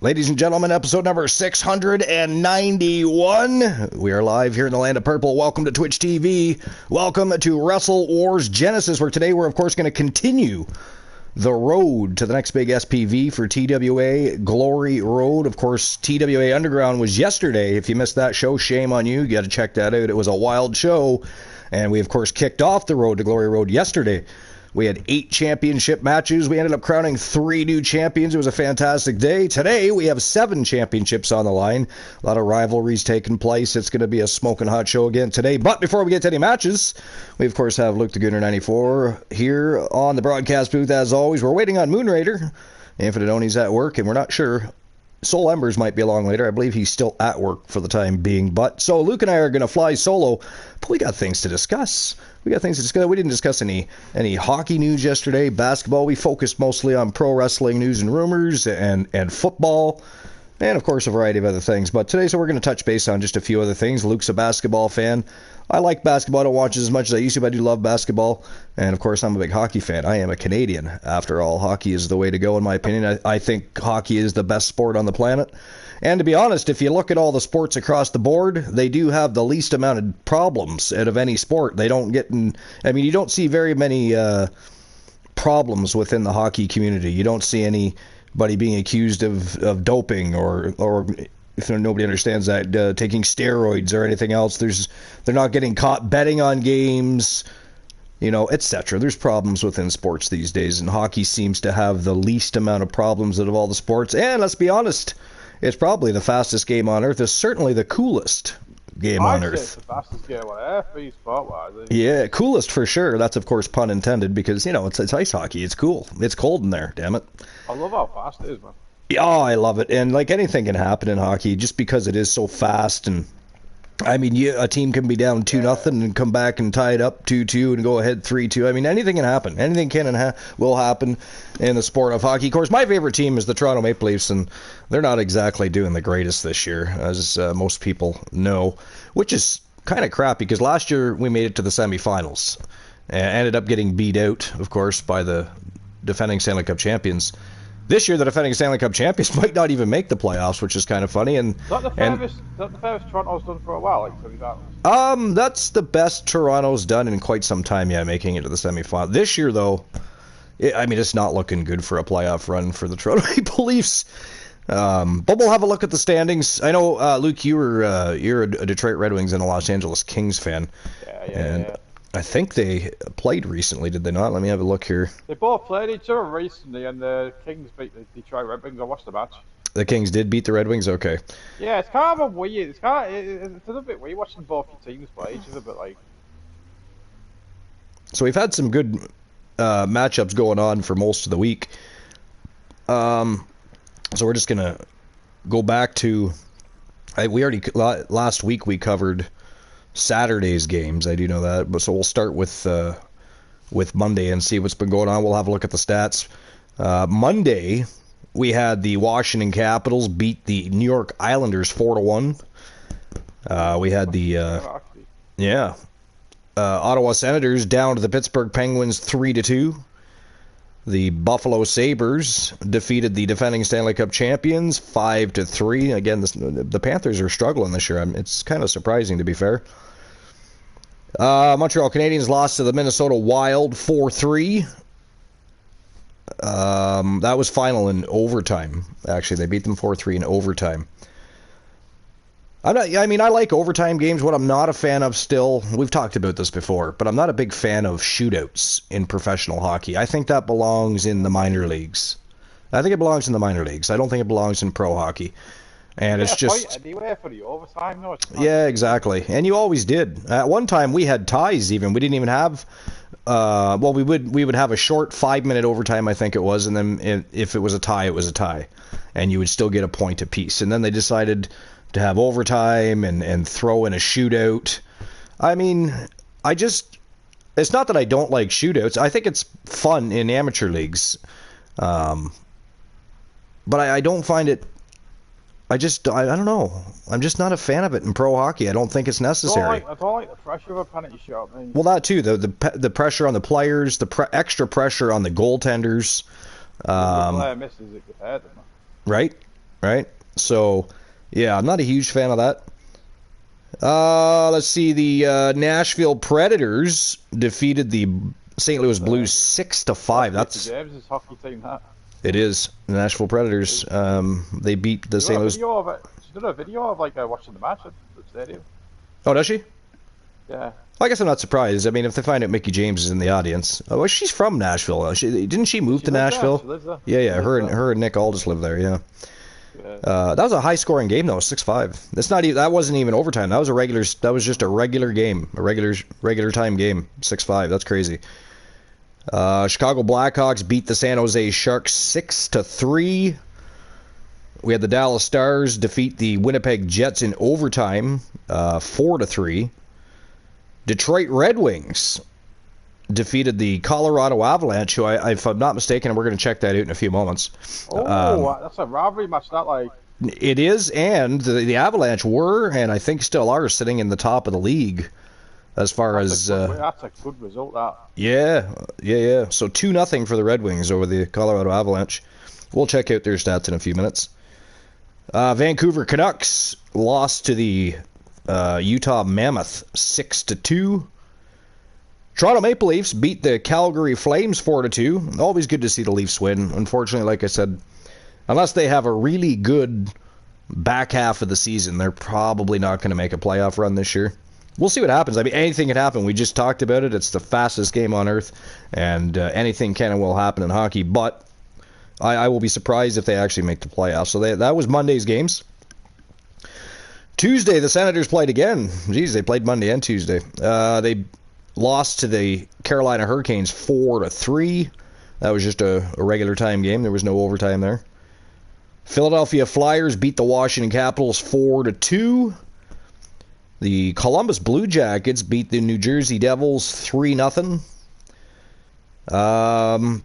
Ladies and gentlemen, episode number 691. We are live here in the land of purple. Welcome to Twitch TV. Welcome to Wrestle Wars Genesis, where today we're, of course, going to continue the road to the next big SPV for TWA Glory Road. Of course, TWA Underground was yesterday. If you missed that show, shame on you. You got to check that out. It was a wild show. And we, of course, kicked off the road to Glory Road yesterday. We had 8 championship matches. We ended up crowning 3 new champions. It was a fantastic day. Today, we have 7 championships on the line. A lot of rivalries taking place. It's going to be a smoking hot show again today. But before we get to any matches, we, of course, have Luke the Gooner 94 here on the broadcast booth. As always, we're waiting on Moonraider. Infinite Oni's at work, and we're not sure. Soul Embers might be along later. I believe he's still at work for the time being. But so Luke and I are going to fly solo, but we got things to discuss. We didn't discuss any hockey news yesterday. Basketball, we focused mostly on pro wrestling news and rumors and football. And, of course, a variety of other things. But today, so we're going to touch base on just a few other things. Luke's a basketball fan. I like basketball. I don't watch it as much as I used to, but I do love basketball. And, of course, I'm a big hockey fan. I am a Canadian. After all, hockey is the way to go, in my opinion. I think hockey is the best sport on the planet. And to be honest, if you look at all the sports across the board, they do have the least amount of problems out of any sport. They don't get in... I mean, you don't see very many problems within the hockey community. You don't see anybody being accused of doping or if nobody understands that, taking steroids or anything else. They're not getting caught betting on games, etc. There's problems within sports these days, and hockey seems to have the least amount of problems out of all the sports. And let's be honest, it's probably the fastest game on earth. It's certainly the coolest game on earth. It's the fastest game on earth, sport-wise. Yeah, coolest for sure. That's, of course, pun intended, because, it's ice hockey. It's cool. It's cold in there, damn it. I love how fast it is, man. Oh, I love it. And, anything can happen in hockey just because it is so fast. And, I mean, a team can be down 2-0 and come back and tie it up 2-2 and go ahead 3-2. I mean, anything can happen. Anything can and will happen in the sport of hockey. Of course, my favorite team is the Toronto Maple Leafs, and they're not exactly doing the greatest this year, as most people know, which is kind of crap because last year we made it to the semifinals and ended up getting beat out, of course, by the defending Stanley Cup champions. This year, the defending Stanley Cup champions might not even make the playoffs, which is kind of funny. And is that the furthest Toronto's done for a while, like semifinals? That's the best Toronto's done in quite some time. Yeah, making it to the semifinal. This year, though, it's not looking good for a playoff run for the Toronto Maple Leafs. But we'll have a look at the standings. I know, Luke, you're a Detroit Red Wings and a Los Angeles Kings fan. Yeah. I think they played recently, did they not? Let me have a look here. They both played each other recently, and the Kings beat the Detroit Red Wings. I watched the match. The Kings did beat the Red Wings? Okay. Yeah, it's kind of weird. It's a little bit weird watching both your teams play each other, but So we've had some good matchups going on for most of the week. So we're just going to go back to... last week we covered Saturday's games, I do know that, but so we'll start with Monday and see what's been going on. We'll have a look at the stats. Monday, we had the Washington Capitals beat the New York Islanders 4-1. We had the Ottawa Senators down to the Pittsburgh Penguins 3-2. The Buffalo Sabres defeated the defending Stanley Cup champions 5-3. Again, the Panthers are struggling this year. It's kind of surprising, to be fair. Montreal Canadiens lost to the Minnesota Wild 4-3. That was final in overtime. Actually, they beat them 4-3 in overtime. I like overtime games. What I'm not a fan of still, we've talked about this before, but I'm not a big fan of shootouts in professional hockey. I think that belongs in the minor leagues. I think it belongs in the minor leagues. I don't think it belongs in pro hocky. And it's just... anywhere for the overtime, though. Yeah, exactly. And you always did. At one time, we had ties even. We didn't even have... we would have a short 5-minute overtime, I think it was, and then if it was a tie, it was a tie. And you would still get a point apiece. And then they decided to have overtime and throw in a shootout. I mean, it's not that I don't like shootouts. I think it's fun in amateur leagues. But I don't find it... I don't know. I'm just not a fan of it in pro hockey. I don't think it's necessary. I don't like the pressure of a penalty shot. Well, that too. The pressure on the players, extra pressure on the goaltenders. The player misses it, could hurt them. Right? right? So, yeah, I'm not a huge fan of that. Let's see. The Nashville Predators defeated the St. Louis Blues 6-5. That's James' hockey team. That it is. The Nashville Predators. They beat the St. Louis. She did a video of like watching the match at the stadium. Oh, does she? Yeah. I guess I'm not surprised. I mean, if they find out Mickey James is in the audience, well, she's from Nashville. Didn't she move to Nashville? She lives there. Yeah. Her and Nick Aldis live there. Yeah. That was a high-scoring game though, 6-5. That's not even. That wasn't even overtime. That was a regular. That was just a regular game, a regular time game. 6-5. That's crazy. Chicago Blackhawks beat the San Jose Sharks 6-3. We had the Dallas Stars defeat the Winnipeg Jets in overtime, 4-3. Detroit Red Wings defeated the Colorado Avalanche, who, if I'm not mistaken, we're going to check that out in a few moments. Oh, that's a rivalry match, that, like. It is, and the Avalanche were, and I think still are, sitting in the top of the league as far as... that's a good result, that. Yeah. So 2-0 for the Red Wings over the Colorado Avalanche. We'll check out their stats in a few minutes. Vancouver Canucks lost to the Utah Mammoth 6-2. Toronto Maple Leafs beat the Calgary Flames 4-2. Always good to see the Leafs win. Unfortunately, like I said, unless they have a really good back half of the season, they're probably not going to make a playoff run this year. We'll see what happens. I mean, anything can happen. We just talked about it. It's the fastest game on earth, and anything can and will happen in hockey. But I will be surprised if they actually make the playoffs. So that was Monday's games. Tuesday, the Senators played again. Jeez, they played Monday and Tuesday. They lost to the Carolina Hurricanes 4-3. That was just a regular time game. There was no overtime there. Philadelphia Flyers beat the Washington Capitals 4-2. The Columbus Blue Jackets beat the New Jersey Devils 3-0.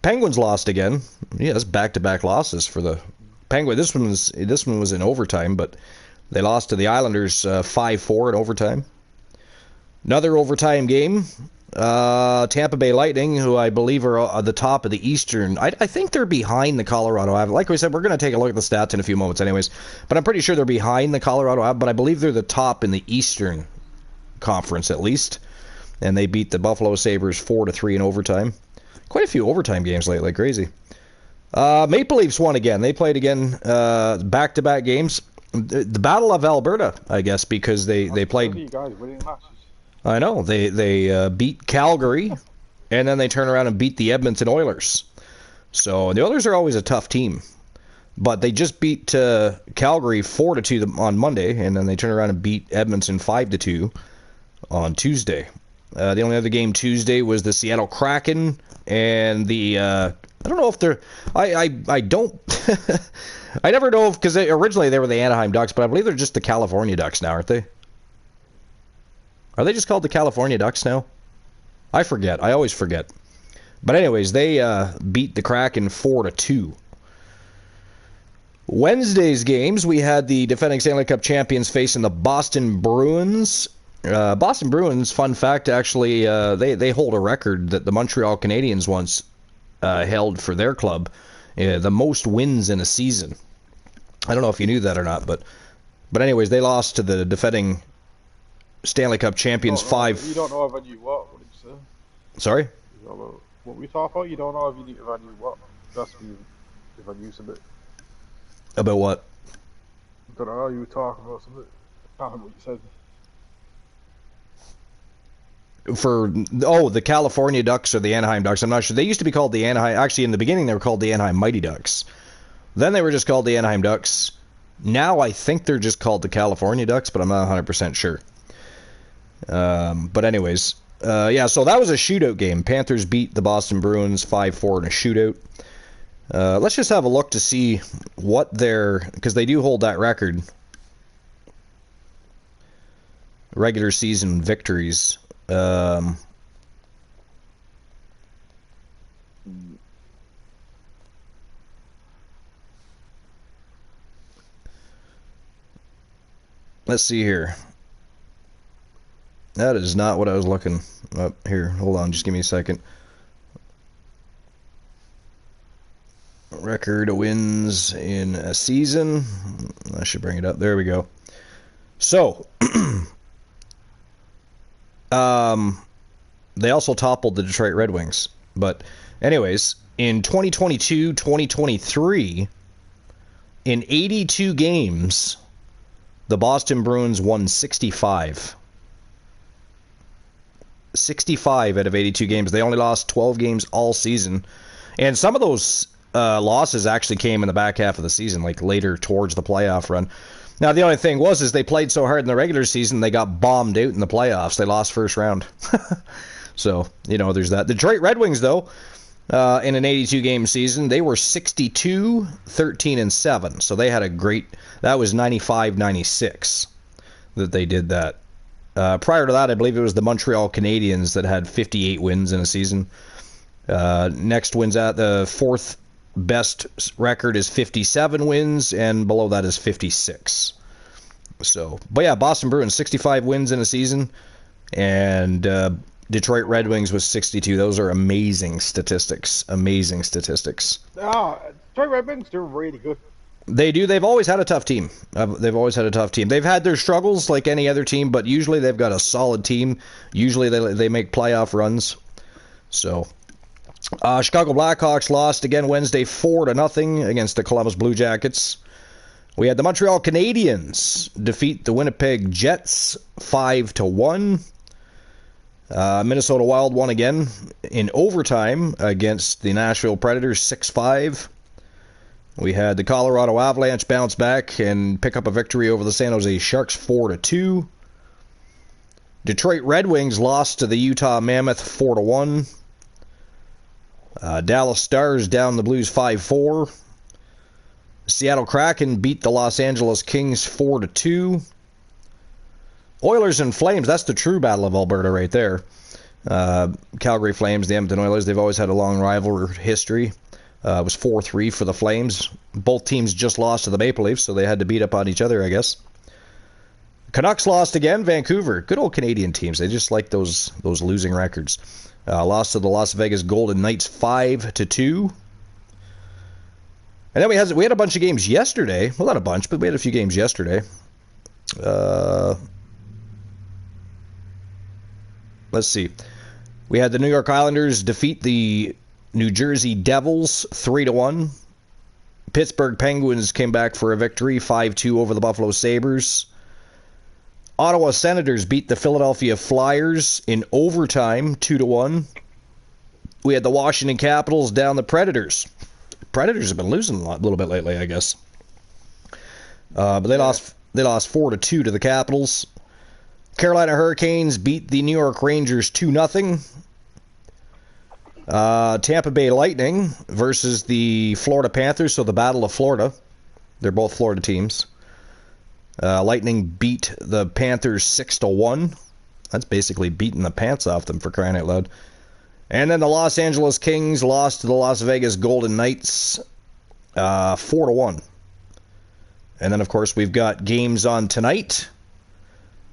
Penguins lost again. Yeah, that's back-to-back losses for the Penguins. This one was in overtime, but they lost to the Islanders 5-4 in overtime. Another overtime game. Tampa Bay Lightning, who I believe are at the top of the Eastern. I think they're behind the Colorado Avalanche. Like we said, we're going to take a look at the stats in a few moments anyways. But I'm pretty sure they're behind the Colorado Avalanche, but I believe they're the top in the Eastern Conference at least. And they beat the Buffalo Sabres 4-3 in overtime. Quite a few overtime games lately. Crazy. Maple Leafs won again. They played again back-to-back games. The Battle of Alberta, I guess, because they played... You guys winning matches. I know. They beat Calgary, and then they turn around and beat the Edmonton Oilers. So the Oilers are always a tough team. But they just beat Calgary 4-2 on Monday, and then they turn around and beat Edmonton 5-2 on Tuesday. The only other game Tuesday was the Seattle Kraken and the... I don't know if they're... I don't... I never know if... Because originally they were the Anaheim Ducks, but I believe they're just the California Ducks now, aren't they? Are they just called the California Ducks now? I forget. I always forget. But anyways, they beat the Kraken 4-2. Wednesday's games, we had the defending Stanley Cup champions facing the Boston Bruins. Boston Bruins, fun fact, actually, they hold a record that the Montreal Canadiens once held for their club. The most wins in a season. I don't know if you knew that or not, but anyways, they lost to the defending Stanley Cup champions 5. You don't know if I knew what did you say? Sorry? You don't know what we talk about? You don't know if I knew what? That's me if I knew something. About what? I don't know, you were talking about something. I can't remember what you said. The California Ducks or the Anaheim Ducks. I'm not sure. They used to be called the Anaheim. Actually, in the beginning, they were called the Anaheim Mighty Ducks. Then they were just called the Anaheim Ducks. Now I think they're just called the California Ducks, but I'm not 100% sure. But anyways, so that was a shootout game. Panthers beat the Boston Bruins 5-4 in a shootout. Let's just have a look to see what because they do hold that record. Regular season victories. Let's see here. That is not what I was looking up here. Hold on, just give me a second. Record wins in a season. I should bring it up. There we go. So, they also toppled the Detroit Red Wings. But anyways, in 2022-2023, in 82 games, the Boston Bruins won 65. 65 out of 82 games. They only lost 12 games all season. And some of those losses actually came in the back half of the season, like later towards the playoff run. Now, the only thing is they played so hard in the regular season, they got bombed out in the playoffs. They lost first round. So, there's that. The Detroit Red Wings, though, in an 82-game season, they were 62-13-7. So they had a great, that was 95-96 that they did that. Prior to that, I believe it was the Montreal Canadiens that had 58 wins in a season. Next wins at the fourth best record is 57 wins, and below that is 56. So, but yeah, Boston Bruins 65 wins in a season, and Detroit Red Wings was 62. Those are amazing statistics. Amazing statistics. Detroit Red Wings, they're really good. They do. They've always had a tough team. They've always had a tough team. They've had their struggles like any other team, but usually they've got a solid team. Usually they make playoff runs. So, Chicago Blackhawks lost again Wednesday 4-0 against the Columbus Blue Jackets. We had the Montreal Canadiens defeat the Winnipeg Jets 5-1. Minnesota Wild won again in overtime against the Nashville Predators 6-5. We had the Colorado Avalanche bounce back and pick up a victory over the San Jose Sharks 4-2. Detroit Red Wings lost to the Utah Mammoth 4-1. Dallas Stars down the Blues 5-4. Seattle Kraken beat the Los Angeles Kings 4-2. Oilers and Flames, that's the true Battle of Alberta right there. Calgary Flames, the Edmonton Oilers, they've always had a long rivalry history. It was 4-3 for the Flames. Both teams just lost to the Maple Leafs, so they had to beat up on each other, I guess. Canucks lost again. Vancouver, good old Canadian teams. They just like those losing records. Lost to the Las Vegas Golden Knights 5-2. And then we had a bunch of games yesterday. Well, not a bunch, but we had a few games yesterday. Let's see. We had the New York Islanders defeat the New Jersey Devils 3-1. Pittsburgh Penguins came back for a victory 5-2 over the Buffalo Sabres. Ottawa Senators beat the Philadelphia Flyers in overtime 2-1. We had the Washington Capitals down the Predators. Predators have been losing a little bit lately, I guess. But they lost 4-2 to the Capitals. Carolina Hurricanes beat the New York Rangers 2-0. Tampa Bay Lightning versus the Florida Panthers, so the Battle of Florida. They're both Florida teams. Lightning beat the Panthers 6-1. That's basically beating the pants off them, for crying out loud. And then the Los Angeles Kings lost to the Las Vegas Golden Knights 4-1. And then, of course, we've got games on tonight.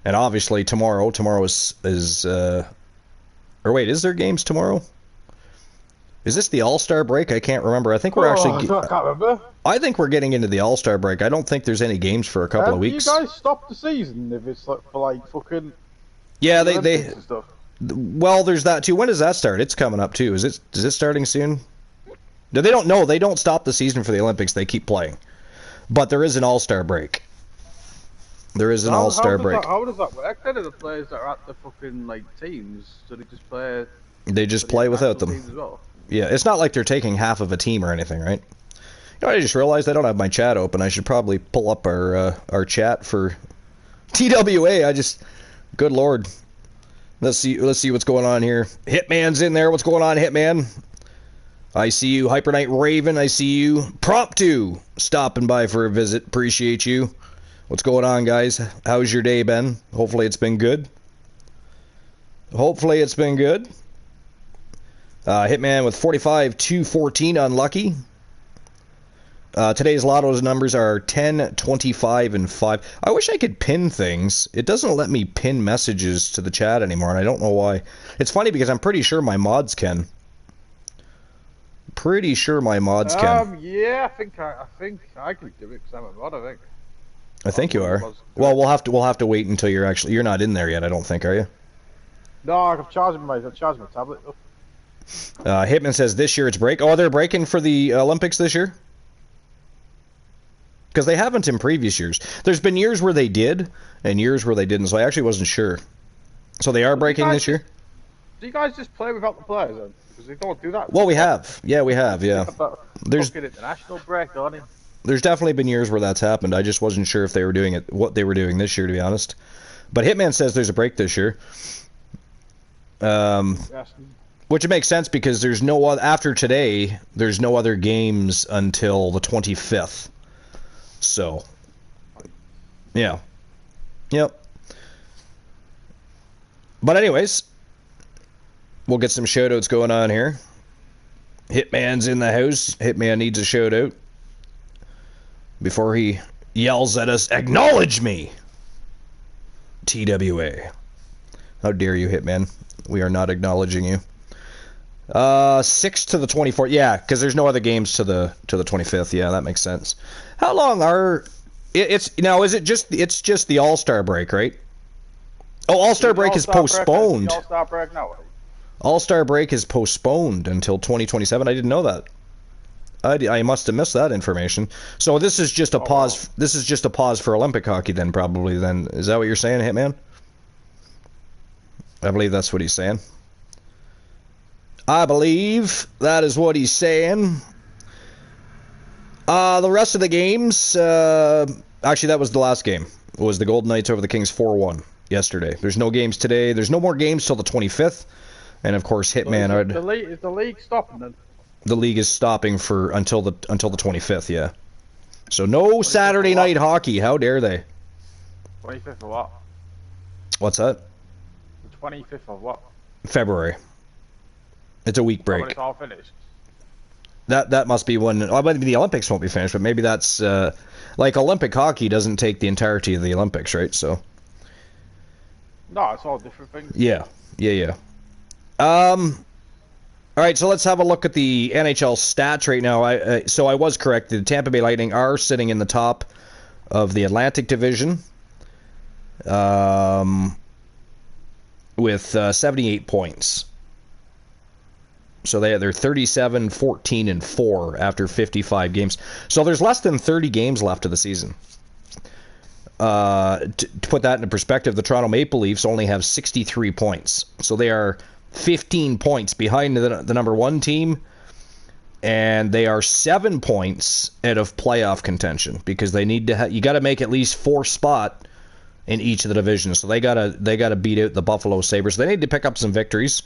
And obviously tomorrow. Tomorrow is or wait, is there games tomorrow? Is this the All-Star break? I can't remember. I think we're actually... I can't remember. I think we're getting into the All-Star break. I don't think there's any games for a couple of weeks. You guys stop the season if it's like for like fucking... Yeah, they and stuff. Well, there's that too. When does that start? It's coming up too. Is it starting soon? No, they don't know. They don't stop the season for the Olympics. They keep playing. But there is an All-Star break. There is an All-Star break. How does that work? Then are the players that are at the fucking like teams, so they just play... They just play without them. As well? Yeah, it's not like they're taking half of a team or anything, right? You know, I just realized I don't have my chat open. I should probably pull up our chat for TWA. Good Lord. Let's see what's going on here. Hitman's in there. What's going on, Hitman? I see you. Hyper Knight Raven, I see you. Promptu stopping by for a visit. Appreciate you. What's going on, guys? How's your day been? Hopefully it's been good. Hitman with 45, 214, unlucky. Today's Lotto's numbers are 10, 25, and 5. I wish I could pin things. It doesn't let me pin messages to the chat anymore, and I don't know why. It's funny because I'm pretty sure my mods can. Pretty sure my mods can. Yeah, I think I can do it because I'm a mod. I think you are. Well, we'll have to wait until you're not in there yet. I don't think, are you? No, I've charged my tablet up. Hitman says this year it's break. Oh, they're breaking for the Olympics this year? Because they haven't in previous years. There's been years where they did, and years where they didn't, so I actually wasn't sure. So they are breaking this year? Do you guys just play without the players then? Because they don't do that. Well, we have. Yeah, we have, yeah. There's international break, don't it? There's definitely been years where that's happened. I just wasn't sure if they were doing it, what they were doing this year, to be honest. But Hitman says there's a break this year. Which makes sense because there's no other, after today, there's no other games until the 25th. So, yeah. Yep. But anyways, we'll get some shoutouts going on here. Hitman's in the house. Hitman needs a shoutout before he yells at us, "Acknowledge me!" TWA. How dare you, Hitman? We are not acknowledging you. 6 to the 24th. Yeah, because there's no other games to the 25th. Yeah, that makes sense. How long are it's now? Is it just the All-Star break, right? Oh, All-Star break is postponed. All-Star break now. All-Star break is postponed until 2027. I didn't know that. I must have missed that information. So this is just a pause. Wow. This is just a pause for Olympic hockey, then probably. Then is that what you're saying, Hitman? I believe that's what he's saying. I believe that is what he's saying. The rest of the games, actually that was the last game. It was the Golden Knights over the Kings 4-1 yesterday. There's no games today. There's no more games till the 25th. And of course Hitman... So is the league stopping then? The league is stopping for until the 25th, yeah. So no Saturday night hockey. How dare they? 25th of what? What's that? The 25th of what? February. It's a week break. When it's all finished. That must be when... Well, maybe the Olympics won't be finished, but maybe that's... like, Olympic hockey doesn't take the entirety of the Olympics, right? So... No, it's all different things. Yeah. Alright, so let's have a look at the NHL stats right now. So I was correct. The Tampa Bay Lightning are sitting in the top of the Atlantic Division. With 78 points. So they're 37, 14, and 4 after 55 games. So there's less than 30 games left of the season. To put that into perspective, the Toronto Maple Leafs only have 63 points. So they are 15 points behind the number one team, and they are 7 points out of playoff contention because they need to. You got to make at least 4 spot in each of the divisions. So they gotta beat out the Buffalo Sabres. They need to pick up some victories.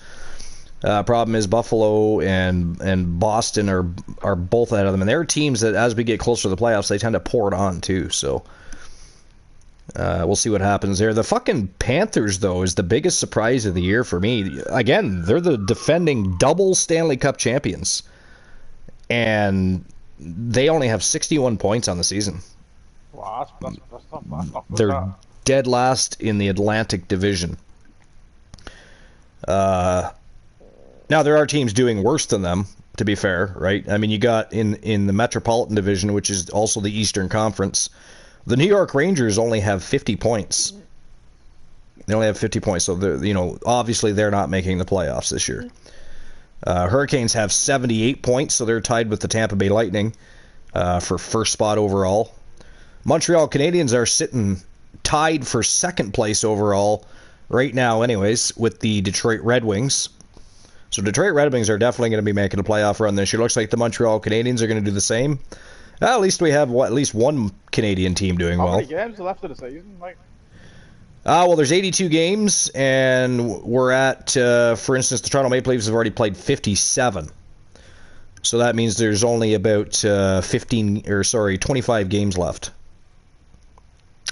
Problem is Buffalo and Boston are both ahead of them, and they're teams that as we get closer to the playoffs, they tend to pour it on too. So we'll see what happens there. The fucking Panthers though is the biggest surprise of the year for me. Again, they're the defending double Stanley Cup champions, and they only have 61 points on the season. Wow, that's not they're bad. Dead last in the Atlantic Division. Now, there are teams doing worse than them, to be fair, right? I mean, you got in the Metropolitan Division, which is also the Eastern Conference, the New York Rangers only have 50 points. They only have 50 points, so obviously they're not making the playoffs this year. Hurricanes have 78 points, so they're tied with the Tampa Bay Lightning for first spot overall. Montreal Canadiens are sitting tied for second place overall right now anyways with the Detroit Red Wings. So Detroit Red Wings are definitely going to be making a playoff run this year. Looks like the Montreal Canadiens are going to do the same. At least we have at least one Canadian team doing well. How many games are left of the season, Mike? Well, there's 82 games, and we're at, for instance, the Toronto Maple Leafs have already played 57. So that means there's only about 25 games left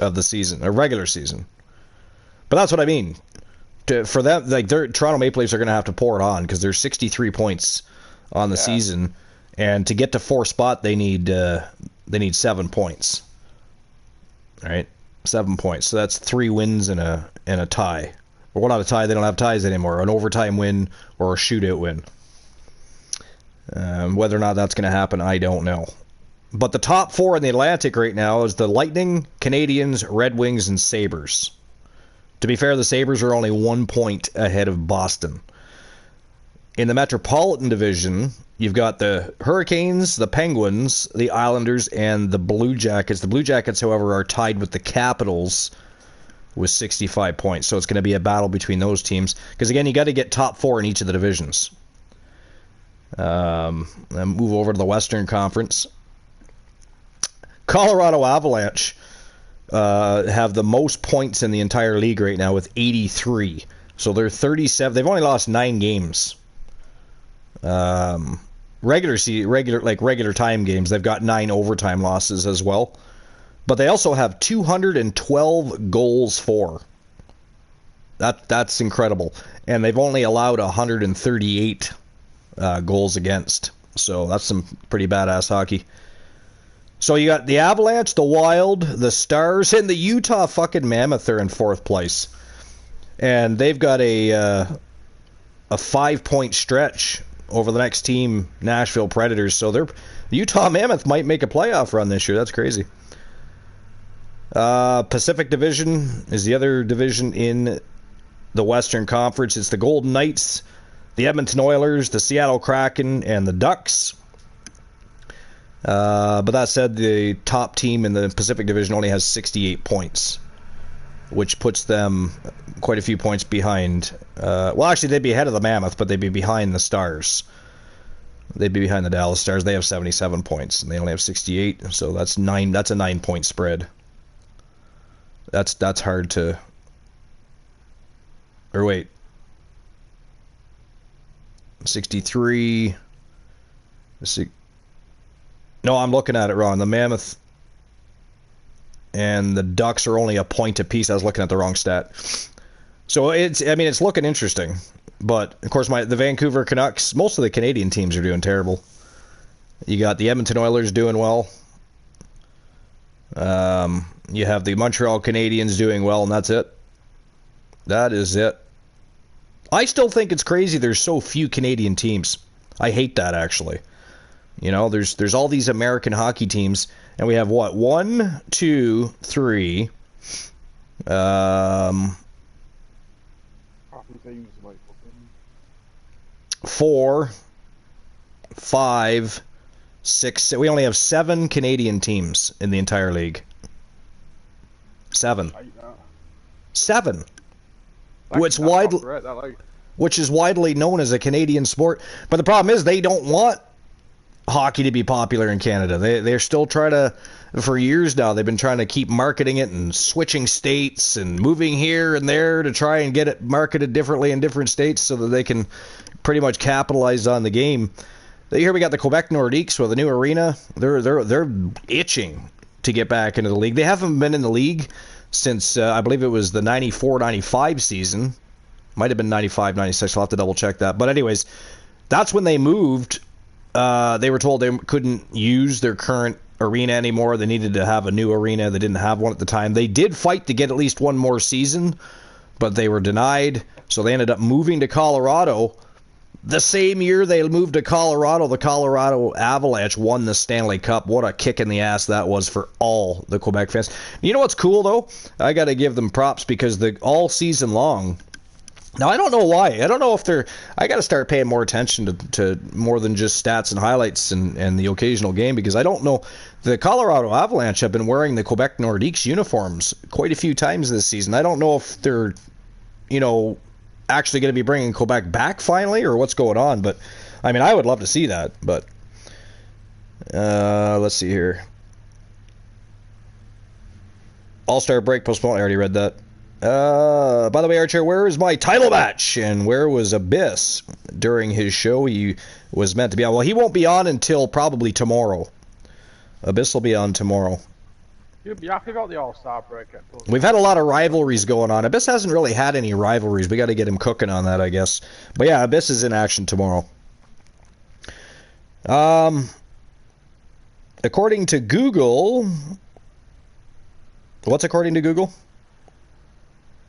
of the season, a regular season. But that's what I mean. For them, like Toronto Maple Leafs are going to have to pour it on because there's 63 points on the season, and to get to 4th spot, they need 7 points. All right, 7 points. So that's 3 wins and a tie. Or well, not a tie. They don't have ties anymore. An overtime win or a shootout win. Whether or not that's going to happen, I don't know. But the top 4 in the Atlantic right now is the Lightning, Canadians, Red Wings, and Sabres. To be fair, the Sabres are only 1 point ahead of Boston. In the Metropolitan Division, you've got the Hurricanes, the Penguins, the Islanders, and the Blue Jackets. The Blue Jackets, however, are tied with the Capitals with 65 points. So it's going to be a battle between those teams. Because, again, you got to get top 4 in each of the divisions. Then move over to the Western Conference. Colorado Avalanche have the most points in the entire league right now with 83. So they're 37. They've only lost 9 games. Regular time games, they've got 9 overtime losses as well. But they also have 212 goals for. That's incredible. And they've only allowed 138 goals against. So that's some pretty badass hockey. So you got the Avalanche, the Wild, the Stars, and the Utah fucking Mammoth are in 4th place. And they've got a 5-point stretch over the next team, Nashville Predators. So the Utah Mammoth might make a playoff run this year. That's crazy. Pacific Division is the other division in the Western Conference. It's the Golden Knights, the Edmonton Oilers, the Seattle Kraken, and the Ducks. But that said, the top team in the Pacific Division only has 68 points, which puts them quite a few points behind. Well, actually, they'd be ahead of the Mammoth, but they'd be behind the Stars. They'd be behind the Dallas Stars. They have 77 points, and they only have 68. So that's a 9-point spread. That's hard to. Or wait, 63. No, I'm looking at it wrong. The Mammoth and the Ducks are only a point apiece. I was looking at the wrong stat. So it's looking interesting. But of course, the Vancouver Canucks, most of the Canadian teams are doing terrible. You got the Edmonton Oilers doing well. You have the Montreal Canadiens doing well, and that's it. That is it. I still think it's crazy there's so few Canadian teams. I hate that, actually. You know, there's all these American hockey teams, and we have what? 1, 2, 3. 4, 5, 6. We only have 7 Canadian teams in the entire league. 7. 7. Which is widely known as a Canadian sport. But the problem is they don't want hockey to be popular in Canada. They're still trying to, for years now, they've been trying to keep marketing it and switching states and moving here and there to try and get it marketed differently in different states so that they can pretty much capitalize on the game. Here we got the Quebec Nordiques with a new arena. They're itching to get back into the league. They haven't been in the league since I believe it was the 94-95 season. Might have been 95-96. I'll have to double check that. But anyways, that's when they moved. They were told they couldn't use their current arena anymore. They needed to have a new arena. They didn't have one at the time. They did fight to get at least one more season, but they were denied. So they ended up moving to Colorado. The same year they moved to Colorado, the Colorado Avalanche won the Stanley Cup. What a kick in the ass that was for all the Quebec fans. You know what's cool, though? I got to give them props because all season long. Now, I don't know why. I don't know if I got to start paying more attention to more than just stats and highlights and the occasional game, because I don't know. The Colorado Avalanche have been wearing the Quebec Nordiques uniforms quite a few times this season. I don't know if they're, actually going to be bringing Quebec back finally, or what's going on. But, I mean, I would love to see that. But, let's see here. All-Star break postponed. I already read that. By the way, Archer, where is my title match? And where was Abyss during his show? He was meant to be on. Well, he won't be on until probably tomorrow. Abyss will be on tomorrow. You'd be happy about the All-Star break. We've had a lot of rivalries going on. Abyss hasn't really had any rivalries. We got to get him cooking on that, I guess. But yeah, Abyss is in action tomorrow. According to Google... What's according to Google?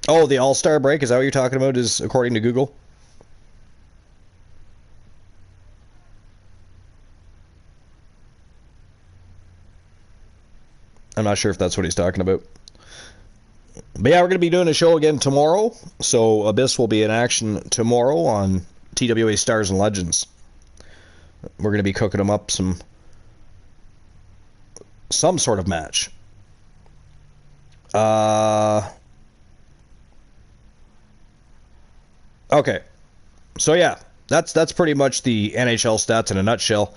Oh, the All-Star break? Is that what you're talking about, is according to Google? I'm not sure if that's what he's talking about. But yeah, we're going to be doing a show again tomorrow. So Abyss will be in action tomorrow on TWA Stars and Legends. We're going to be cooking them up some sort of match. Okay. So yeah, that's pretty much the NHL stats in a nutshell.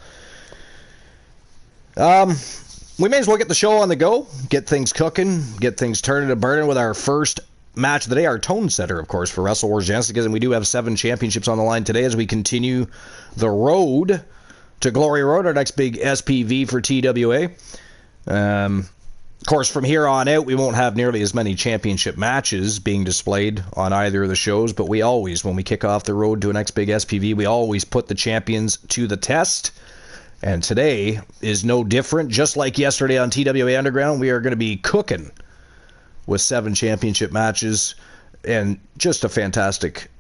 We may as well get the show on the go, get things cooking, get things turning and burning with our first match of the day, our tone setter, of course, for Wrestle Wars Genesis, and we do have 7 championships on the line today as we continue the road to Glory Road, our next big SPV for TWA. Of course, from here on out, we won't have nearly as many championship matches being displayed on either of the shows, but we always, when we kick off the road to a next big SPV, we always put the champions to the test. And today is no different. Just like yesterday on TWA Underground, we are going to be cooking with 7 championship matches and just a fantastic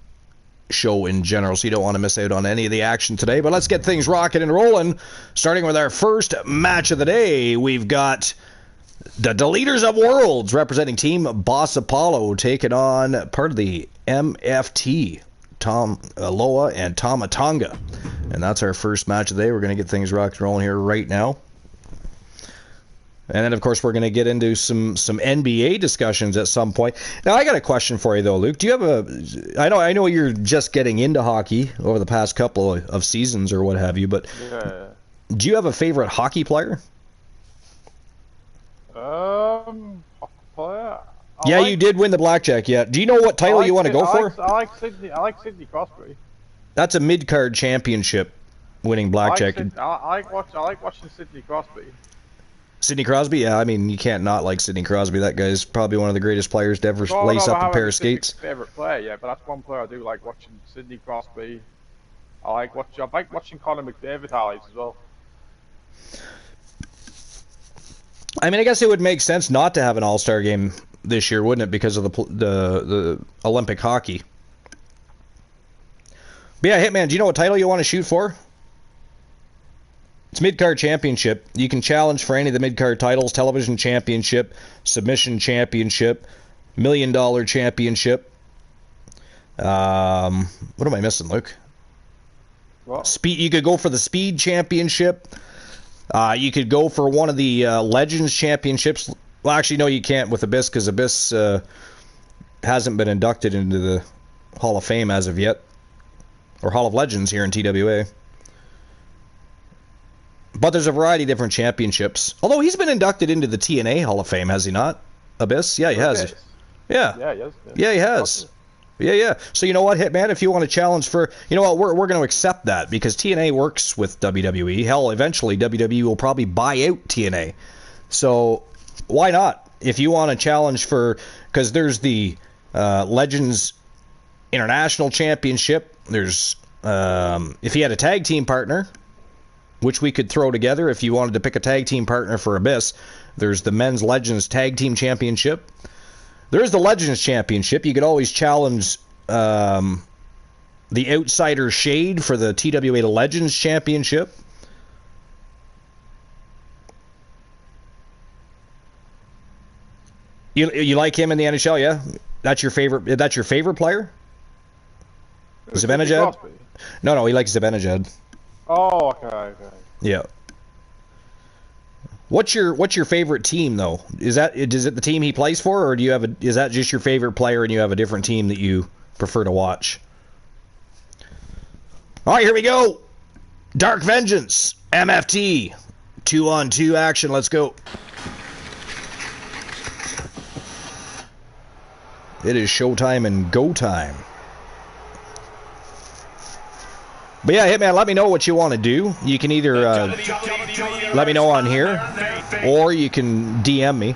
show in general. So you don't want to miss out on any of the action today. But let's get things rocking and rolling. Starting with our first match of the day, we've got the Deleters of Worlds representing Team Boss Apollo taking on part of the MFT, Tom Aloha and Tom Atonga. And that's our first match of the day. We're going to get things rock and rolling here right now. And then, of course, we're going to get into some NBA discussions at some point. Now, I got a question for you, though, Luke. Do you have I know you're just getting into hockey over the past couple of seasons or what have you, but do you have a favorite hockey player? Player? You did win the blackjack, yeah. Do you know what title you want to go for? I like Sidney Crosby. That's a mid-card championship winning blackjack. I like watching Sidney Crosby. Sidney Crosby? Yeah, I mean, you can't not like Sidney Crosby. That guy's probably one of the greatest players to ever lace up a pair of skates. Favorite player, yeah, but that's one player I do like watching. Sidney Crosby. I like watching Connor McDavid highlights as well. I mean, I guess it would make sense not to have an All-Star game this year, wouldn't it, because of the Olympic hockey? But yeah, Hitman, do you know what title you want to shoot for? It's mid-card championship. You can challenge for any of the mid-card titles: television championship, submission championship, $1 million championship. What am I missing, Luke? What? Speed. You could go for the speed championship. You could go for one of the Legends championships. Well, actually, no, you can't with Abyss, because Abyss hasn't been inducted into the Hall of Fame as of yet. Or Hall of Legends here in TWA. But there's a variety of different championships. Although he's been inducted into the TNA Hall of Fame, has he not? Abyss? Yeah, he has. Yeah. Yeah, he has. Yeah, he has. Yeah. So you know what, Hitman? If you want to challenge for... You know what? We're going to accept that, because TNA works with WWE. Hell, eventually WWE will probably buy out TNA. So why not? If you want to challenge for... Because there's the Legends International Championship. There's... if you had a tag team partner, which we could throw together if you wanted to pick a tag team partner for Abyss, there's the Men's Legends Tag Team Championship. There's the Legends Championship. You could always challenge the Outsider Shade for the TWA Legends Championship. You like him in the NHL, yeah? That's your favorite player? Zibanejad? No, he likes Zibanejad. Oh, okay. Yeah. What's your favorite team though? Is it the team he plays for, or is that just your favorite player and you have a different team that you prefer to watch? All right, here we go. Dark Vengeance, MFT, 2-on-2 action. Let's go. It is showtime and go time. But yeah, Hitman, let me know what you want to do. You can either let me know on here, or you can DM me.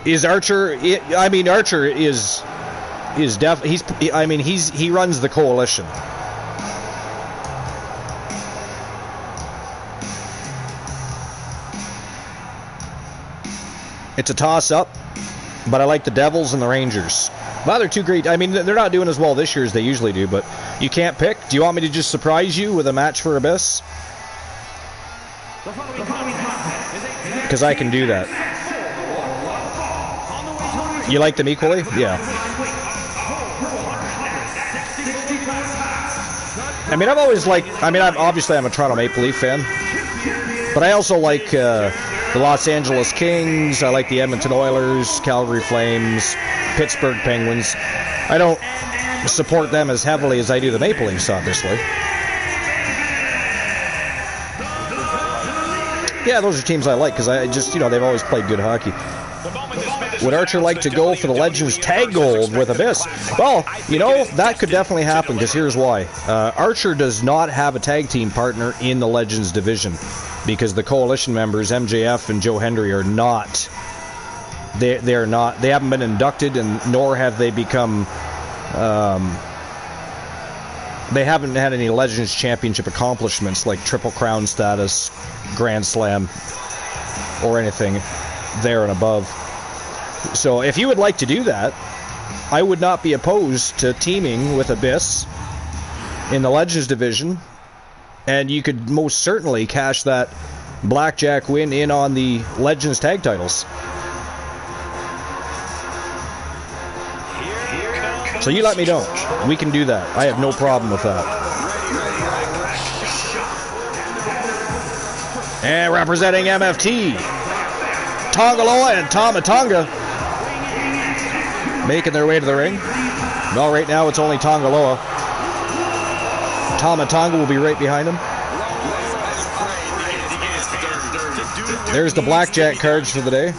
Is Archer? I mean, Archer is he runs the coalition. It's a toss-up, but I like the Devils and the Rangers. Well, they're two great. I mean, they're not doing as well this year as they usually do, but You can't pick? Do you want me to just surprise you with a match for Abyss? Because I can do that. You like them equally? Yeah. I mean, I've always liked... I mean, obviously I'm a Toronto Maple Leaf fan. But I also like the Los Angeles Kings. I like the Edmonton Oilers, Calgary Flames, Pittsburgh Penguins. I don't support them as heavily as I do the Maple Leafs, obviously. Yeah, those are teams I like because I just, they've always played good hockey. Would Archer like to go for the Legends Tag Gold with Abyss? Well, that could definitely happen because here's why. Archer does not have a tag team partner in the Legends division because the Coalition members, MJF and Joe Hendry, are not. They haven't been inducted, and nor have they become. They haven't had any Legends Championship accomplishments like Triple Crown status, Grand Slam, or anything there and above. So if you would like to do that, I would not be opposed to teaming with Abyss in the Legends division, and you could most certainly cash that Blackjack win in on the Legends tag titles. So you let me know. We can do that. I have no problem with that. And representing MFT, Tongaloa and Tama Tonga making their way to the ring. Well, right now it's only Tongaloa. Tama Tonga will be right behind him. There's the Blackjack cards for the day.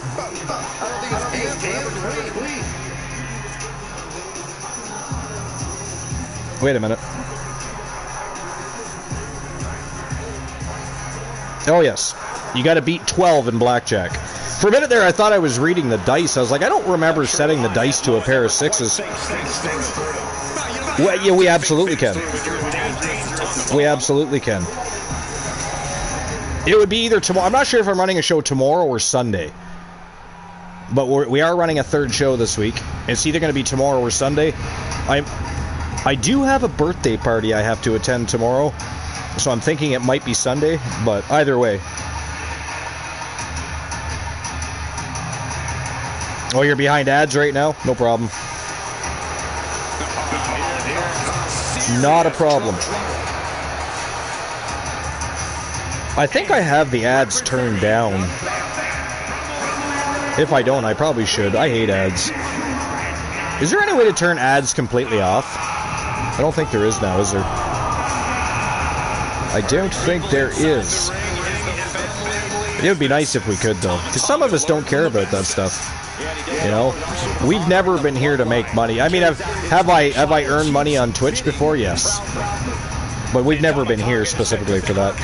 Wait a minute. Oh, yes. You got to beat 12 in Blackjack. For a minute there, I thought I was reading the dice. I was like, I don't remember setting the dice to a pair of sixes. Well, yeah, we absolutely can. We absolutely can. It would be either tomorrow. I'm not sure if I'm running a show tomorrow or Sunday. But we are running a third show this week. It's either going to be tomorrow or Sunday. I do have a birthday party I have to attend tomorrow, so I'm thinking it might be Sunday, but either way. Oh, you're behind ads right now? No problem. Not a problem. I think I have the ads turned down. If I don't, I probably should. I hate ads. Is there any way to turn ads completely off? I don't think there is now, is there? I don't think there is. It would be nice if we could, though, because some of us don't care about that stuff. We've never been here to make money. I mean, have I earned money on Twitch before? Yes, but we've never been here specifically for that.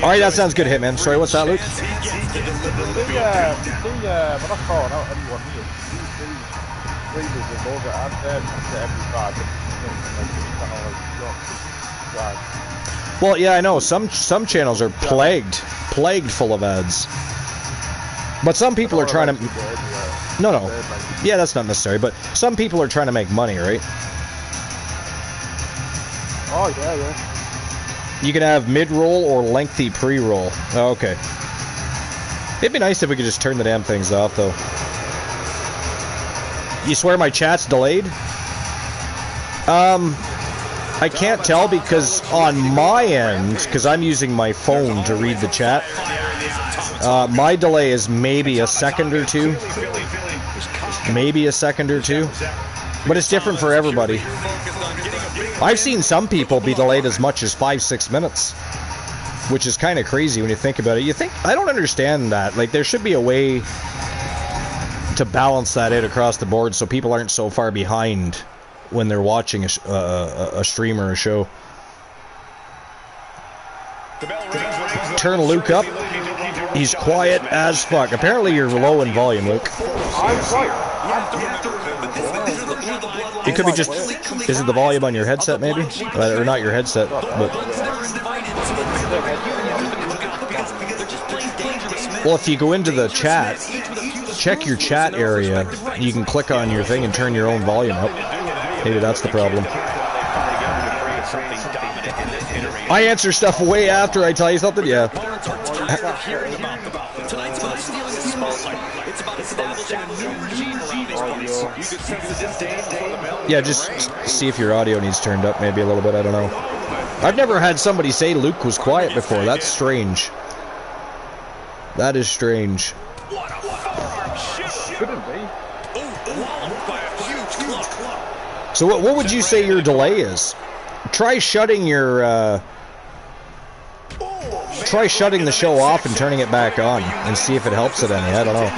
All right, that sounds good, Hitman. Sorry, what's that, Luke? We're not calling out anyone here. Well, yeah, I know. Some channels are plagued full of ads. But some people are trying to... No. Yeah, that's not necessary. But some people are trying to make money, right? Oh, yeah. You can have mid-roll or lengthy pre-roll. Oh, okay. It'd be nice if we could just turn the damn things off, though. You swear my chat's delayed? I can't tell because on my end, because I'm using my phone to read the chat, my delay is maybe a second or two. Maybe a second or two. But it's different for everybody. I've seen some people be delayed as much as 5-6 minutes, which is kind of crazy when you think about it. I don't understand that. Like, there should be a way to balance that out across the board so people aren't so far behind when they're watching a stream or a show. Turn Luke up. He's quiet as fuck. Apparently you're low in volume, Luke. It could be just... Is it the volume on your headset, maybe? Or not your headset, but... Well, if you go into the chat, check your chat area. You can click on your thing and turn your own volume up. Maybe that's the problem. I answer stuff way after I tell you something. Yeah. Yeah, just see if your audio needs turned up maybe a little bit. I don't know. I've never had somebody say Luke was quiet before. That's strange. That is strange. So what would you say your delay is? Try shutting your try shutting the show off and turning it back on and see if it helps it any. I don't know.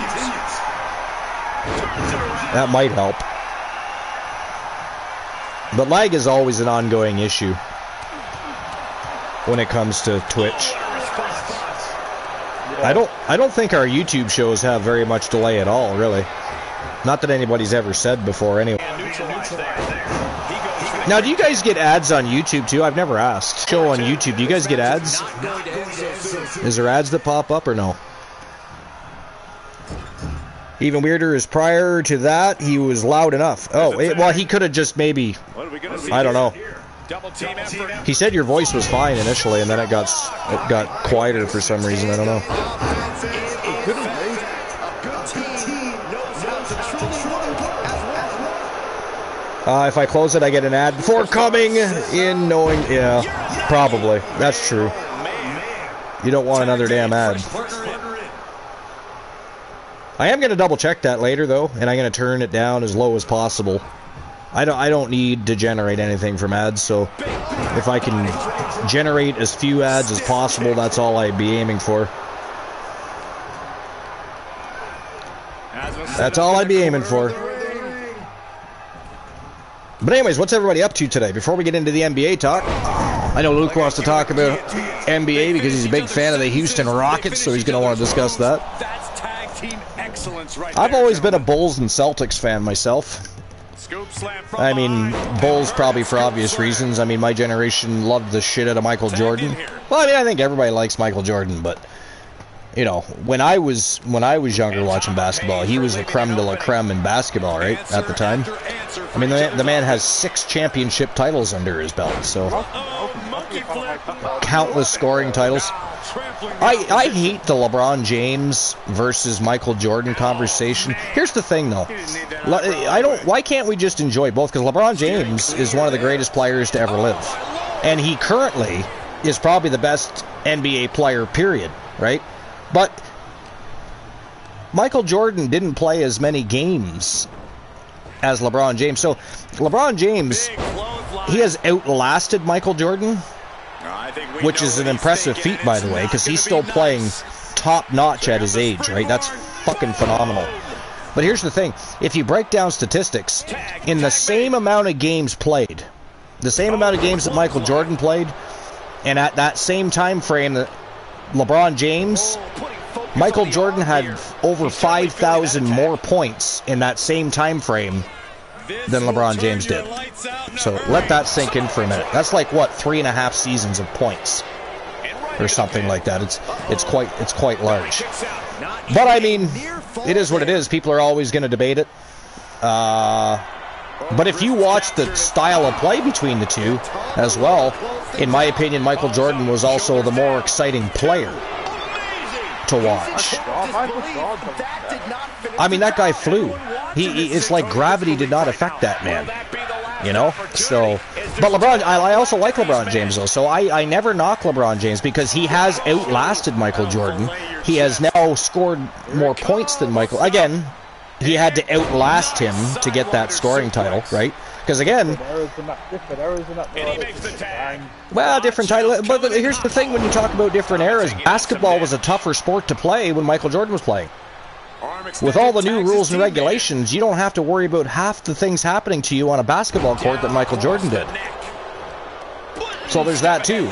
That might help. But lag is always an ongoing issue when it comes to Twitch. I don't think our YouTube shows have very much delay at all, really. Not that anybody's ever said before, anyway. Now, do you guys get ads on YouTube too? I've never asked. Show on YouTube, do you guys get ads? Is there ads that pop up or no? Even weirder is prior to that, he was loud enough. Oh, well, he could have just maybe, I don't know. He said your voice was fine initially, and then it got quieter for some reason. I don't know. If I close it, I get an ad before coming in knowing... Yeah, probably. That's true. You don't want another damn ad. I am going to double check that later, though, and I'm going to turn it down as low as possible. I don't need to generate anything from ads, so if I can generate as few ads as possible, that's all I'd be aiming for. That's all I'd be aiming for. But anyways, what's everybody up to today? Before we get into the NBA talk, I know Luke wants to talk about NBA because he's a big fan of the Houston Rockets, so he's going to want to discuss that. I've always been a Bulls and Celtics fan myself. I mean, Bulls probably for obvious reasons. I mean, my generation loved the shit out of Michael Jordan. Well, I mean, I think everybody likes Michael Jordan, but you know, when I was younger watching basketball, he was the creme de la creme in basketball, right? At the time. I mean, the man has 6 championship titles under his belt, so countless scoring titles. I hate the LeBron James versus Michael Jordan conversation. Here's the thing, though. Why can't we just enjoy both? Because LeBron James is one of the greatest players to ever live, and he currently is probably the best NBA player, period, right? But Michael Jordan didn't play as many games as LeBron James. So LeBron James, he has outlasted Michael Jordan, which is an impressive feat, by the way, because he's still playing top-notch at his age, right? That's fucking phenomenal. But here's the thing. If you break down statistics, in the same amount of games played, the same amount of games that Michael Jordan played, and at that same time frame that LeBron James, Michael Jordan had over 5,000 more points in that same time frame than LeBron James did. So let that sink in for a minute. That's like what, 3.5 seasons of points or something like that. It's quite large. But I mean, it is what it is. People are always going to debate it. But if you watch the style of play between the two as well, in my opinion, Michael Jordan was also the more exciting player to watch. I mean, that guy flew. It's like gravity did not affect that man. You know? So, but LeBron, I also like LeBron James, though. So I never knock LeBron James because he has outlasted Michael Jordan. He has now scored more points than Michael. Again, he had to outlast him to get that scoring title, right? Because again, well, different title. But here's the thing: when you talk about different eras, basketball was a tougher sport to play when Michael Jordan was playing. With all the new rules and regulations, you don't have to worry about half the things happening to you on a basketball court that Michael Jordan did. So there's that too.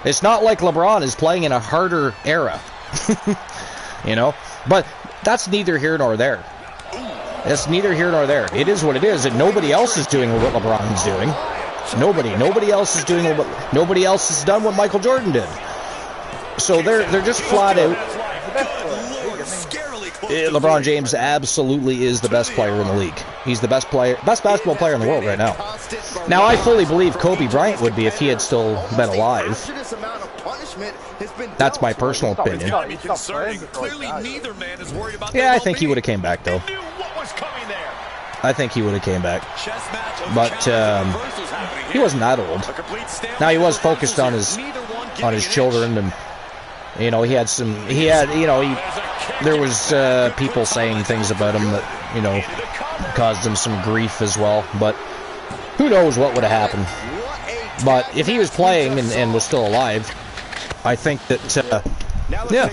It's not like LeBron is playing in a harder era, you know. But that's neither here nor there. It's neither here nor there. It is what it is, and nobody else is doing what LeBron's doing. Nobody else is doing what nobody else has done what Michael Jordan did. So they're just flat out LeBron James absolutely is the best player in the league. He's the best basketball player in the world right now. Now, I fully believe Kobe Bryant would be if he had still been alive. That's my personal opinion. Yeah, I think he would have came back, though. I think he would have came back. But he wasn't that old. Now, he was focused on his children, and you know, there was people saying things about him that, you know, caused him some grief as well. But who knows what would have happened. But if he was playing and was still alive, I think that, yeah.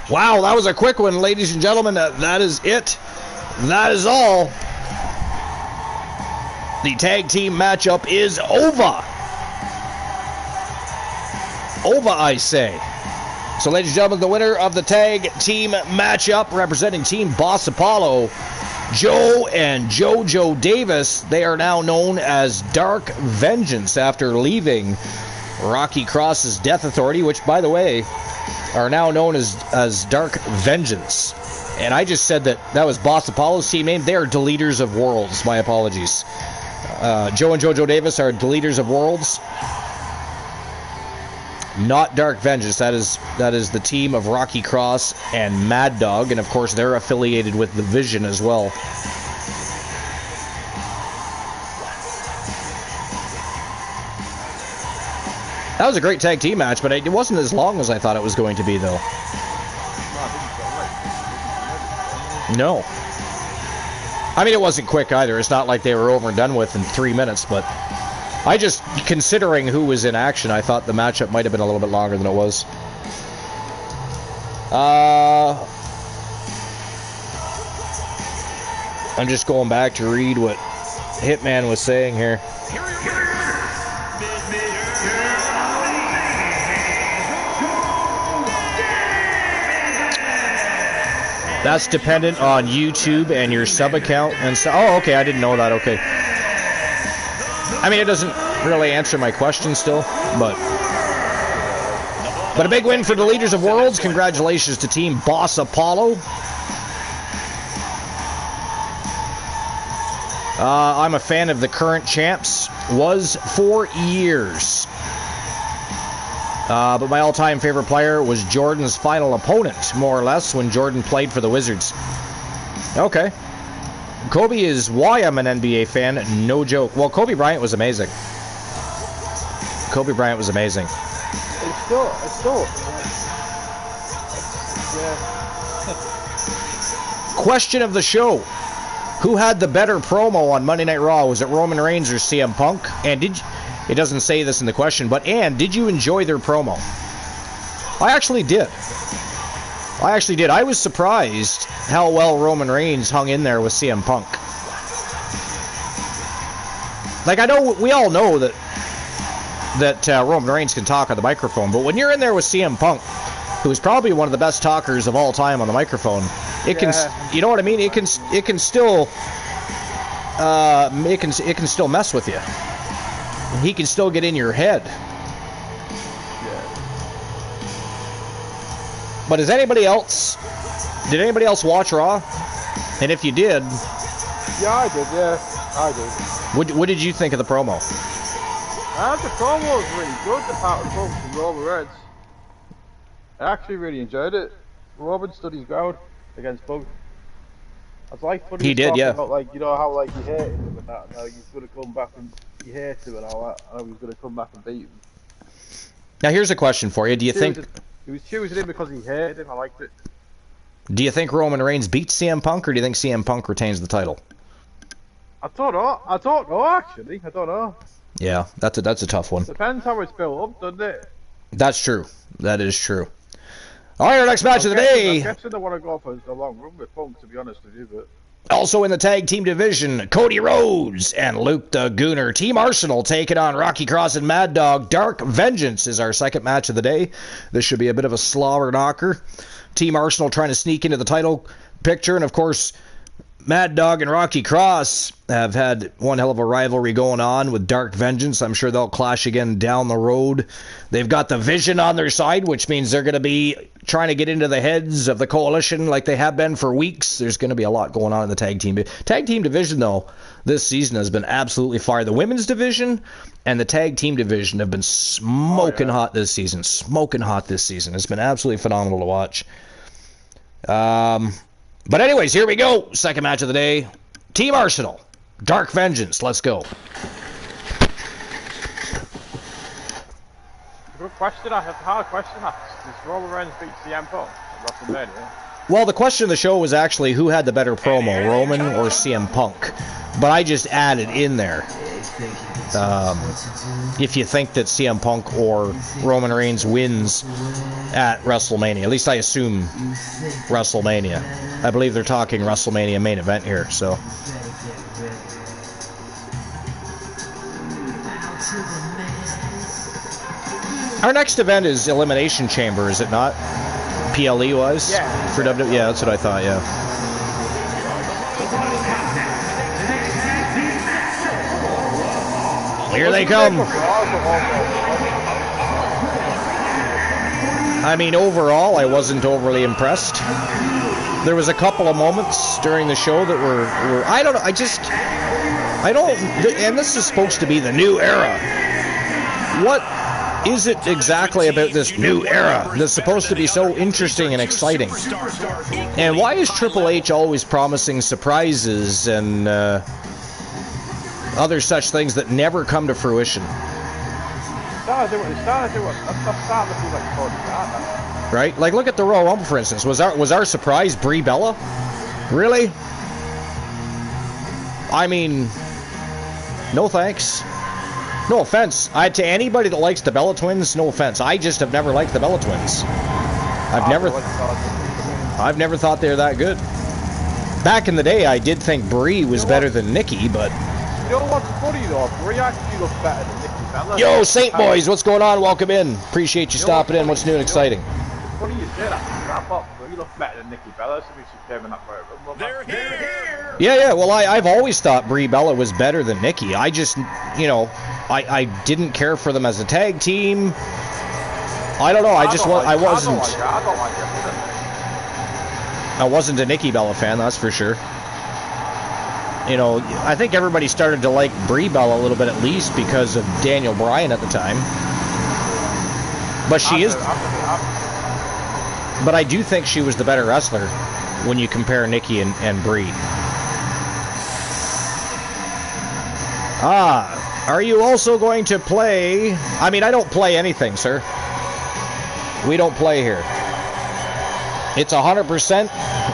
Wow, that was a quick one, ladies and gentlemen. That is it. That is all. The tag team matchup is over. Over, I say. So, ladies and gentlemen, the winner of the tag team matchup, representing Team Boss Apollo, Joe and JoJo Davis. They are now known as Dark Vengeance after leaving Rocky Cross's Death Authority, which, by the way, are now known as Dark Vengeance. And I just said that was Boss Apollo's team name. They are Deleters of Worlds. My apologies. Joe and JoJo Davis are Deleters of Worlds. Not Dark Vengeance. That is the team of Rocky Cross and Mad Dog, and of course they're affiliated with the Vision as well. That was a great tag team match, but it wasn't as long as I thought it was going to be, though. No. I mean, it wasn't quick either. It's not like they were over and done with in 3 minutes, but I just, considering who was in action, I thought the matchup might have been a little bit longer than it was. I'm just going back to read what Hitman was saying here. That's dependent on YouTube and your sub account and so. Oh, okay, I didn't know that. Okay. I mean, it doesn't really answer my question still, but a big win for the Leaders of Worlds. Congratulations to Team Boss Apollo. I'm a fan of the current champs. Was for years. But my all-time favorite player was Jordan's final opponent, more or less, when Jordan played for the Wizards. Okay. Kobe is why I'm an NBA fan, no joke. Well, Kobe Bryant was amazing. Kobe Bryant was amazing. It's still. Yeah. Question of the show. Who had the better promo on Monday Night Raw? Was it Roman Reigns or CM Punk? And it doesn't say this in the question, but did you enjoy their promo? I actually did. I was surprised how well Roman Reigns hung in there with CM Punk. Like, we all know that Roman Reigns can talk on the microphone, but when you're in there with CM Punk, who's probably one of the best talkers of all time on the microphone, it can, you know what I mean? It can still mess with you. He can still get in your head. Yeah. But did anybody else watch Raw? And if you did... Yeah, I did, yeah. I did. What did you think of the promo? The promo was really good, the part of the promo from Roman Reigns. I actually really enjoyed it. Roman stood his ground against Punk. I like what he did, yeah. About, like, you know how like you hated him and that, and how he's gonna come back and you hate him and all that, and how he's gonna come back and beat him. Now here's a question for you. Do you think he was choosing him because he hated him? I liked it. Do you think Roman Reigns beats CM Punk, or do you think CM Punk retains the title? I don't know actually. I don't know. Yeah, that's a tough one. Depends how it's built up, doesn't it? That's true. That is true. All right, our next match of the day. I'm guessing they want to go for a long run with Punk, to be honest with you, but... Also in the tag team division, Cody Rhodes and Luke the Gooner. Team Arsenal taking on Rocky Cross and Mad Dog. Dark Vengeance is our second match of the day. This should be a bit of a slobber knocker. Team Arsenal trying to sneak into the title picture, and of course, Mad Dog and Rocky Cross have had one hell of a rivalry going on with Dark Vengeance. I'm sure they'll clash again down the road. They've got the Vision on their side, which means they're going to be trying to get into the heads of the coalition like they have been for weeks. There's going to be a lot going on in the tag team division, though. This season has been absolutely fire. The women's division and the tag team division have been smoking hot this season. Smoking hot this season. It's been absolutely phenomenal to watch. But anyways, here we go. Second match of the day. Team Arsenal. Dark Vengeance. Let's go. Good question. I have a hard question. Does Roman Reigns beat CM Punk at WrestleMania? Well, the question of the show was actually who had the better promo, Roman or CM Punk. But I just added in there, if you think that CM Punk or Roman Reigns wins at WrestleMania. At least I assume WrestleMania. I believe they're talking WrestleMania main event here, so. Our next event is Elimination Chamber, is it not? PLE was? Yeah. For WWE? Yeah, that's what I thought, yeah. Here they come. I mean, overall, I wasn't overly impressed. There was a couple of moments during the show that were I don't know, and this is supposed to be the new era. What is it exactly about this new era that's supposed to be so interesting and exciting? And why is Triple H always promising surprises and other such things that never come to fruition? Right? Like, look at the Royal Rumble, for instance. Was our surprise Brie Bella? Really? I mean, no thanks. No offense. To anybody that likes the Bella Twins, no offense. I just have never liked the Bella Twins. I've never thought they were that good. Back in the day, I did think Brie was better than Nikki, but... You know what's funny though? Brie actually looks better than Nikki Bella. Yo, Saint Boys, what's going on? Welcome in. Appreciate you stopping in. What's new and exciting? Funny you say that. Wrap up. Brie looks better than Nikki Bella, so we should came in that way. They're here. Yeah. Well, I've always thought Brie Bella was better than Nikki. I just, I didn't care for them as a tag team. I don't know. I wasn't a Nikki Bella fan, that's for sure. I think everybody started to like Brie Bella a little bit at least because of Daniel Bryan at the time. But but I do think she was the better wrestler when you compare Nikki and Brie. Are you also going to play? I mean, I don't play anything, sir. We don't play here. It's 100%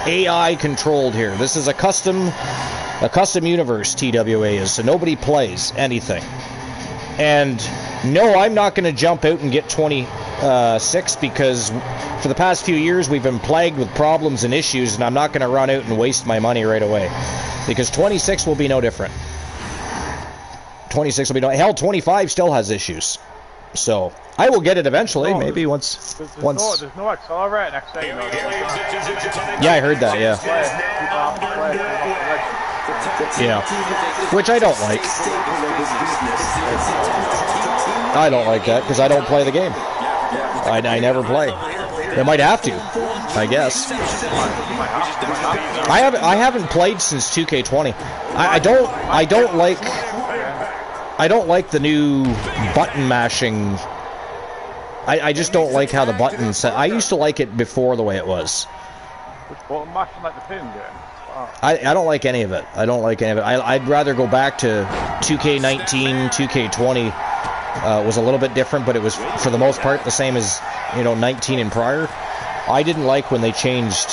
AI controlled here. This is a custom universe, TWA is, so nobody plays anything. And no, I'm not going to jump out and get 26 because for the past few years we've been plagued with problems and issues, and I'm not going to run out and waste my money right away because 26 will be no different. 26 will be no... Hell, 25 still has issues. So I will get it eventually, maybe once. There's no accelerate next day. Yeah, I heard that. Yeah. Yeah, which I don't like. I don't like that because I don't play the game. I never play. They might have to, I guess. I haven't played since 2K20. I don't like the new button mashing. I just don't like how the buttons set. I used to like it before the way it was. Which button mashing, like the pin game? I don't like any of it. I'd rather go back to 2K19, 2K20. Was a little bit different, but it was for the most part the same as 19 and prior. I didn't like when they changed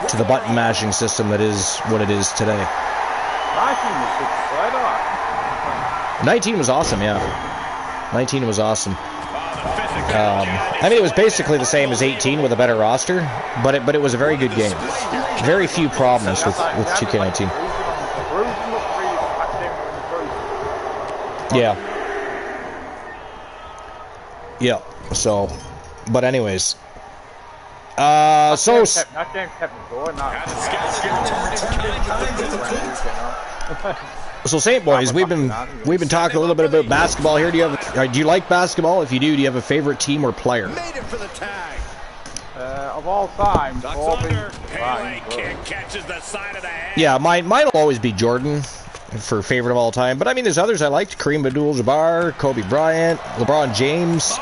to the button mashing system that is what it is today. 19 was awesome, yeah. 19 was awesome. I mean, it was basically the same as 18 with a better roster, but it was a very good game. Very few problems with 2K19. Yeah. So, but anyways, So that game kept me going. So Saint Boys, we've been talking a little bit about basketball here. Do you like basketball? If you do you have a favorite team or player? Made it for the tag. Of all time, catches the side of the head. Yeah, mine will always be Jordan for favorite of all time. But I mean, there's others I liked: Kareem Abdul-Jabbar, Kobe Bryant, LeBron James.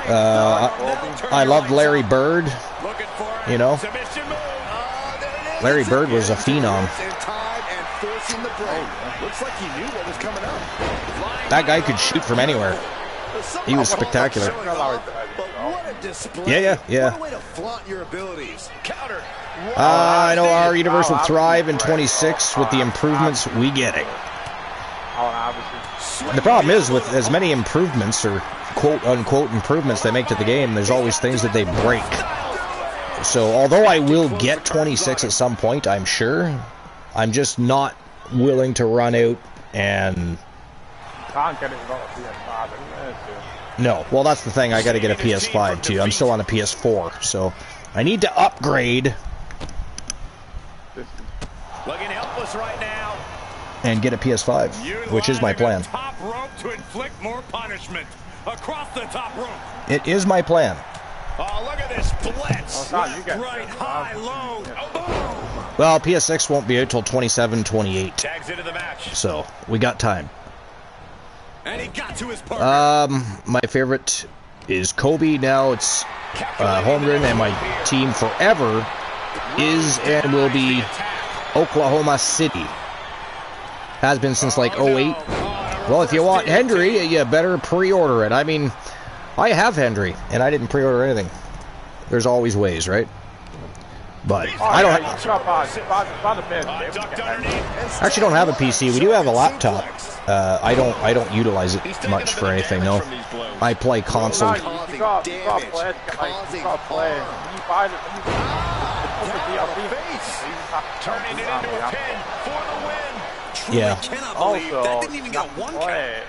I loved Larry Bird. You know, Larry Bird was a phenom. That guy could shoot from anywhere. He was spectacular. Yeah. I know our universe will thrive in 26 with the improvements we getting. The problem is, with as many improvements or quote-unquote improvements they make to the game, there's always things that they break. So although I will get 26 at some point, I'm sure, I'm just not willing to run out and... Can't get it without a PS5, anyway, so. No, well that's the thing, I gotta get a PS5 too. I'm still on a PS4, so I need to upgrade. Looking helpless right now. And get a PS5, which is my plan. Top rope to inflict more punishment across the top rope. It is my plan. Oh, look at this blitz. You get right, high, low. Oh, Well, PS6 won't be out till 27, 28. tags into the match. So, we got time. And he got to his partner. My favorite is Kobe. Now it's Holmgren, and my team forever is and will be Oklahoma City. Has been since like 08. Well, if you want Hendry, you better pre-order it. I mean, I have Hendry, and I didn't pre-order anything. There's always ways, right? But I don't actually don't have a PC. We do have a laptop. I don't utilize it much for anything, though. I play console. You got play. Turning it into a pin for the win. Yeah. Also, that didn't even get one count.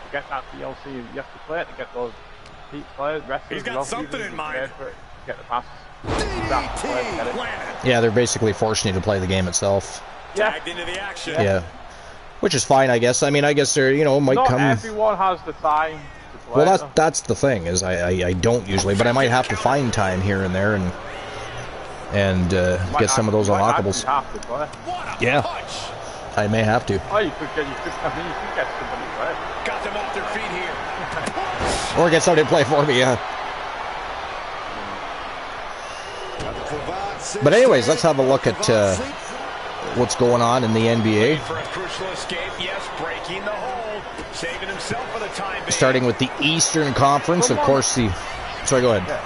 to get that DLC, you have to play it to get those heat players. He's got something in mind. Get the passes. Yeah, they're basically forcing you to play the game itself. Yeah. Tagged into the action. Yeah. Which is fine, I guess. I mean, I guess there, might Not come... everyone has the time to play. Well, that's the thing, is I don't usually, but I might have to find time here and there and get some of those unlockables. Yeah. I may have to. Oh, you could get somebody to play. Got them off their feet here. Or get somebody to play for me, yeah. But anyways, let's have a look at what's going on in the NBA. For a crucial escape, yes, breaking the hold, saving himself for the time being. Starting with the Eastern Conference, of course. Sorry, go ahead. Yeah.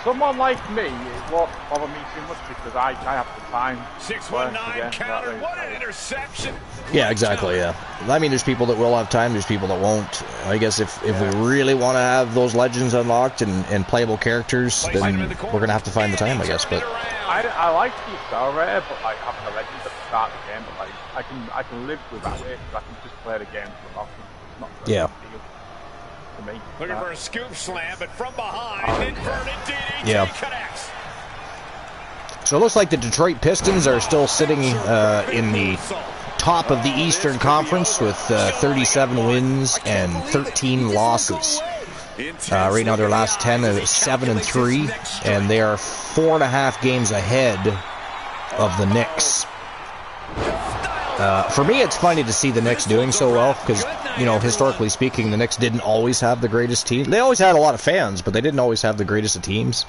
Someone like me, it won't bother me too much because I have the time. 619 counter, what an interception! Yeah, exactly. Yeah, I mean, there's people that will have time. There's people that won't. I guess if we really want to have those legends unlocked and playable characters, then we're gonna have to find the time, I guess. But I like the star rare, but like having a legend at the start of the game. But like I can live with that way because I can just play the game for often. It's not really a big deal to me. Looking for a scoop slam, but from behind, inverted DDT connects. So it looks like the Detroit Pistons are still sitting in the top of the Eastern Conference with 37 wins and 13 losses. Right now, their last 10 are 7-3, and they are 4.5 games ahead of the Knicks. For me, it's funny to see the Knicks doing so well because, historically speaking, the Knicks didn't always have the greatest team. They always had a lot of fans, but they didn't always have the greatest of teams.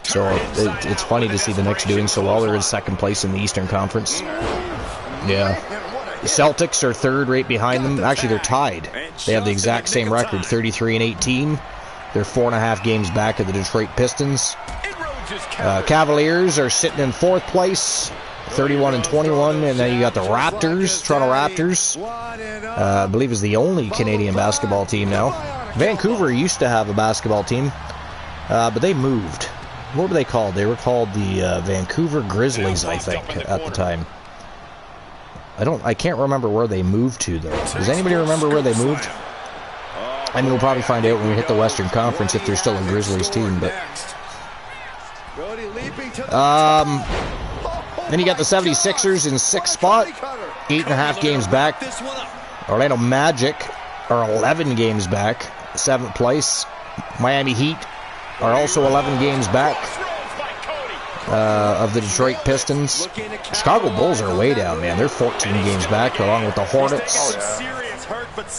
So it's funny to see the Knicks doing so well. They're in second place in the Eastern Conference. Yeah. The Celtics are third, right behind them. Actually, they're tied. They have the exact same record, 33-18. They're 4.5 games back of the Detroit Pistons. Cavaliers are sitting in fourth place, 31-21, and then you got the Raptors, Toronto Raptors. I believe is the only Canadian basketball team now. Vancouver used to have a basketball team, but they moved. What were they called? They were called the Vancouver Grizzlies, I think, at the time. I can't remember where they moved to, though. Does anybody remember where they moved? I mean, we'll probably find out when we hit the Western Conference if there's still a Grizzlies team, but Then you got the 76ers in 6th spot, 8.5 games back. Orlando Magic are 11 games back, 7th place. Miami Heat are also 11 games back of the Detroit Pistons. Chicago Bulls are way down, man. They're 14 games back, along with the Hornets.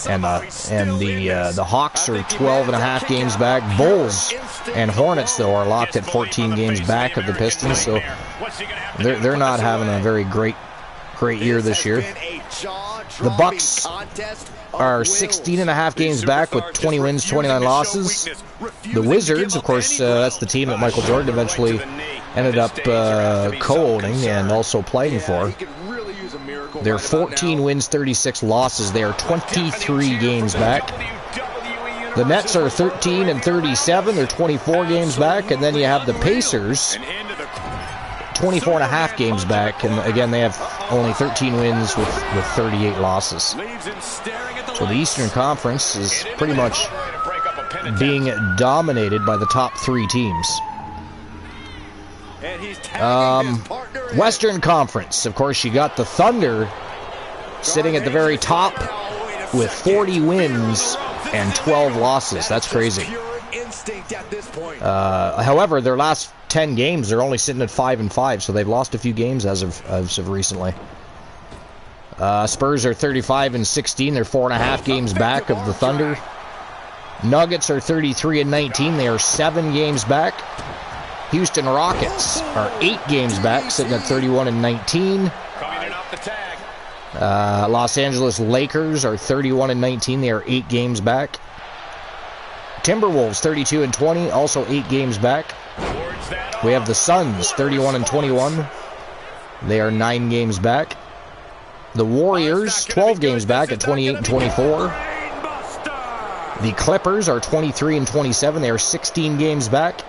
And the Hawks are 12.5 games back. Bulls and Hornets, though, are locked at 14 games back of the Pistons, so they're not having a very great year this year. The Bucks are 16.5 games back with 20 wins, 29 losses. The Wizards, of course, that's the team that Michael Jordan eventually ended up co-owning and also playing for. They're 14 wins, 36 losses. They are 23 games back. The Nets are 13 and 37. They're 24 games back. And then you have the Pacers, 24.5 games back. And again, they have only 13 wins with 38 losses. So the Eastern Conference is pretty much being dominated by the top 3 teams. Western Conference, of course, you got the Thunder sitting at the very top with 40 wins and 12 losses. That's crazy. However, their last 10 games, they're only sitting at 5-5, so they've lost a few games as of recently. Spurs are 35 and 16. They're 4.5 games back of the Thunder. Nuggets are 33 and 19. They are 7 games back. Houston Rockets are 8 games back, sitting at 31 and 19. Los Angeles Lakers are 31 and 19. They are 8 games back. Timberwolves 32 and 20, also 8 games back. We have the Suns 31 and 21. They are 9 games back. The Warriors 12 games back at 28 and 24. The Clippers are 23 and 27. They are 16 games back.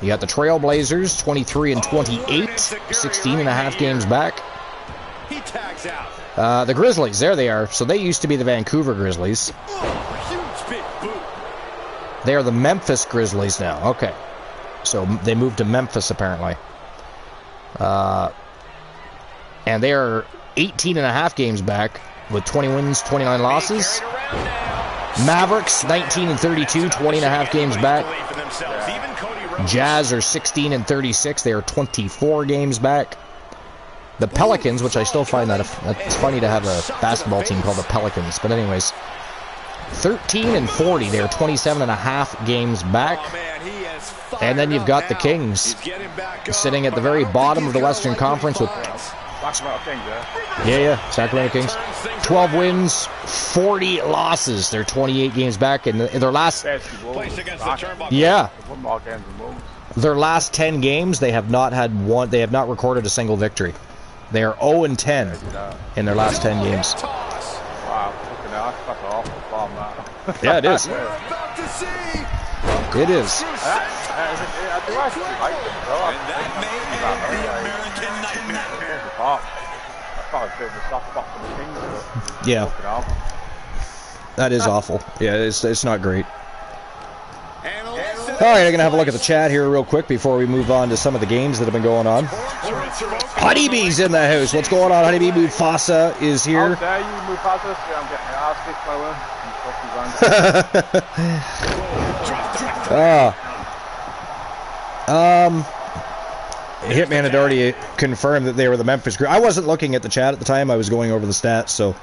You got the Trailblazers, 23 and 28, 16.5 games back. The Grizzlies, there they are. So they used to be the Vancouver Grizzlies. They are the Memphis Grizzlies now. Okay. So they moved to Memphis, apparently. And they are 18.5 games back with 20 wins, 29 losses. Mavericks, 19 and 32, 20.5 games back. Jazz are 16 and 36. They are 24 games back. The Pelicans, which I still find that it's funny to have a basketball team called the Pelicans, but anyways, 13 and 40. They are 27.5 games back. And then you've got the Kings sitting at the very bottom of the Western Conference with Sacramento Kings. 12 wins, 40 losses. They're 28 games back, and their last their last 10 games, they have not had one. They have not recorded a single victory. They are 0 and 10 in their last 10 games. Yeah, it is. It is. Yeah. That is awful. Yeah, it's not great. Alright, I'm going to have a look at the chat here real quick before we move on to some of the games that have been going on. Honeybee's in the house. What's going on, Honeybee? Mufasa is here. How dare you, Mufasa? I'm getting my ass kicked by one. Hitman had already confirmed that they were the Memphis group. I wasn't looking at the chat at the time. I was going over the stats, so...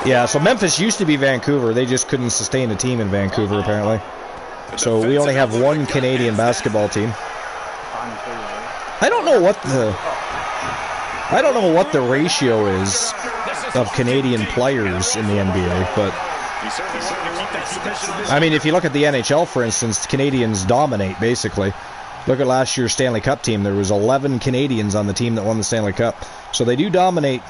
Yeah, so Memphis used to be Vancouver. They just couldn't sustain a team in Vancouver, apparently. So we only have one Canadian basketball team. I don't know what the ratio is of Canadian players in the NBA, but I mean, if you look at the NHL, for instance, Canadians dominate, basically. Look at last year's Stanley Cup team. There was 11 Canadians on the team that won the Stanley Cup. So they do dominate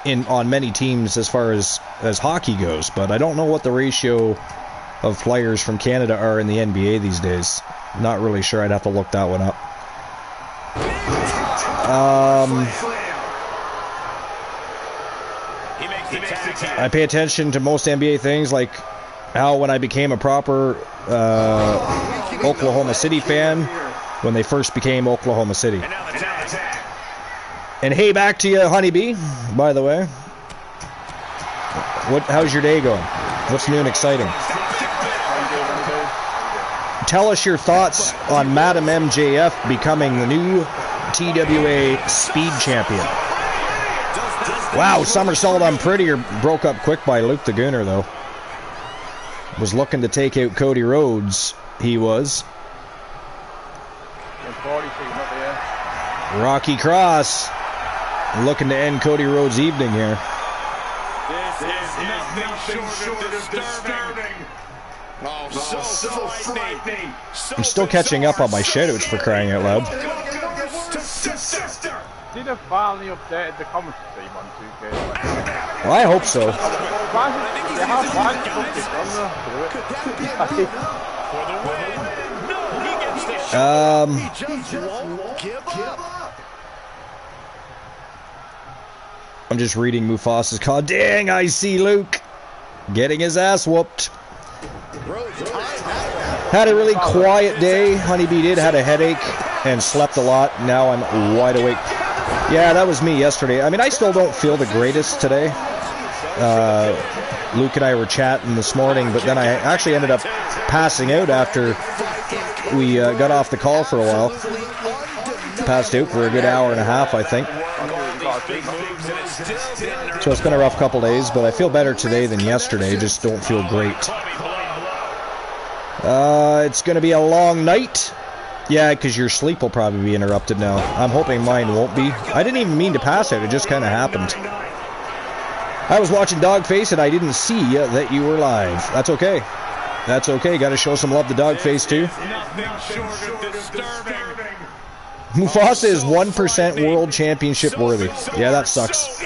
on many teams as far as hockey goes, but I don't know what the ratio of players from Canada are in the NBA these days. I'm not really sure. I'd have to look that one up. I pay attention to most NBA things, like how when I became a proper Oklahoma City fan, when they first became Oklahoma City. And hey, back to you, Honeybee, by the way. How's your day going? What's new and exciting? Tell us your thoughts on Madam MJF becoming the new TWA Speed Champion. Wow, somersault on Prettier broke up quick by Luke the Gooner, though. Was looking to take out Cody Rhodes. He was. Rocky Cross looking to end Cody Rhodes' evening here. This is nothing short of disturbing. Oh, so frightening. I'm still catching up on my shoutouts, for crying out loud. Did have finally updated the commentary team on 2K? Well, I hope so. I'm just reading Mufasa's call. Dang, I see Luke getting his ass whooped. Had a really quiet day. Honeybee did, had a headache and slept a lot. Now I'm wide awake. Yeah, that was me yesterday. I mean, I still don't feel the greatest today. Luke and I were chatting this morning, but then I actually ended up passing out after we got off the call for a while. Passed out for a good hour and a half, I think. So it's been a rough couple days, but I feel better today than yesterday. Just don't feel great. It's going to be a long night. Yeah, because your sleep will probably be interrupted now. I'm hoping mine won't be. I didn't even mean to pass out. It just kind of happened. I was watching Dogface and I didn't see that you were live. That's okay. That's okay. Got to show some love to Dogface too. Mufasa is 1% World Championship worthy. Yeah, that sucks.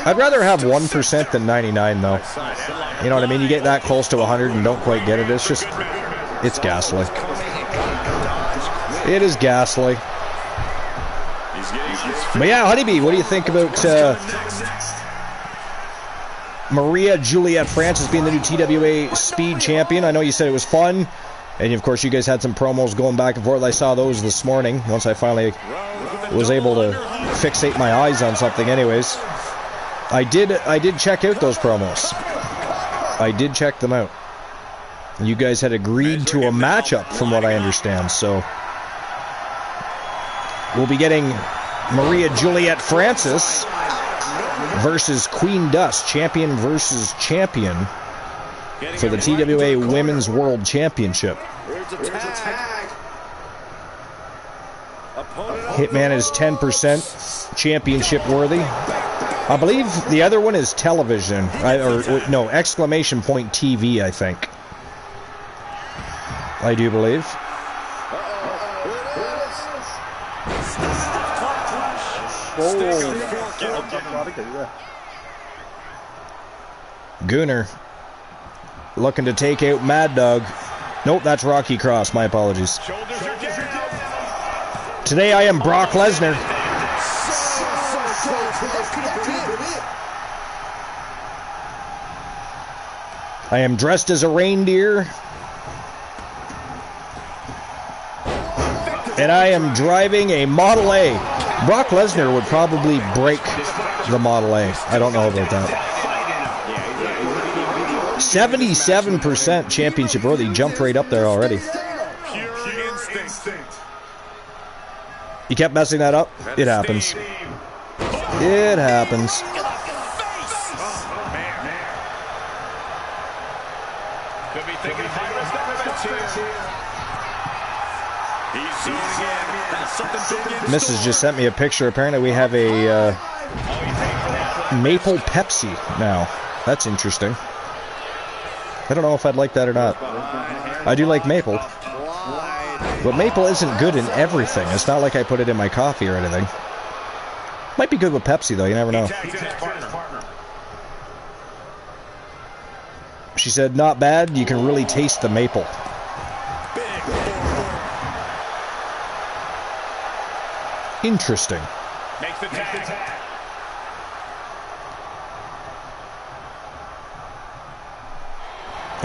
I'd rather have 1% than 99 though. You know what I mean? You get that close to 100 and don't quite get it. It's just, it's ghastly. It is ghastly. But yeah, Honeybee, what do you think about Maria Juliet Francis being the new TWA Speed Champion? I know you said it was fun, and of course you guys had some promos going back and forth. I saw those this morning once I finally was able to fixate my eyes on something. Anyways, I did check out those promos. I did check them out. You guys had agreed to a matchup, from what I understand, so we'll be getting Maria Juliet Francis versus Queen Dust, champion versus champion for the TWA Women's World Championship. Hitman is 10% championship worthy. I believe the other one is television, or no, exclamation point TV, I think. I do believe. Gooner looking to take out Mad Dog. Nope, that's Rocky Cross. My apologies. Today I am Brock Lesnar. I am dressed as a reindeer. And I am driving a Model A. Brock Lesnar would probably break the Model A. I don't know about that. 77% championship worthy. Jumped right up there already. You kept messing that up? It happens. It happens. Mrs. just sent me a picture. Apparently we have a maple Pepsi now. That's interesting. I don't know if I'd like that or not. I do like maple. But maple isn't good in everything. It's not like I put it in my coffee or anything. Might be good with Pepsi though, you never know. She said, not bad, you can really taste the maple. Interesting.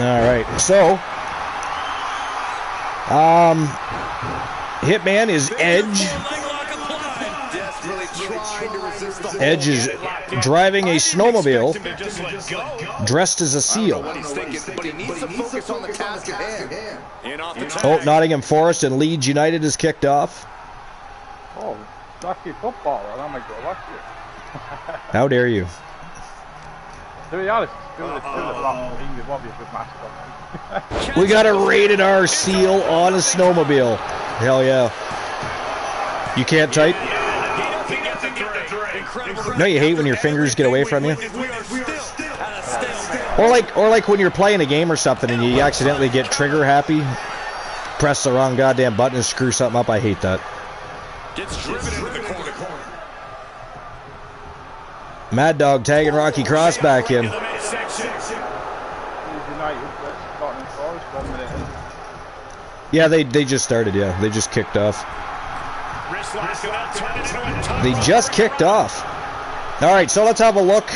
Alright, so Hitman is Edge. Edge is driving a snowmobile, dressed as a seal. Oh, Nottingham Forest and Leeds United is kicked off. Oh, lucky footballer. Oh my God, lucky. How dare you? To be honest, we got a rated R seal on a snowmobile. Hell yeah. You can't type? No, you hate when your fingers get away from you? Or like when you're playing a game or something and you accidentally get trigger happy, press the wrong goddamn button and screw something up. I hate that. Gets driven into the corner. Mad Dog tagging Rocky Cross back in. Yeah, they just started, yeah. They just kicked off. They just kicked off. All right, so let's have a look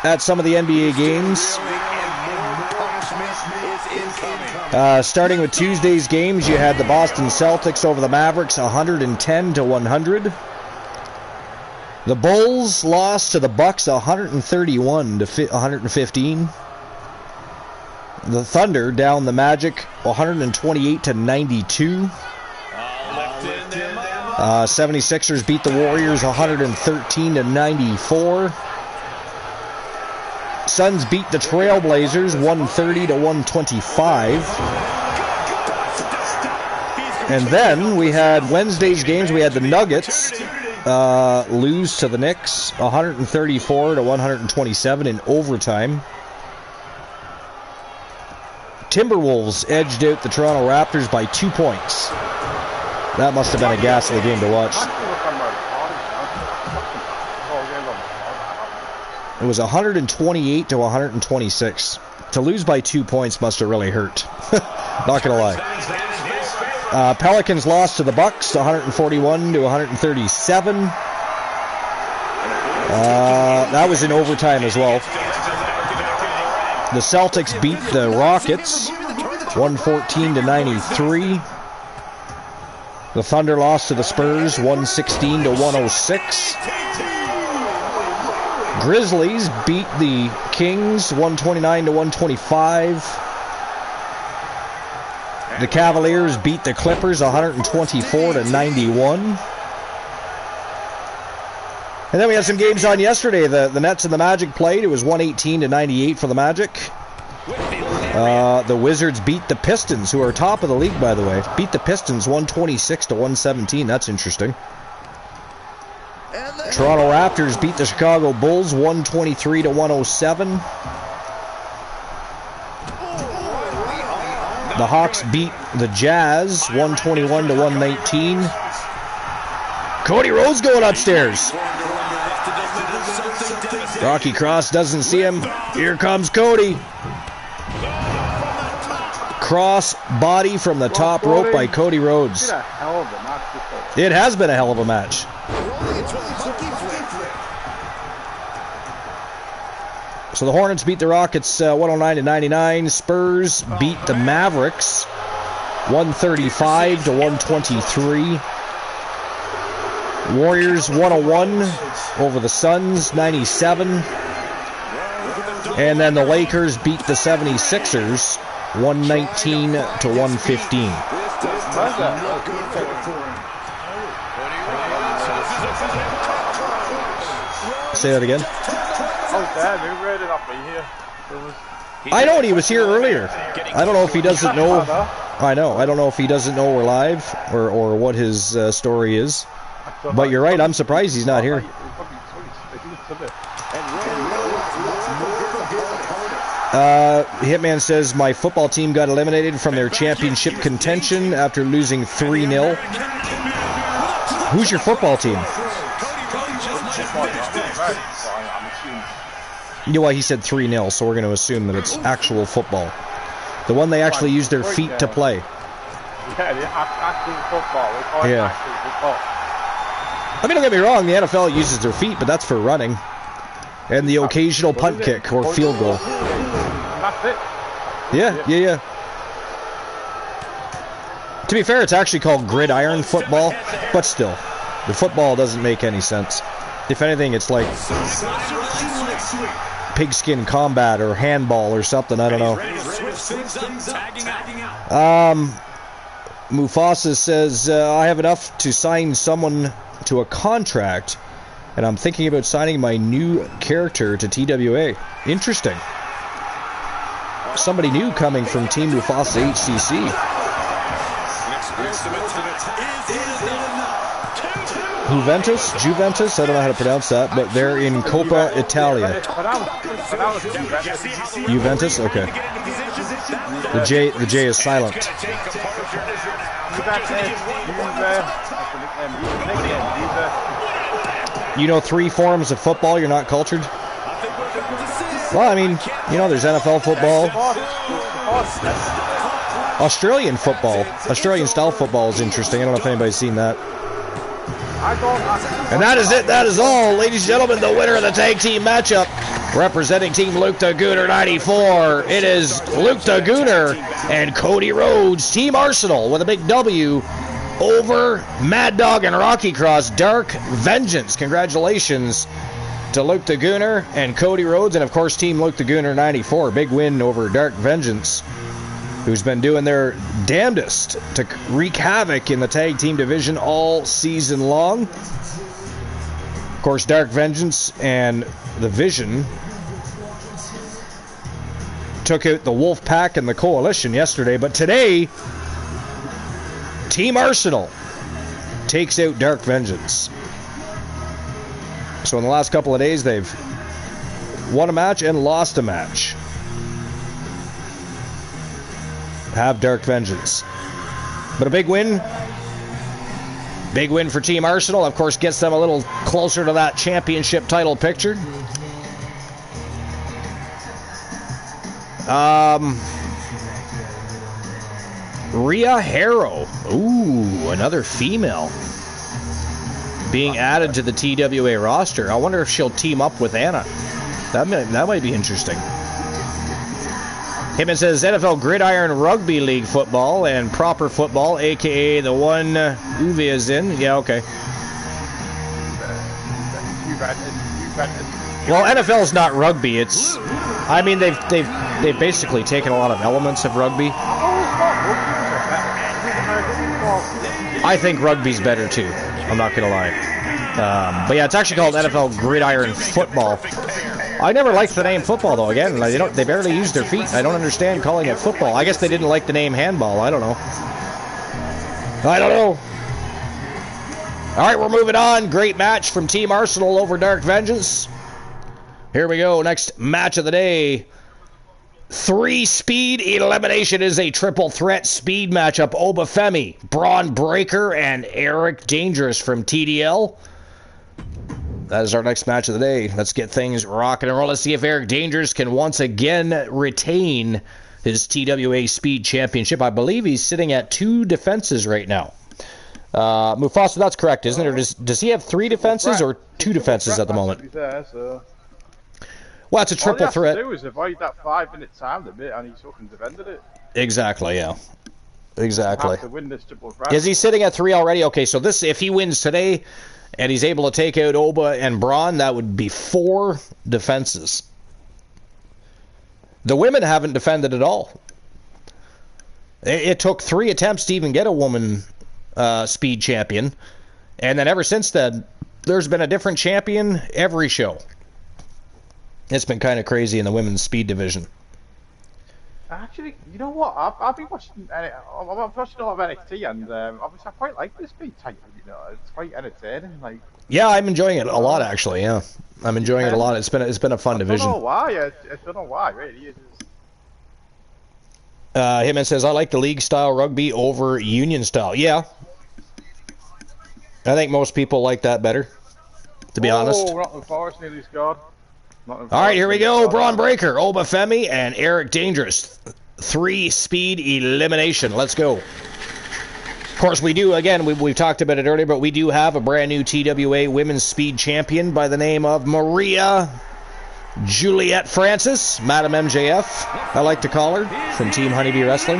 at some of the NBA games. Starting with Tuesday's games, you had the Boston Celtics over the Mavericks 110-100. The Bulls lost to the Bucks 131-115. The Thunder down the Magic 128-92. 76ers beat the Warriors 113-94. Suns beat the Trailblazers 130-125. And then we had Wednesday's games. We had the Nuggets lose to the Knicks 134-127 in overtime. Timberwolves edged out the Toronto Raptors by 2 points. That must have been a ghastly game to watch. It was 128-126. To lose by 2 points must have really hurt. Not gonna lie. Pelicans lost to the Bucks 141-137. That was in overtime as well. The Celtics beat the Rockets 114-93. The Thunder lost to the Spurs 116-106. Grizzlies beat the Kings 129-125. The Cavaliers beat the Clippers 124-91. And then we had some games on yesterday. The Nets and the Magic played. It was 118-98 for the Magic. The Wizards beat the Pistons, who are top of the league, by the way. Beat the Pistons 126-117. That's interesting. Toronto Raptors beat the Chicago Bulls 123-107. The Hawks beat the Jazz 121-119. Cody Rhodes going upstairs. Rocky Cross doesn't see him. Here comes Cody. Cross body from the top rope by Cody Rhodes. It has been a hell of a match. So the Hornets beat the Rockets 109-99. Spurs beat the Mavericks 135-123. Warriors 101 over the Suns 97. And then the Lakers beat the 76ers 119-115. Say that again. I know, he was here earlier. I don't know if he doesn't know. I know. I don't know if he doesn't know we're live or what his story is. But you're right. I'm surprised he's not here. Hitman says my football team got eliminated from their championship contention after losing 3-0. Who's your football team? You know why he said 3-0, so we're going to assume that it's actual football. The one they actually use their feet to play. Yeah, the actual football. Yeah. I mean, don't get me wrong, the NFL uses their feet, but that's for running. And the occasional punt kick or field goal. That's it. Yeah. To be fair, it's actually called gridiron football, but still, the football doesn't make any sense. If anything, it's like pigskin combat or handball or something. I don't know. Mufasa says, I have enough to sign someone to a contract, and I'm thinking about signing my new character to TWA. Interesting. Somebody new coming from Team Mufasa HCC. Juventus, I don't know how to pronounce that, but they're in Coppa Italia. Juventus, okay. The J is silent. You know 3 forms of football, you're not cultured? Well, I mean, you know, there's NFL football. Australian football. Australian style football is interesting. I don't know if anybody's seen that. And that is it. That is all. Ladies and gentlemen, the winner of the tag team matchup, representing Team Luke the Gooner 94, it is Luke the Gooner and Cody Rhodes, Team Arsenal, with a big W over Mad Dog and Rocky Cross, Dark Vengeance. Congratulations to Luke the Gooner and Cody Rhodes, and of course Team Luke the Gooner 94, big win over Dark Vengeance, who's been doing their damnedest to wreak havoc in the tag team division all season long. Of course, Dark Vengeance and the Vision took out the Wolf Pack and the Coalition yesterday, but today, Team Arsenal takes out Dark Vengeance. So in the last couple of days, they've won a match and lost a match. Have Dark Vengeance. But a big win. Big win for Team Arsenal. Of course, gets them a little closer to that championship title picture. Rhea Harrow. Ooh, another female being added to the TWA roster. I wonder if she'll team up with Anna. That might be interesting. Heyman says NFL Gridiron Rugby League football and proper football, a.k.a. the one Uwe is in. Yeah, okay. Well, NFL's not rugby. It's, I mean, they've basically taken a lot of elements of rugby. I think rugby's better too. I'm not gonna lie. But yeah, it's actually called NFL Gridiron Football. I never liked the name football, though. Again, they barely use their feet. I don't understand calling it football. I guess they didn't like the name handball. I don't know. All right, we're moving on. Great match from Team Arsenal over Dark Vengeance. Here we go. Next match of the day. 3-speed elimination is a triple threat speed matchup. Obafemi, Braun Breaker, and Eric Dangerous from TDL. That is our next match of the day. Let's get things rocking and rolling. Let's see if Eric Dangerous can once again retain his TWA Speed Championship. I believe he's sitting at 2 defenses right now. Mufasa, that's correct, isn't it? Or does he have 3 defenses or 2 defenses at the moment? Well, it's a triple threat. All he has to do is avoid that 5-minute time limit, and he's fucking defended it. Exactly, yeah. Exactly. Have to win this triple threat. Is he sitting at 3 already? Okay, so this, if he wins today and he's able to take out Oba and Braun, that would be 4 defenses. The women haven't defended at all. It took 3 attempts to even get a woman speed champion, and then ever since then, there's been a different champion every show. It's been kind of crazy in the women's speed division. Actually, you know what? I've been watching. I'm watching a lot of NXT, and obviously I quite like this speed title. You know, it's quite entertaining. Like, yeah, I'm enjoying it a lot. Actually, yeah, I'm enjoying it a lot. It's been a fun division. I don't know why. I don't know why. Really, Hitman says I like the league style rugby over union style. Yeah, I think most people like that better. To be honest. Oh, not the forest nearly scored. All right, here we go. Braun Breaker, Obafemi, and Eric Dangerous. 3-speed elimination. Let's go. Of course, we do, again, we've talked about it earlier, but we do have a brand new TWA Women's Speed Champion by the name of Maria Juliet Francis, Madam MJF, I like to call her, from Team Honeybee Wrestling.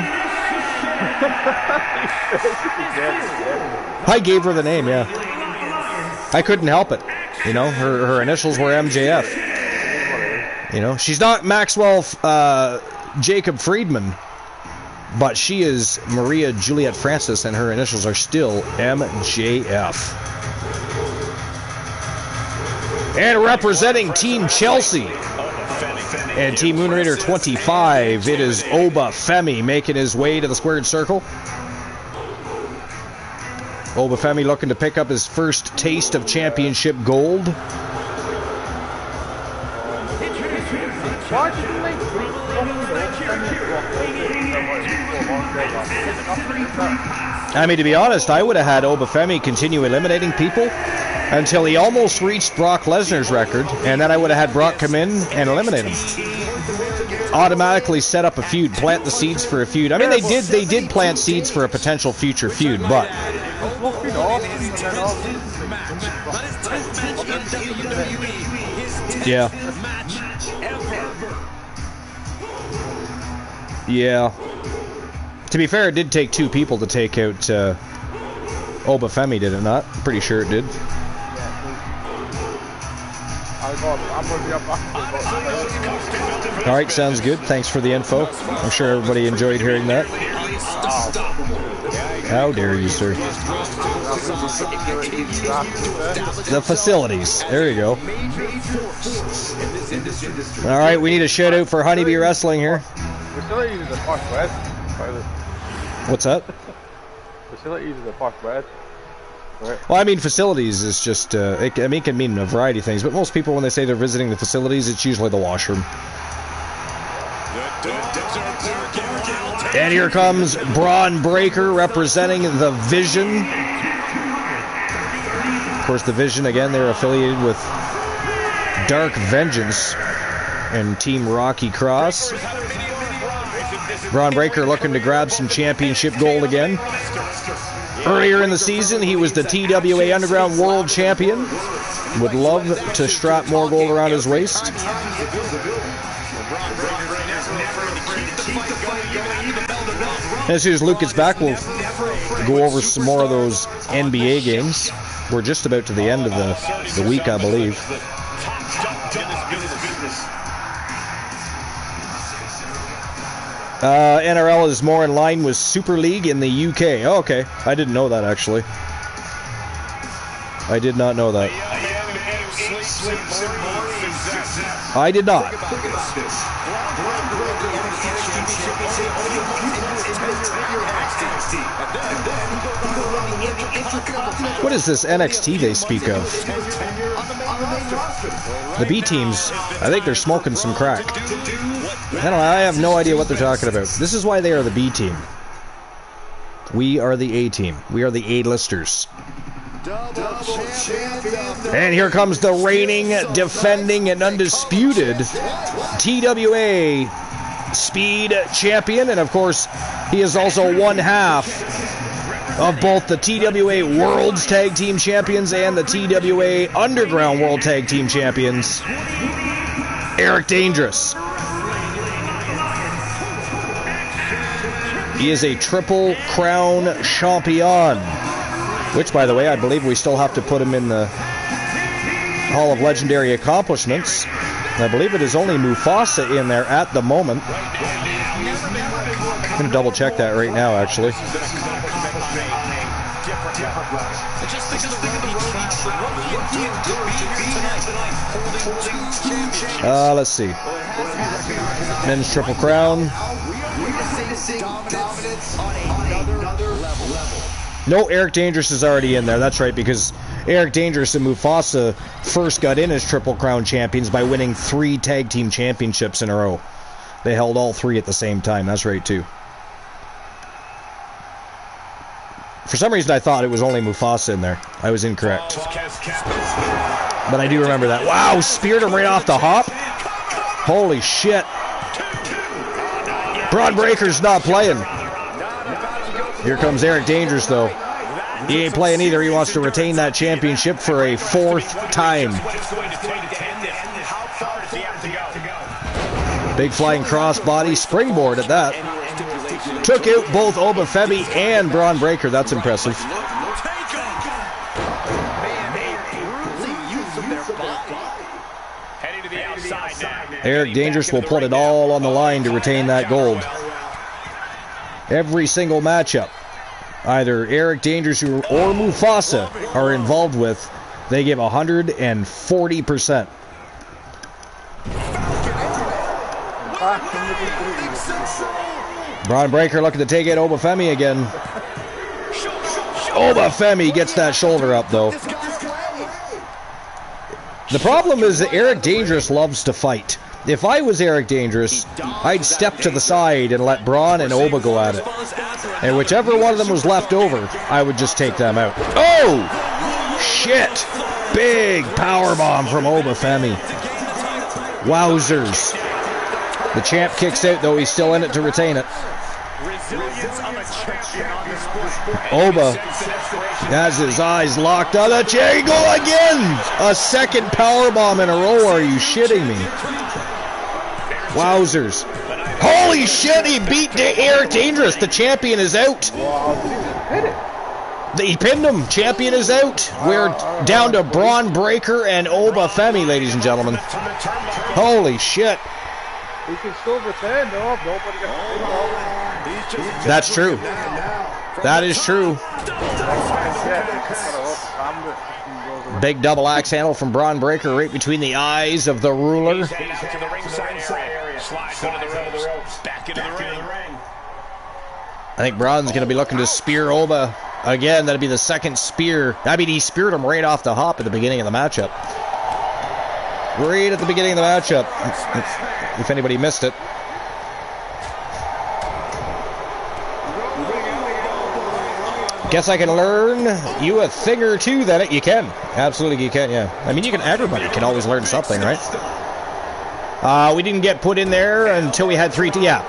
I gave her the name, yeah. I couldn't help it. You know, her initials were MJF. You know, she's not Maxwell Jacob Friedman, but she is Maria Juliet Francis, and her initials are still MJF. And representing Team Chelsea and Team Moonrader 25, it is Oba Femi making his way to the squared circle. Oba Femi looking to pick up his first taste of championship gold. I mean, to be honest, I would have had Oba Femi continue eliminating people until he almost reached Brock Lesnar's record, and then I would have had Brock come in and eliminate him. Automatically set up a feud, plant the seeds for a feud. I mean, they did plant seeds for a potential future feud, but yeah. Yeah. To be fair, it did take two people to take out Oba Femi, did it not? I'm pretty sure it did. Alright, sounds good. Thanks for the info. I'm sure everybody enjoyed hearing that. How dare you, sir. The facilities. There you go. Alright, we need a shout out for Honeybee Wrestling here. Facilities is a Park West. What's that? Facilities is a Park West. Right. Well, I mean, facilities is just, it can mean a variety of things, but most people, when they say they're visiting the facilities, it's usually the washroom. And here comes Braun Breaker representing the Vision. Of course, the Vision, again, they're affiliated with Dark Vengeance and Team Rocky Cross. Braun Breaker looking to grab some championship gold again. Earlier in the season, he was the TWA Underground World Champion. Would love to strap more gold around his waist. As soon as Luke gets back, we'll go over some more of those NBA games. We're just about to the end of the week, I believe. NRL is more in line with Super League in the UK. Oh, okay. I didn't know that, actually. I did not know that. I did not. What is this NXT they speak of? The B teams, I think they're smoking some crack. I have no idea what they're talking about. This is why they are the B team. We are the A team. We are the A-listers. And here comes the reigning, defending, and undisputed TWA Speed Champion. And of course, he is also one half of both the TWA World's Tag Team Champions and the TWA Underground World Tag Team Champions, Eric Dangerous. He is a Triple Crown champion, which, by the way, I believe we still have to put him in the Hall of Legendary Accomplishments. And I believe it is only Mufasa in there at the moment. I'm going to double check that right now, actually. Let's see. Men's Triple Crown. No, Eric Dangerous is already in there. That's right, because Eric Dangerous and Mufasa first got in as Triple Crown champions by winning 3 tag team championships in a row. They held all 3 at the same time. That's right, too. For some reason, I thought it was only Mufasa in there. I was incorrect. But I do remember that. Wow, speared him right off the hop. Holy shit. Braun Breaker's not playing. Here comes Eric Dangerous, though. He ain't playing either. He wants to retain that championship for a 4th time. Big flying crossbody springboard at that. Took out both Obafemi and Braun Breaker. That's impressive. Eric Dangerous will put it all on the line to retain that gold. Every single matchup, either Eric Dangerous or Mufasa are involved with, they give 140%. Braun Breaker looking to take it Obafemi again. Obafemi gets that shoulder up though. The problem is that Eric Dangerous loves to fight. If I was Eric Dangerous, I'd step to the side and let Braun and Oba go at it. And whichever one of them was left over, I would just take them out. Oh! Shit! Big powerbomb from Obafemi. Wowzers. The champ kicks out, though he's still in it to retain it. Oba has his eyes locked on the angle again! A second powerbomb in a row, are you shitting me? Wowzers. Holy shit, he beat Eric Dangerous. The champion is out. He pinned him. Champion is out. We're down to Braun Breaker and Obafemi, ladies and gentlemen. Holy shit. He can still retain, though. Nobody gets pinned. That's true. That is true. Big double axe handle from Braun Breaker right between the eyes of the ruler. I think Braun's going to be looking to spear Oba again. That'll be the second spear. I mean, he speared him right off the hop at the beginning of the matchup. Right at the beginning of the matchup, if anybody missed it. Guess I can learn you a thing or two then. You can. Absolutely you can, yeah. I mean, you can. Everybody can always learn something, right? We didn't get put in there until we had 3 yeah.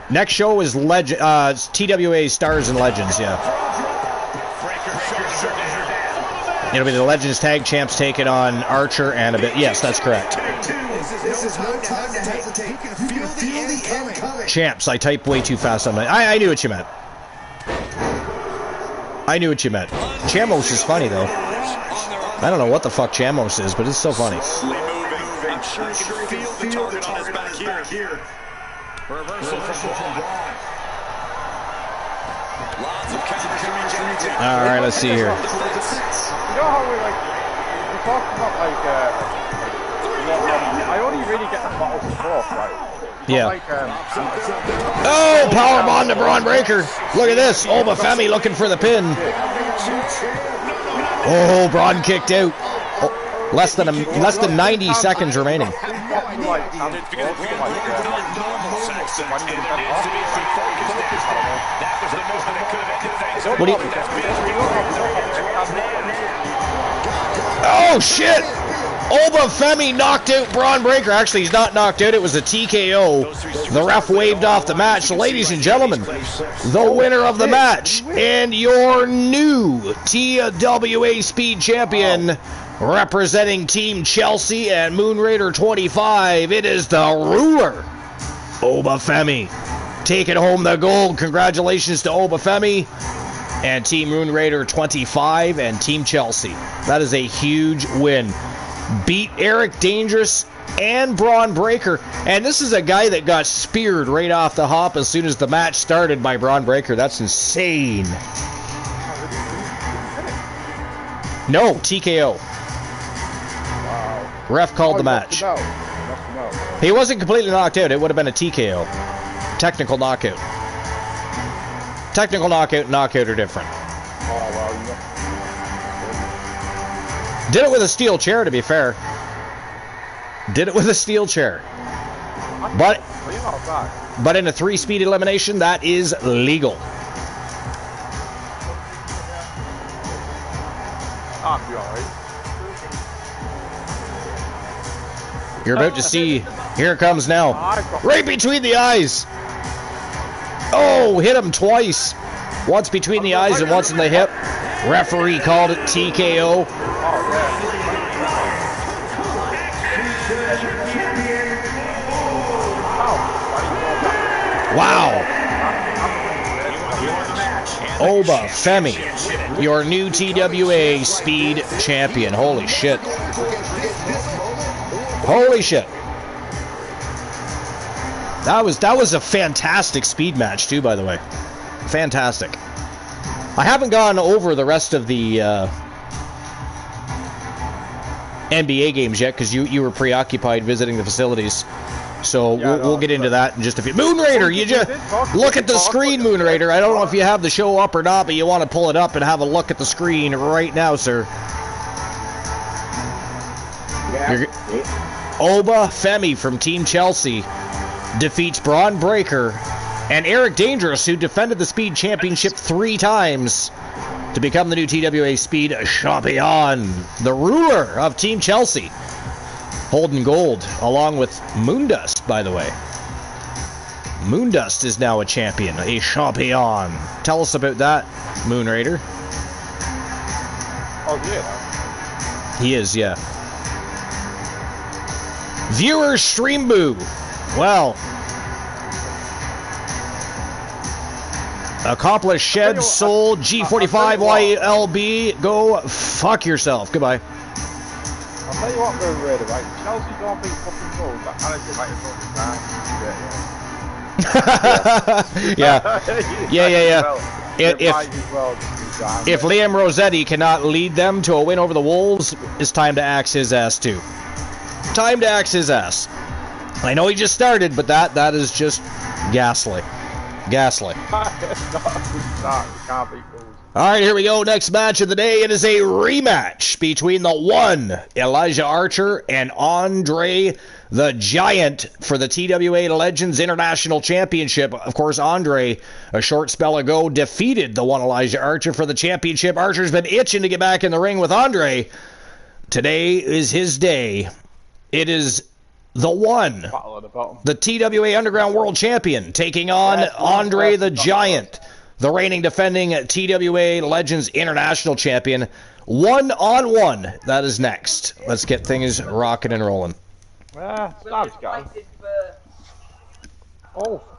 Next show is TWA Stars and Legends, yeah. It'll be the Legends Tag Champs taking on Archer and a bit. Yes, that's correct. This is no time to hesitate. You can feel the end coming. Champs, I typed way too fast on my... I knew what you meant. I knew what you meant. Chamos is funny, though. I don't know what the fuck Chamos is, but it's so funny. I'm sure you can feel the target on his back here. Reversal from Braun. Lots of chemistry. All right, let's see here. You know how we talked about I only really get the bottles of broth, right? Yeah. Oh, powerbomb to Braun Breaker. Look at this. Obafemi looking for the pin. Oh, Braun kicked out. Oh, less than 90 seconds remaining. What do you... Oh, shit! Obafemi knocked out Braun Breaker. Actually, he's not knocked out. It was a TKO. The ref waved off the match. So, ladies and gentlemen, the winner of the match and your new TWA Speed Champion, representing Team Chelsea and Moon Raider 25, it is the ruler, Obafemi, taking home the gold. Congratulations to Obafemi and Team Moon Raider 25 and Team Chelsea. That is a huge win. Beat Eric Dangerous and Braun Breaker. And this is a guy that got speared right off the hop as soon as the match started by Braun Breaker. That's insane. No, TKO. Wow. Ref called the match. He wasn't completely knocked out. It would have been a TKO. Technical knockout. Technical knockout and knockout are different. Oh, wow. Did it with a steel chair, to be fair. Did it with a steel chair. But in a 3-speed elimination, that is legal. I'll be alright. You're about to see. Here it comes now. Right between the eyes. Oh, hit him twice. Once between the eyes and once in the hip. Referee called it TKO. Wow. Oba Femi, your new TWA Speed Champion. Holy shit. Holy shit. That was a fantastic speed match too, by the way. Fantastic. I haven't gone over the rest of the NBA games yet because you were preoccupied visiting the facilities. So we'll get into that in just a few. Moon Raider, you just look at the screen, Moon Raider. I don't know if you have the show up or not, but you want to pull it up and have a look at the screen right now, sir. Oba Femi from Team Chelsea defeats Braun Breaker and Eric Dangerous, who defended the Speed Championship 3 times to become the new TWA Speed Champion. The ruler of Team Chelsea, holding gold, along with Moondust, by the way. Moondust is now a champion, a champion. Tell us about that, Moon Raider. Oh, yeah. He is, yeah. Viewer Stream Boo. Well, Accomplished Shed Soul G45YLB. Go fuck yourself. Goodbye. I'll tell you what, Moon Raider, right? Chelsea don't beat fucking goals. That manager might have fucking yeah. If Liam Rossetti cannot lead them to a win over the Wolves, it's time to axe his ass too. Time to axe his ass. I know he just started, but that is just ghastly. Ghastly. Alright, here we go. Next match of the day. It is a rematch between the one Elijah Archer and Andre the Giant for the TWA Legends International Championship. Of course, Andre, a short spell ago, defeated the one Elijah Archer for the championship. Archer's been itching to get back in the ring with Andre. Today is his day. It is the one, the TWA Underground World Champion, taking on Andre the Giant, the reigning defending TWA Legends International Champion. 1-on-1. That is next. Let's get things rocking and rolling. Oh,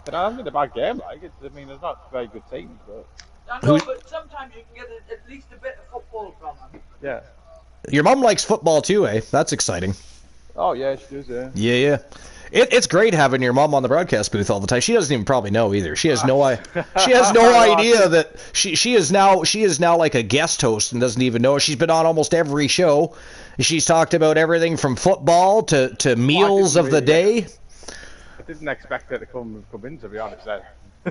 but I haven't a bad game. Like it's, I mean, there's not very good teams, but I know, but sometimes you can get at least a bit of football from them. Yeah. Your mom likes football too, eh? That's exciting. Oh yeah, she does. Yeah. Yeah. It's great having your mom on the broadcast booth all the time. She doesn't even probably know either. She has no idea that she is now like a guest host and doesn't even know. She's been on almost every show. She's talked about everything from football to meals of the day. I didn't expect her to come in, to be honest.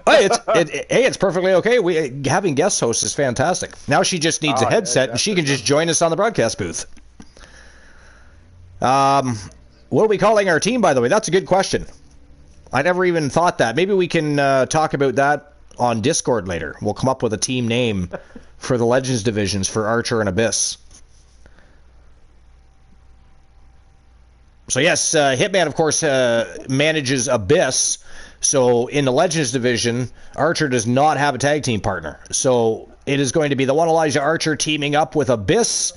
It's perfectly okay. Having guest hosts is fantastic. Now she just needs a headset and she can just join us on the broadcast booth. What are we calling our team, by the way? That's a good question. I never even thought that. Maybe we can talk about that on Discord later. We'll come up with a team name for the Legends divisions for Archer and Abyss. So yes, Hitman, of course, manages Abyss. So in the Legends division, Archer does not have a tag team partner. So it is going to be the one Elijah Archer teaming up with Abyss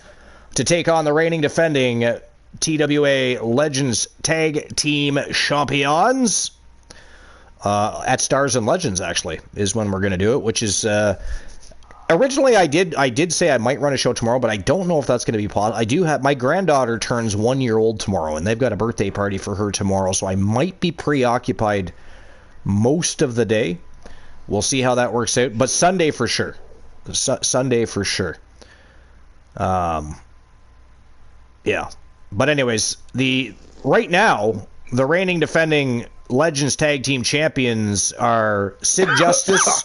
to take on the reigning defending TWA Legends Tag Team Champions at Stars and Legends, actually, is when we're going to do it, which is... originally, I did say I might run a show tomorrow, but I don't know if that's going to be possible. I do have... My granddaughter turns 1 year old tomorrow, and they've got a birthday party for her tomorrow, so I might be preoccupied most of the day. We'll see how that works out, but Sunday for sure. Sunday for sure. Yeah. But anyways, right now, the reigning defending Legends Tag Team Champions are Sid Justice,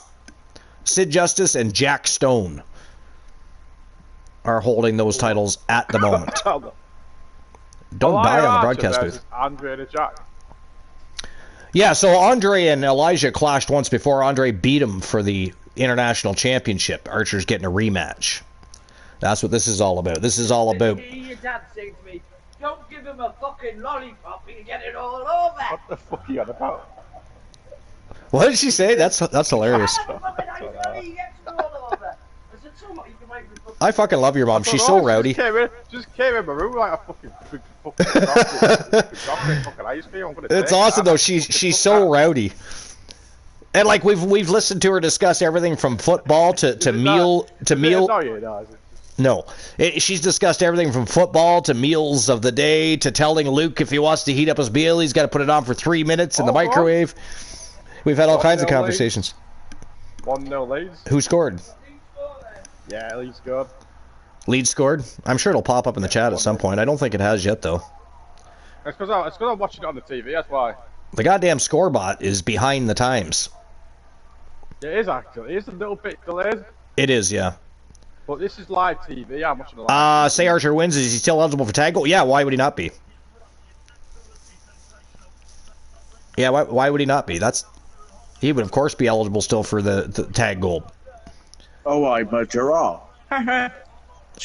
and Jack Stone are holding those titles at the moment. Don't buy on the broadcast booth. Andre and Jack. Yeah, so Andre and Elijah clashed once before. Andre beat him for the International Championship. Archer's getting a rematch. That's what this is all about. This is all about... Your dad saying to me, don't give him a fucking lollipop and get it all over. What the fuck are you on about? What did she say? That's hilarious. I fucking love your mom. She's so rowdy. Just came in my room like a fucking It's awesome though. She's so rowdy. And like we've listened to her discuss everything from football to meal. No, she's discussed everything from football to meals of the day to telling Luke if he wants to heat up his meal, he's got to put it on for 3 minutes in the microwave. We've had all kinds of conversations. 1-0 leads. Who scored? Yeah, Lead scored. Lead scored? I'm sure it'll pop up in the chat at some point. I don't think it has yet, though. It's because I'm watching it on the TV, that's why. The goddamn score bot is behind the times. It is, actually. It is a little bit delayed. It is, yeah. But this is live TV. I'm watching the live. Say Archer wins. Is he still eligible for tag goal? Yeah, why would he not be? Yeah, why would he not be? He would, of course, be eligible still for the tag goal. Oh, I'm a giraffe. All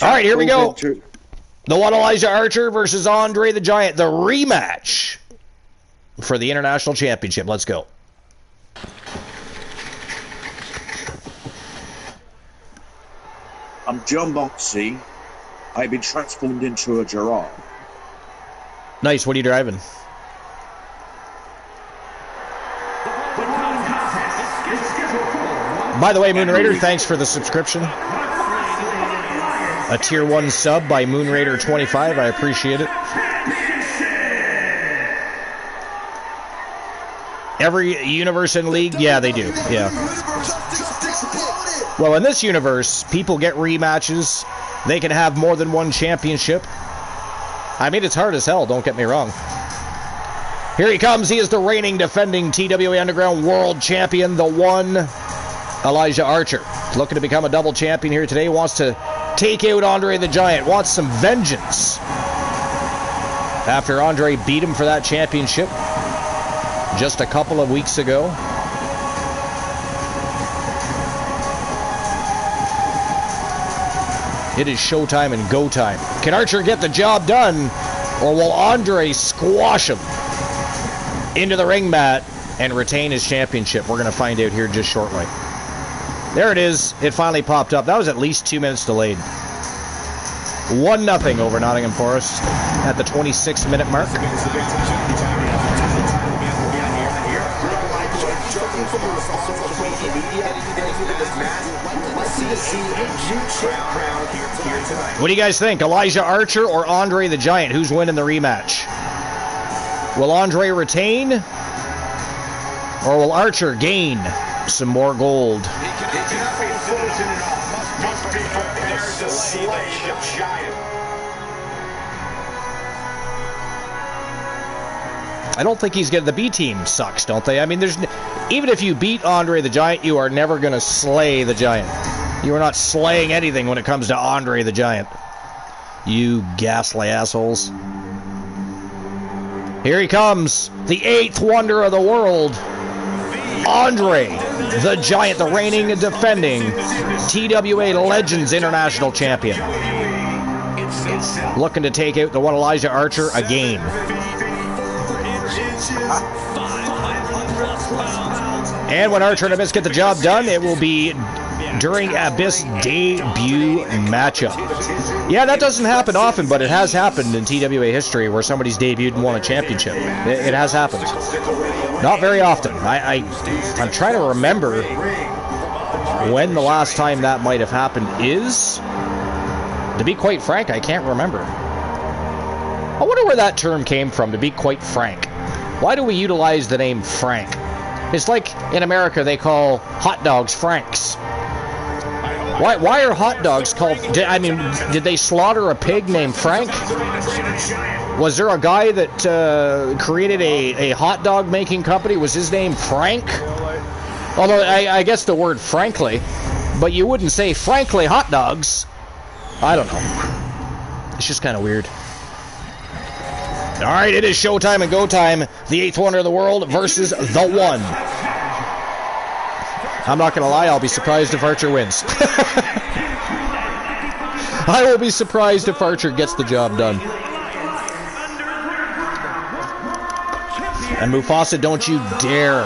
right, here we go. The one Elijah Archer versus Andre the Giant. The rematch for the International Championship. Let's go. I'm John Moxley. I've been transformed into a giraffe. Nice. What are you driving? By the way, Moon Raider, thanks for the subscription. A tier 1 sub by Moon Raider 25. I appreciate it. Every universe in League? Yeah, they do. Yeah. Well, in this universe, people get rematches. They can have more than one championship. I mean, it's hard as hell, don't get me wrong. Here he comes. He is the reigning, defending TWA Underground World Champion, the one Elijah Archer. Looking to become a double champion here today. Wants to take out Andre the Giant. Wants some vengeance. After Andre beat him for that championship just a couple of weeks ago. It is showtime and go time. Can Archer get the job done, or will Andre squash him into the ring mat and retain his championship? We're going to find out here just shortly. There it is. It finally popped up. That was at least 2 minutes delayed. 1-0 over Nottingham Forest at the 26-minute mark. What do you guys think? Elijah Archer or Andre the Giant? Who's winning the rematch? Will Andre retain? Or will Archer gain some more gold? I don't think he's getting... The B team sucks, don't they? I mean, even if you beat Andre the Giant, you are never going to slay the Giant. You are not slaying anything when it comes to Andre the Giant. You ghastly assholes. Here he comes, the 8th wonder of the world, Andre the Giant, the reigning and defending TWA Legends International Champion. Looking to take out the one Elijah Archer again. And when Archer and Abyss get the job done, it will be during Abyss debut matchup. Yeah, that doesn't happen often, but it has happened in TWA history where somebody's debuted and won a championship. It has happened. Not very often. I'm trying to remember when the last time that might have happened is. To be quite frank, I can't remember. I wonder where that term came from, to be quite frank. Why do we utilize the name Frank? It's like in America they call hot dogs Franks. Why are hot dogs called... I mean, did they slaughter a pig named Frank? Was there a guy that created a hot dog making company? Was his name Frank? Although I guess the word frankly, but you wouldn't say frankly hot dogs. I don't know. It's just kind of weird. All right, it is showtime and go time. The 8th wonder of the world versus the one. I'm not going to lie, I'll be surprised if Archer wins. I will be surprised if Archer gets the job done. And Mufasa, don't you dare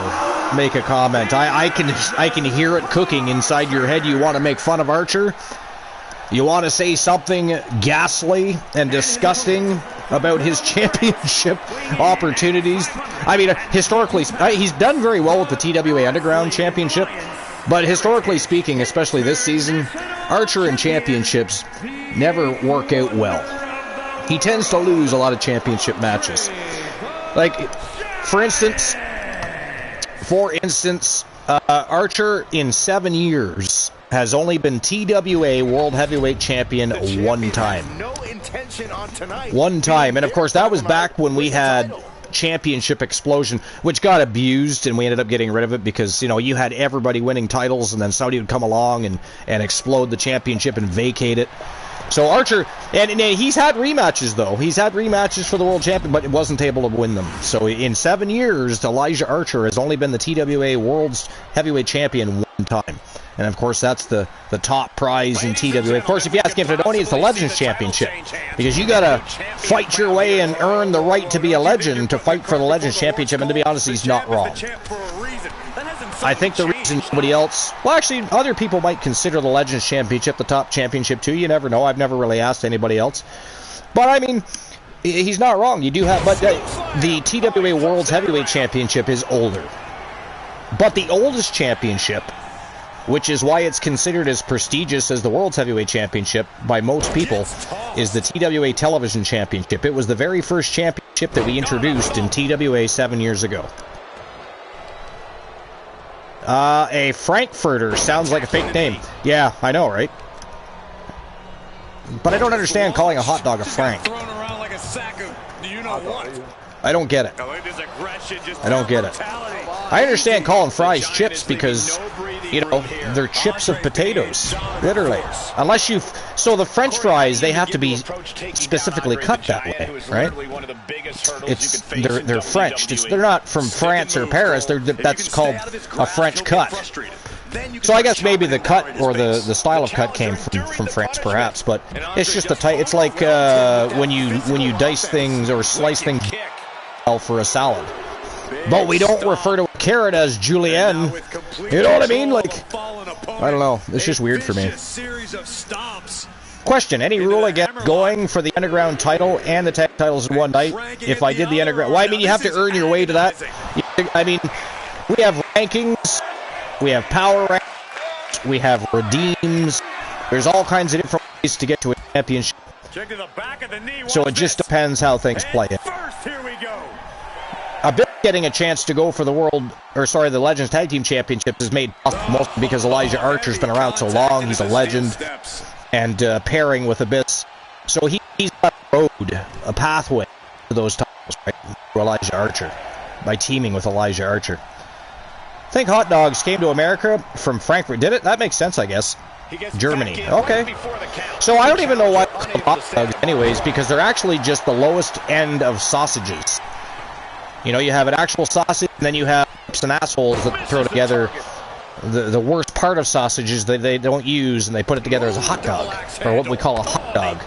make a comment. I can hear it cooking inside your head. You want to make fun of Archer? You want to say something ghastly and disgusting about his championship opportunities? I mean, historically, he's done very well with the TWA Underground Championship, but historically speaking, especially this season, Archer and championships never work out well. He tends to lose a lot of championship matches. Like, for instance, Archer in 7 years has only been TWA World Heavyweight Champion one time. One time. And of course, that was back when we had Championship Explosion, which got abused, and we ended up getting rid of it because, you know, you had everybody winning titles, and then somebody would come along and explode the championship and vacate it. So Archer, and he's had rematches, though. He's had rematches for the world champion, but wasn't able to win them. So in 7 years, Elijah Archer has only been the TWA World's Heavyweight Champion one time. And, of course, that's the top prize in TWA. Of course, if you ask him for Tony, it's the Legends Championship. Because you got to fight your way and earn the right to be a legend to fight for the Legends Championship. And to be honest, he's not wrong. I think the reason nobody else... Well, actually, other people might consider the Legends Championship the top championship, too. You never know. I've never really asked anybody else. But, I mean, he's not wrong. You do have... But the TWA World's Heavyweight Championship is older. But the oldest championship, which is why it's considered as prestigious as the World's Heavyweight Championship by most people, is the TWA Television Championship. It was the very first championship that we introduced in TWA 7 years ago. A Frankfurter sounds like a fake name. Yeah, I know, right? But I don't understand calling a hot dog a Frank. I don't get it. I don't get it. I understand calling fries chips because, you know, they're chips of potatoes, literally. Unless you've... So the French fries, they have to be specifically cut that way, right? They're French. They're not from France or Paris. That's called a French cut. So I guess maybe the cut or the style of cut came from France, perhaps. But it's just the type. It's like when you dice things or slice things for a salad. But we don't refer to a carrot as julienne. You know what I mean? Like, I don't know. It's just weird for me. Question: any rule against going for the underground title and the tag titles in one night? If I did the underground, well, I mean, you have to earn your way to that. I mean, we have rankings, we have power rankings, we have redeems. There's all kinds of different ways to get to a championship. So it just depends how things play. A bit getting a chance to go for the the Legends Tag Team Championships is made possible mostly because Elijah Archer's been around so long. He's a legend, and pairing with Abyss, so he's got a road, a pathway to those titles, right? For Elijah Archer, by teaming with Elijah Archer. I think hot dogs came to America from Frankfurt. Did it? That makes sense, I guess. Germany. Okay. So I don't even know why they call them hot dogs anyways, because they're actually just the lowest end of sausages. You know, you have an actual sausage, and then you have hips and assholes that throw together the worst part of sausages that they don't use, and they put it together as a hot dog, or what we call a hot dog.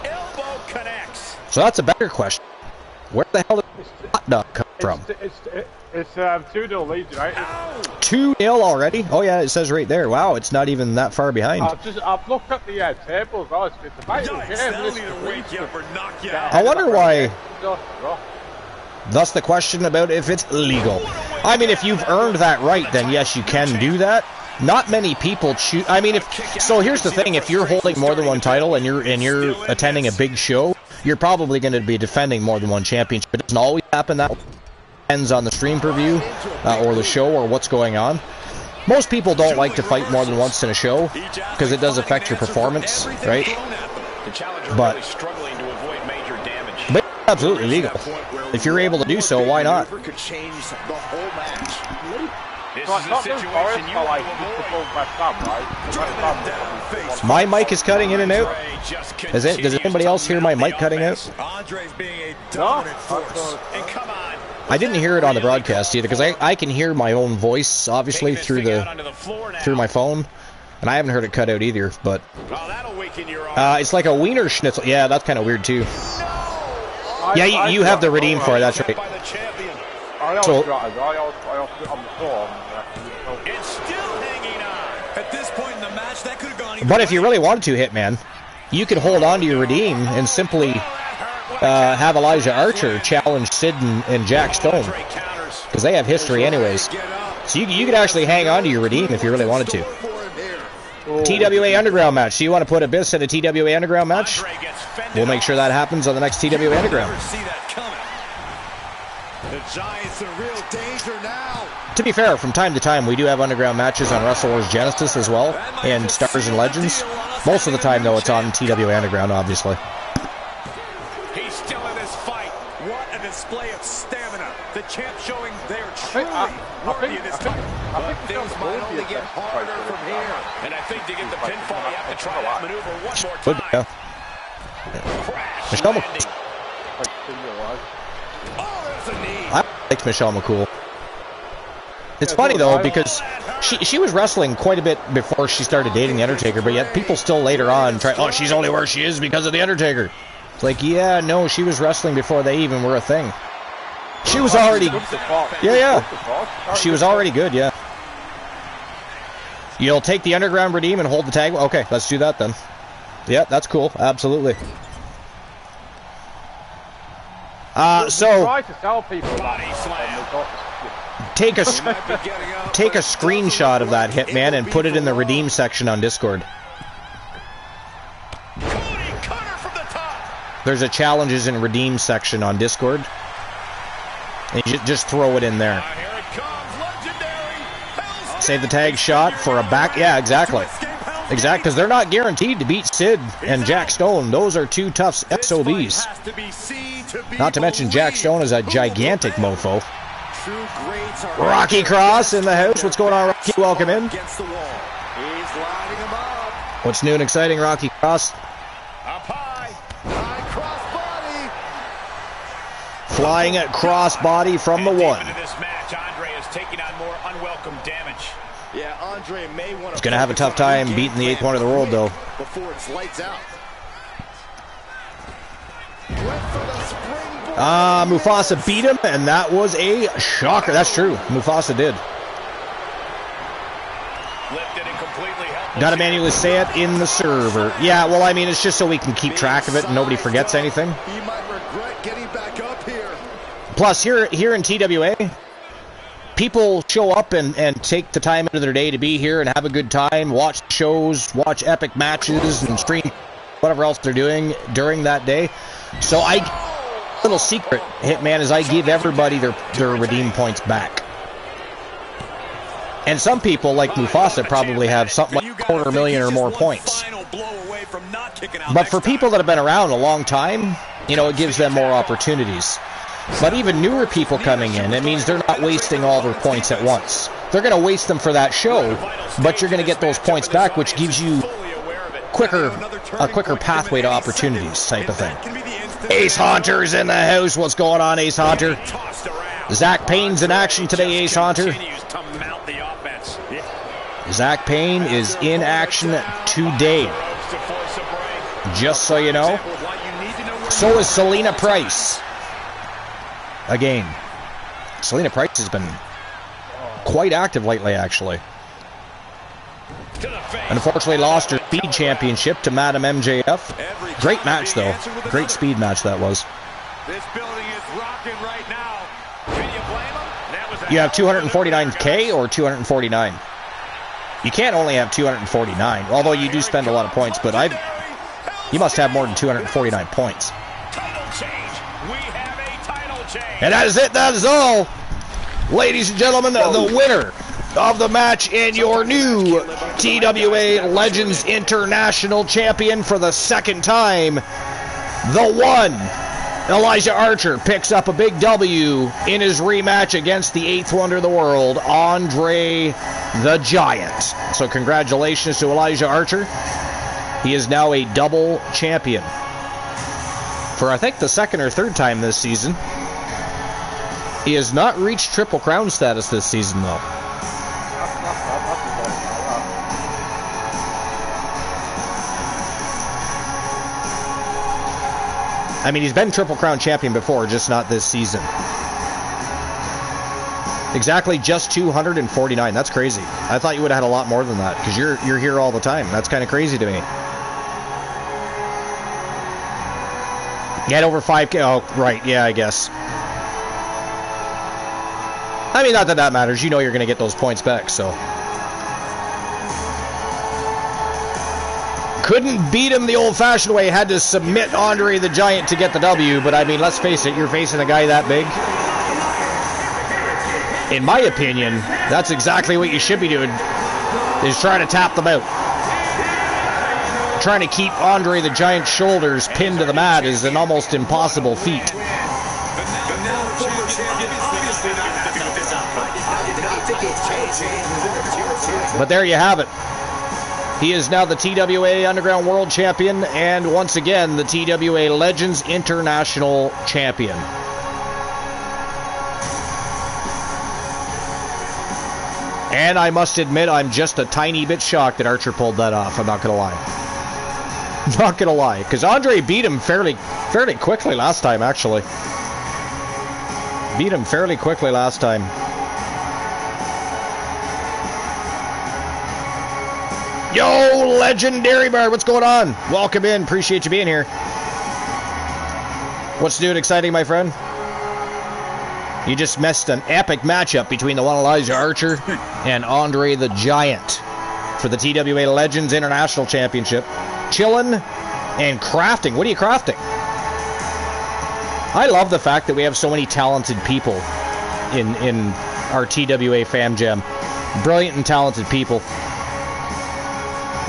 So that's a better question. Where the hell did hot dog come from? It's 2-0 lead, right? 2-0 already? Oh yeah, it says right there. Wow, it's not even that far behind. I've looked at the table as well. It's about I wonder why. Thus the question about if it's legal. I mean, if you've earned that right, then yes, you can do that. Not many people choose. I mean, so here's the thing: if you're holding more than one title and you're attending a big show, you're probably going to be defending more than one championship. It doesn't always happen that way. Depends on the stream preview or the show or what's going on. Most people don't like to fight more than once in a show because it does affect your performance, right? But it's absolutely legal. If you're able to do so, why not? My mic is cutting in and out. Does anybody else hear my mic cutting out? I didn't hear it on the broadcast either, because I can hear my own voice, obviously, through my phone, and I haven't heard it cut out either, but it's like a wiener schnitzel. Yeah, that's kind of weird, too. Yeah, you have the redeem for it, that's right. So, but if you really wanted to, Hitman, you could hold on to your redeem and simply have Elijah Archer challenge Sid and Jack Stone, because they have history anyways. So you could actually hang on to your redeem if you really wanted to. TWA Underground match. So you want to put Abyss in a TWA Underground match? We'll make sure that happens on the next TWA Underground. To be fair, from time to time we do have Underground matches on Wrestle Wars Genesis as well, and Stars and Legends. Most of the time though it's on TWA Underground, obviously. He's still in this fight. What a display of stamina. The champ showing they're truly worthy of this fight. But things might only get harder from here. And I think to get the pinfall, you have to try that maneuver one more time. Yeah. Michelle McCool. Oh, there's a knee. I like Michelle McCool. It's funny though, because she was wrestling quite a bit before she started dating The Undertaker, but yet people still later on try, oh, she's only where she is because of The Undertaker. It's like, yeah, no, she was wrestling before they even were a thing. She was already... Yeah. She was already good, yeah. You'll take the Underground redeem and hold the tag? Okay, let's do that then. Yeah, that's cool. Absolutely. So... Try to tell people take a screenshot of that, Hitman, and put it in the redeem section on Discord. There's a challenges and redeem section on Discord. And you just throw it in there. Save the tag shot for a back. Yeah, exactly. Exactly, because they're not guaranteed to beat Sid and Jack Stone. Those are two tough SOBs. Not to mention Jack Stone is a gigantic mofo. Rocky Cross in the house. What's going on, Rocky? Welcome in. What's new and exciting, Rocky Cross? Flying at crossbody from the one. He's going to have a tough time beating the 8th wonder of the world, though. Mufasa beat him, and that was a shocker. That's true. Mufasa did. Gotta manually say it in the server. Yeah, well, I mean, it's just so we can keep track of it and nobody forgets anything. Plus, here in TWA, people show up and take the time out of their day to be here and have a good time, watch shows, watch epic matches, and stream whatever else they're doing during that day. So little secret, Hitman, is I give everybody their redeem points back. And some people, like Mufasa, probably have something like 250,000 or more points. But for people that have been around a long time, you know, it gives them more opportunities. But even newer people coming in, it means they're not wasting all their points at once. They're going to waste them for that show, but you're going to get those points back, which gives you a quicker pathway to opportunities type of thing. Ace Haunter's in the house. What's going on, Ace Haunter? Zach Payne's in action today, Ace Haunter. Zach Payne is in action today. Just so you know. So is Selena Price. Again, Selena Price has been quite active lately, actually. Unfortunately lost her speed championship to Madam MJF. Great match, though. Great speed match that was. This building is rocking right now. Can you blame them? You have 249K or 249? You can't only have 249, although you do spend a lot of points, but you must have more than 249 points. And that is it. That is all. Ladies and gentlemen, the winner of the match and your new TWA Legends International Champion for the second time, the one, Elijah Archer, picks up a big W in his rematch against the 8th wonder of the world, Andre the Giant. So congratulations to Elijah Archer. He is now a double champion for, I think, the second or third time this season. He has not reached Triple Crown status this season, though. I mean, he's been Triple Crown champion before, just not this season. Exactly, just 249. That's crazy. I thought you would have had a lot more than that, because you're here all the time. That's kind of crazy to me. Get over 5K. Oh, right. Yeah, I guess. I mean, not that that matters. You know you're going to get those points back, so. Couldn't beat him the old-fashioned way. Had to submit Andre the Giant to get the W, but I mean, let's face it, you're facing a guy that big. In my opinion, that's exactly what you should be doing, is trying to tap them out. Trying to keep Andre the Giant's shoulders pinned to the mat is an almost impossible feat. But there you have it. He is now the TWA Underground World Champion and once again the TWA Legends International Champion. And I must admit, I'm just a tiny bit shocked that Archer pulled that off. I'm not going to lie. Not going to lie. Because Andre beat him fairly quickly last time, actually. Beat him fairly quickly last time. Yo, Legendary Bard, what's going on? Welcome in. Appreciate you being here. What's new and exciting, my friend? You just missed an epic matchup between the one Elijah Archer and Andre the Giant for the TWA Legends International Championship. Chillin' and crafting. What are you crafting? I love the fact that we have so many talented people in our TWA Fam Jam. Brilliant and talented people.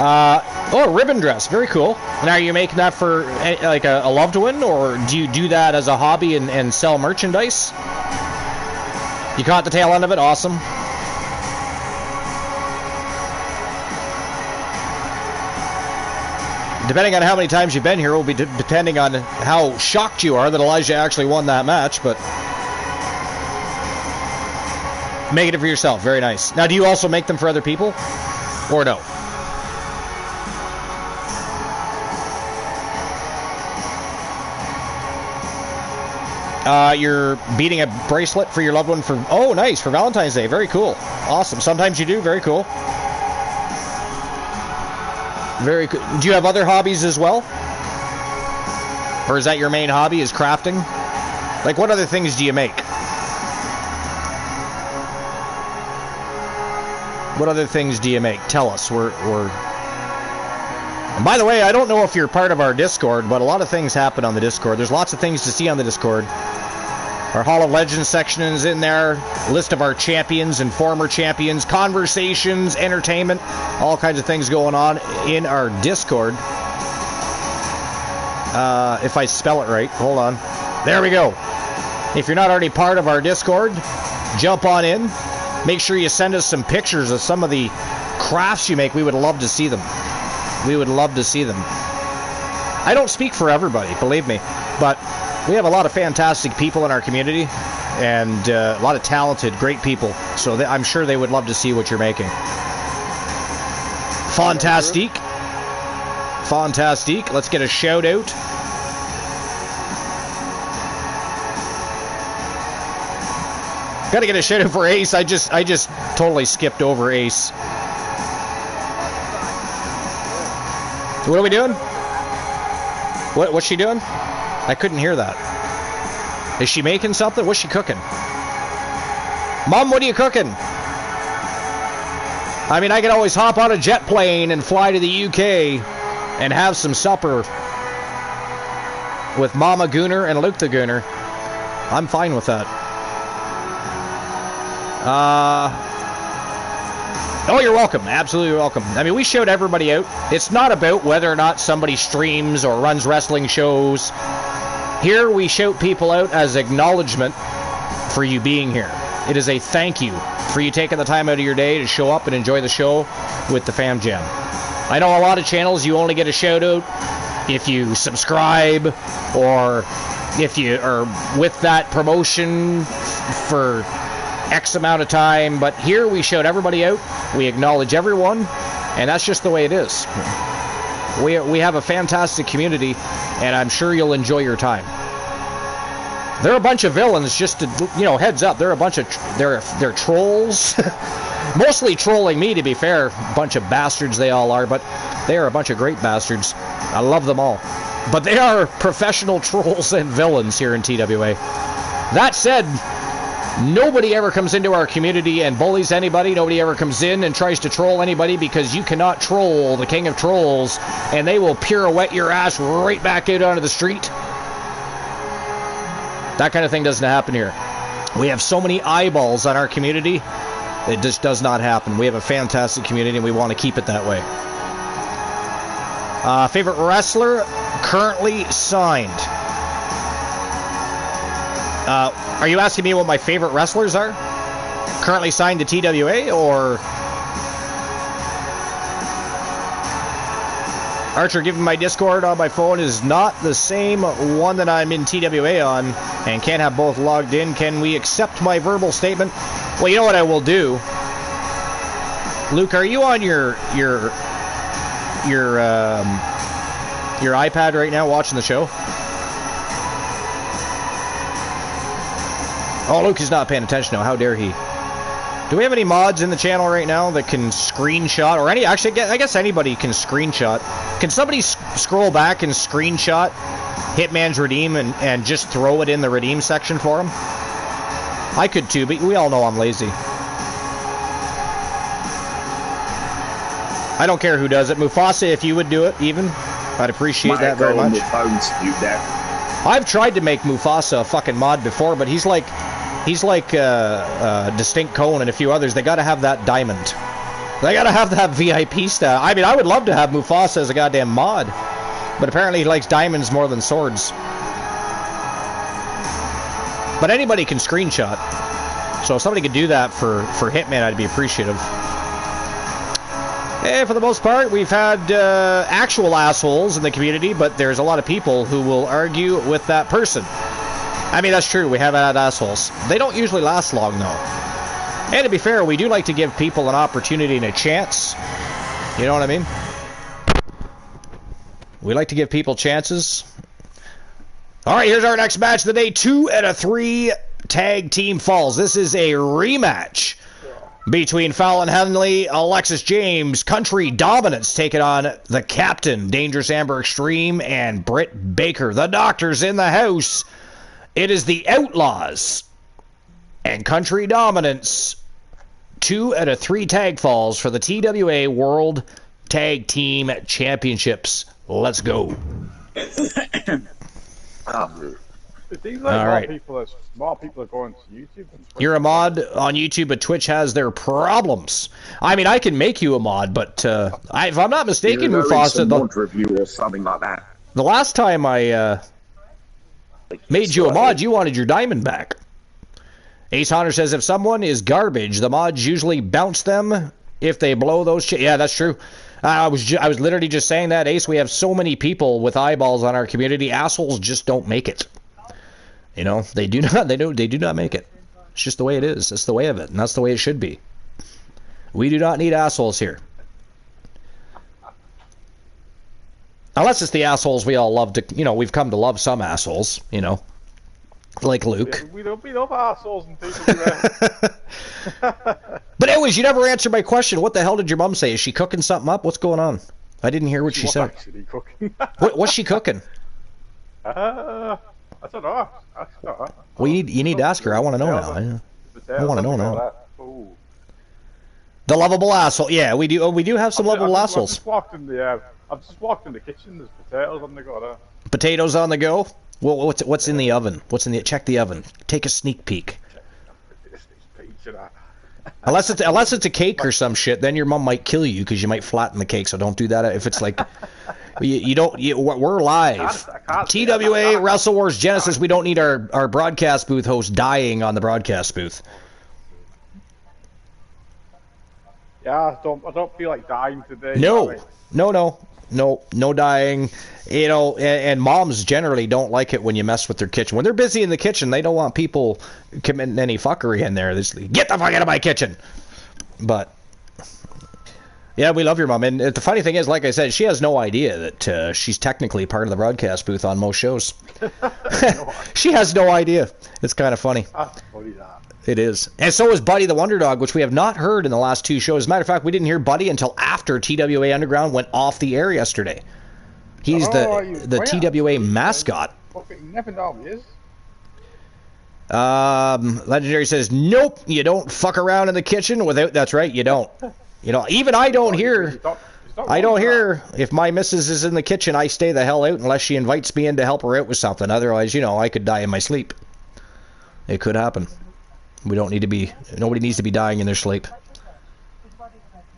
Oh, a ribbon dress. Very cool. And are you making that for like a loved one, or do you do that as a hobby and sell merchandise? You caught the tail end of it? Awesome. Depending on how many times you've been here will be depending on how shocked you are that Elijah actually won that match, but making it for yourself. Very nice. Now, do you also make them for other people? Or no? You're beating a bracelet for your loved one for... Oh, nice. For Valentine's Day. Very cool. Awesome. Sometimes you do. Very cool. Very cool. Do you have other hobbies as well? Or is that your main hobby, is crafting? Like, what other things do you make? What other things do you make? Tell us. We're... And by the way, I don't know if you're part of our Discord, but a lot of things happen on the Discord. There's lots of things to see on the Discord. Our Hall of Legends section is in there. List of our champions and former champions. Conversations, entertainment. All kinds of things going on in our Discord. If I spell it right. Hold on. There we go. If you're not already part of our Discord, jump on in. Make sure you send us some pictures of some of the crafts you make. We would love to see them. We would love to see them. I don't speak for everybody, believe me, but we have a lot of fantastic people in our community and a lot of talented, great people, so I'm sure they would love to see what you're making. Fantastique. Fantastique. Let's get a shout out. Gotta get a shout out for Ace. I just totally skipped over Ace. What are we doing? What's she doing? I couldn't hear that. Is she making something? What's she cooking? Mom, what are you cooking? I mean, I could always hop on a jet plane and fly to the UK and have some supper with Mama Gooner and Luke the Gooner. I'm fine with that. Oh, you're welcome. Absolutely welcome. I mean, we showed everybody out. It's not about whether or not somebody streams or runs wrestling shows. Here, we shout people out as acknowledgement for you being here. It is a thank you for you taking the time out of your day to show up and enjoy the show with the Fam Jam. I know a lot of channels, you only get a shout out if you subscribe or if you are with that promotion for X amount of time, but here we showed everybody out. We acknowledge everyone, and that's just the way it is. We have a fantastic community, and I'm sure you'll enjoy your time. They're a bunch of villains, just to, you know, heads up. They're a bunch of they're trolls, mostly trolling me, to be fair. Bunch of bastards they all are, but they are a bunch of great bastards. I love them all. But they are professional trolls and villains here in TWA. That said, nobody ever comes into our community and bullies anybody. Nobody ever comes in and tries to troll anybody, because you cannot troll the king of trolls, and they will pirouette your ass right back out onto the street. That kind of thing doesn't happen here. We have so many eyeballs on our community, it just does not happen. We have a fantastic community, and we want to keep it that way. Favorite wrestler currently signed. Are you asking me what my favorite wrestlers are? Currently signed to TWA, or... Archer, given my Discord on my phone is not the same one that I'm in TWA on, and can't have both logged in. Can we accept my verbal statement? Well, you know what I will do? Luke, are you on your iPad right now watching the show? Oh, Luke is not paying attention now. How dare he? Do we have any mods in the channel right now that can screenshot, or any? Actually, I guess anybody can screenshot. Can somebody scroll back and screenshot Hitman's redeem and just throw it in the redeem section for him? I could too, but we all know I'm lazy. I don't care who does it. Mufasa, if you would do it, even, I'd appreciate that very much. I've tried to make Mufasa a fucking mod before, but he's like Distinct Cone and a few others. They got to have that diamond. They got to have that VIP stat. I mean, I would love to have Mufasa as a goddamn mod, but apparently he likes diamonds more than swords. But anybody can screenshot, so if somebody could do that for Hitman, I'd be appreciative. And for the most part, we've had actual assholes in the community, but there's a lot of people who will argue with that person. I mean, that's true. We have had assholes. They don't usually last long, though. And to be fair, we do like to give people an opportunity and a chance. You know what I mean? We like to give people chances. All right, here's our next match of the day. 2 out of 3 tag team falls. This is a rematch between Fallon Henley, Alexis James, Country Dominance taking on the Captain, Dangerous Amber Extreme, and Britt Baker. The Doctor's in the house. It is the Outlaws and Country Dominance. 2 out of 3 tag falls for the TWA World Tag Team Championships. Let's go. It seems like more people are going to YouTube. You're a mod on YouTube, but Twitch has their problems. I mean, I can make you a mod, but if I'm not mistaken, Mufasa, review or something like that. The last time I made you a mod, you wanted your diamond back. Ace Hunter says, if someone is garbage, the mods usually bounce them if they blow those yeah, that's true. I was literally just saying that, Ace. We have so many people with eyeballs on our community. Assholes just don't make it. You know, they do not make it. It's just the way it is. That's the way of it, and that's the way it should be. We do not need assholes here. Unless it's the assholes we all love to, you know, we've come to love some assholes, you know, like Luke. We love assholes and people. But anyways, you never answered my question. What the hell did your mom say? Is she cooking something up? What's going on? I didn't hear what she said. Actually cooking. What's she cooking? I don't know. Well, you need to ask her. I want to know now. I want to know now. The lovable asshole. Yeah, we do. We do have some lovable assholes. I've just walked in the kitchen. There's potatoes on the go. Potatoes on the go. Well, what's in the oven? What's in the? Check the oven. Take a sneak peek. Unless it's a cake or some shit, then your mom might kill you because you might flatten the cake. So don't do that. If it's like we're live. TWA Wrestle Wars Genesis. We don't need our broadcast booth host dying on the broadcast booth. Yeah, I don't feel like dying today. No dying. You know, and moms generally don't like it when you mess with their kitchen. When they're busy in the kitchen, they don't want people committing any fuckery in there. They just, get the fuck out of my kitchen. But yeah, we love your mom. And the funny thing is, like I said, she has no idea that she's technically part of the broadcast booth on most shows. She has no idea. It's kind of funny. It is. And so is Buddy the Wonder Dog, which we have not heard in the last 2 shows. As a matter of fact, we didn't hear Buddy until after TWA Underground went off the air yesterday. He's the TWA mascot. Fucking never know he is. Legendary says, nope, you don't fuck around in the kitchen without. That's right, you don't. You know, even I don't hear. I don't hear if my missus is in the kitchen. I stay the hell out unless she invites me in to help her out with something. Otherwise, you know, I could die in my sleep. It could happen. We don't need to be. Nobody needs to be dying in their sleep.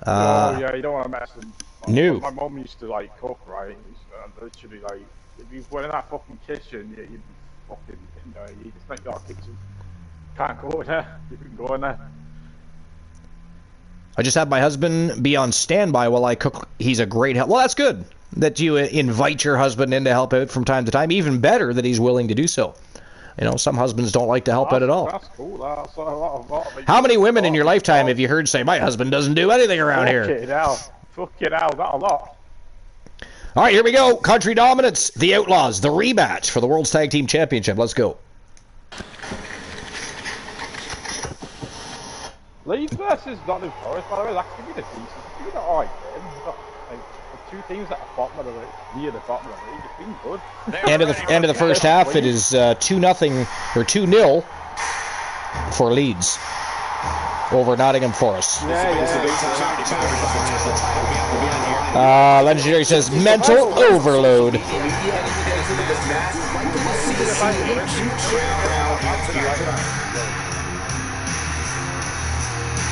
Oh yeah, you don't want to mess with them. No. My mum used to like cook, right? Literally, like, if you went in that fucking kitchen, you'd be fucking, you know, it's not your kitchen. Can't go in there. You can go in there. I just had my husband be on standby while I cook. He's a great help. Well, that's good that you invite your husband in to help out from time to time. Even better that he's willing to do so. You know, some husbands don't like to help out at all. That's cool. That's a lot of How many women in your lifetime have you heard say, my husband doesn't do anything around here? Fuck it out. Not a lot. All right, here we go. Country Dominance, the Outlaws, the rematch for the World's Tag Team Championship. Let's go. Leeds versus Nottingham Forest, by the way, that's going to be the decent. It's going to be alright game. Like, the two teams at the bottom of the league, near the bottom of the league, it's been good. End of the first half, it is 2-0 or 2-0 for Leeds over Nottingham Forest. Legendary says mental overload.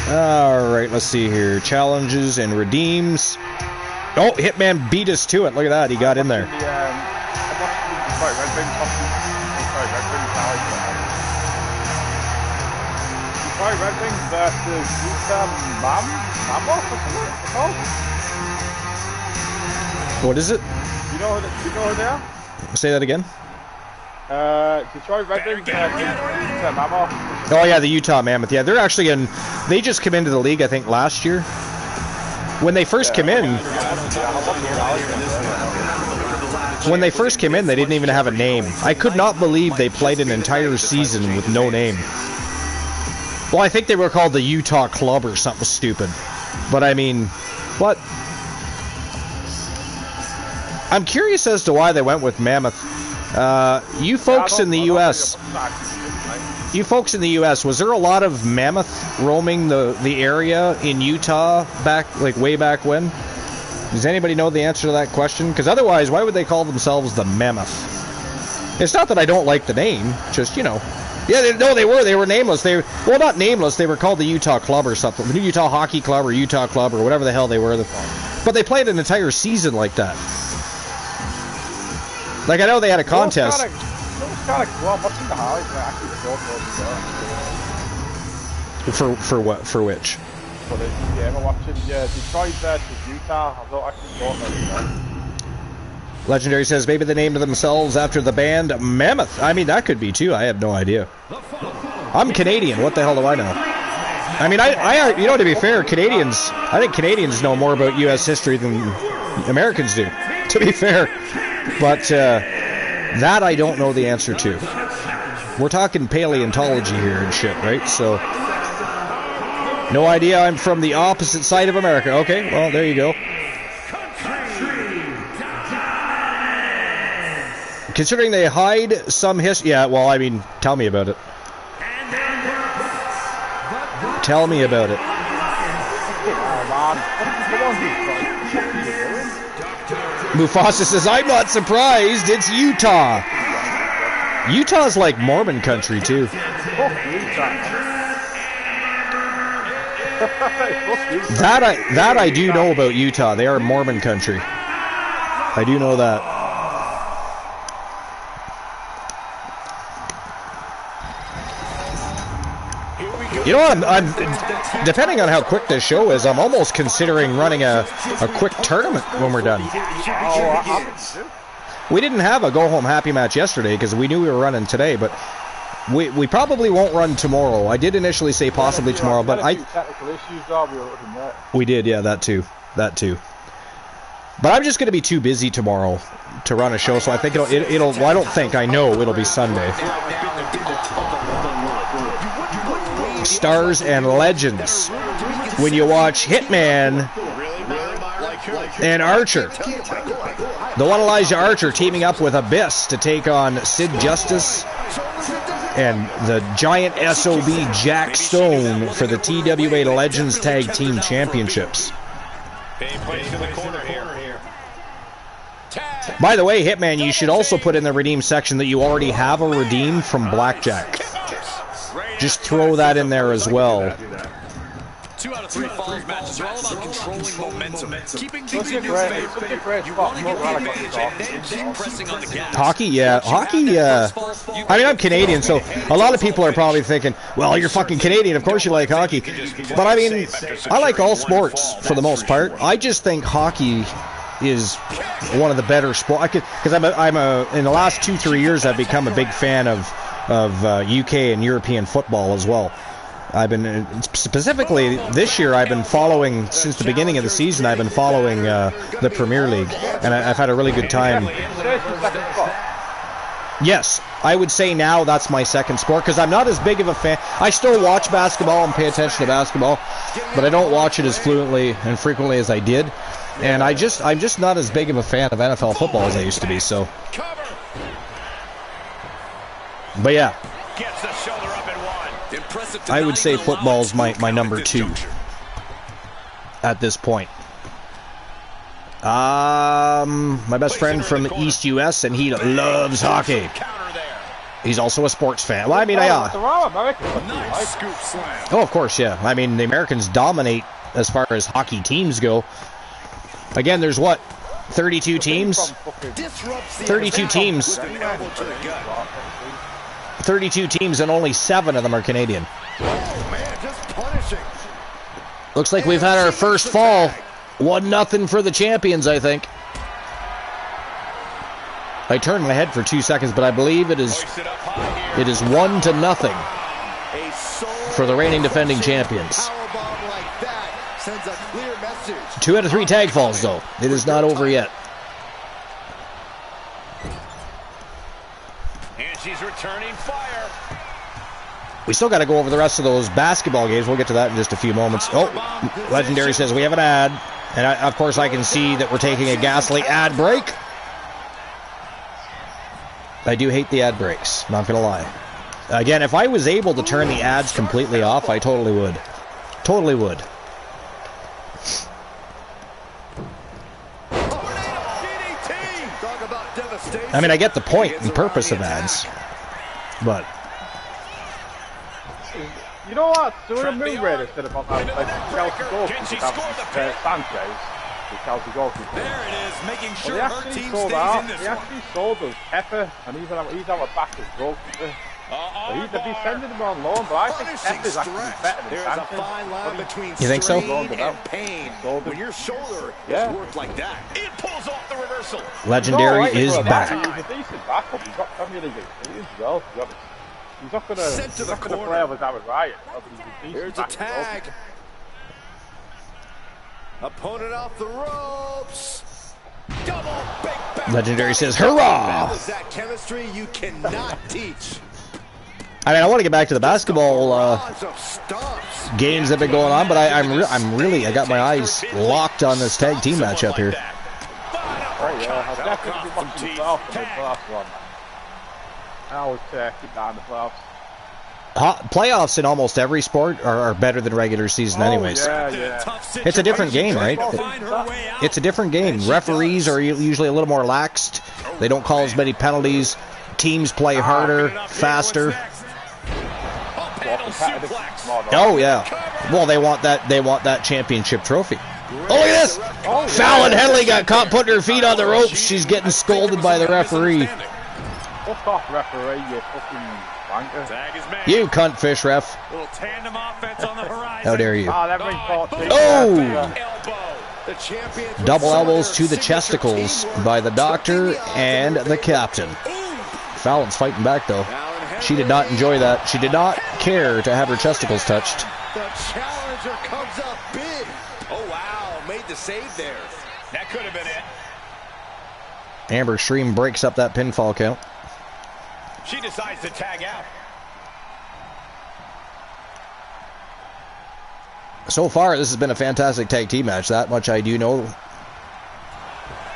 Alright, let's see here. Challenges and redeems. Oh, Hitman beat us to it. Look at that. He got in there. Red Wings versus What is it? You know who they are? Say that again. Detroit Red Wings versus Mammoth. Oh yeah, the Utah Mammoth. Yeah, they're actually in. They just came into the league, I think, last year. When they first came in, they didn't even have a name. I could not believe they played an entire season with no name. Well, I think they were called the Utah Club or something stupid. But I mean, what? I'm curious as to why they went with Mammoth. You folks in the U.S., was there a lot of mammoth roaming the area in Utah way back when? Does anybody know the answer to that question? Because otherwise, why would they call themselves the Mammoth? It's not that I don't like the name, just, you know. Yeah, they were nameless. Well, not nameless. They were called the Utah Club or something, the Utah Hockey Club or Utah Club or whatever the hell they were. But they played an entire season like that. Like, I know they had a contest. For what? For which? Detroit versus Utah. I thought actually Legendary says maybe they named themselves after the band Mammoth. I mean, that could be too. I have no idea. I'm Canadian. What the hell do I know? I mean, I you know, to be fair, I think Canadians know more about U.S. history than Americans do, to be fair. But that I don't know the answer to. We're talking paleontology here and shit, right? So, no idea. I'm from the opposite side of America. Okay, well, there you go. Considering they hide some history... Yeah, well, I mean, tell me about it. Tell me about it. Mufasa says, I'm not surprised. It's Utah. Utah's like Mormon country, too. That I do know about Utah. They are Mormon country. I do know that. You know what, I'm depending on how quick this show is, I'm almost considering running a quick tournament when we're done. We didn't have a go-home happy match yesterday because we knew we were running today, but we probably won't run tomorrow. I did initially say possibly tomorrow, but we did, yeah, that too. But I'm just going to be too busy tomorrow to run a show, so I think well, I don't think, I know it'll be Sunday. Stars and Legends. When you watch Hitman and Archer. The one Elijah Archer teaming up with Abyss to take on Sid Justice and the giant SOB Jack Stone for the TWA Legends Tag Team Championships. By the way, Hitman, you should also put in the redeem section that you already have a redeem from Blackjack. Just throw that in there as well. 2 out of 3 falls matches are all about controlling momentum, keeping things in your favor. You want to get the advantage and then keep pressing on the gas. Hockey, yeah. Hockey, I mean, I'm Canadian, so a lot of people are probably thinking, well, you're fucking Canadian, of course you like hockey. But I mean, I like all sports for the most part. I just think hockey is one of the better sports. Because in the last 2-3 years, I've become a big fan of UK and European football as well. I've been, specifically this year, I've been following, since the beginning of the season, I've been following the Premier League, and I've had a really good time. Yes, I would say now that's my second sport, because I'm not as big of a fan. I still watch basketball and pay attention to basketball, but I don't watch it as fluently and frequently as I did, and I'm just not as big of a fan of NFL football as I used to be, so. But yeah. I would say football's my number 2 at this point. My best friend from the East US, and he loves hockey. He's also a sports fan. Well, I mean, oh, of course, yeah. I mean, the Americans dominate as far as hockey teams go. Again, there's what? 32 teams? 32 teams. 32 teams, and only 7 of them are Canadian. Looks like we've had our first fall. 1-0 for the champions, I think. I turned my head for 2 seconds, but I believe it is 1-0 for the reigning defending champions. 2 out of 3 tag falls, though. It is not over yet. She's returning fire. We still got to go over the rest of those basketball games. We'll get to that in just a few moments. Oh, Legendary says we have an ad. And of course I can see that we're taking a ghastly ad break. I do hate the ad breaks, not going to lie. Again, if I was able to turn the ads completely off, I totally would. Totally would. I mean, I get the point and purpose of ads, but... You know what? So when a moon raider said about that, like Chelsea goalkeeper, Sanchez, the Chelsea goalkeeper. There it is, making sure well, her team stays in this one. He actually sold us Pepper, and he's our backup goalkeeper. So he's sending him on loan, but I think Pepper's actually better than Sanchez. There's a fine line between you think so? strain and pain. When your shoulder is worked like that, it pulls off the reversal. Legendary is back. He's a decent backup. He's got Premier League experience as well, to be honest. He's not going to play with Aaron Ryan. Here's a tag. Opponent off the ropes. Double big back. Legendary says, hurrah! That is that chemistry you cannot teach. I mean, I want to get back to the basketball games that have been going on, but I got my eyes locked on this tag team matchup here. I always keep that in the playoffs. Playoffs in almost every sport are better than regular season anyways. It's a different game, right? It's a different game. Referees are usually a little more laxed. They don't call as many penalties. Teams play harder, faster. Oh yeah. Well, they want that championship trophy. Oh, look at this! Fallon Henley got caught putting her feet on the ropes. She's getting scolded by the referee. Fuck off, referee, you fucking wanker. You cunt fish, ref. Little tandem offense on the horizon. How dare you? Oh! Double elbows to the chesticles by the doctor and the captain. Fallon's fighting back, though. She did not enjoy that. She did not care to have her chesticles touched. The challenger comes up big. Oh, wow. Made the save there. That could have been it. Amber Stream breaks up that pinfall count. She decides to tag out. So far, this has been a fantastic tag team match. That much I do know.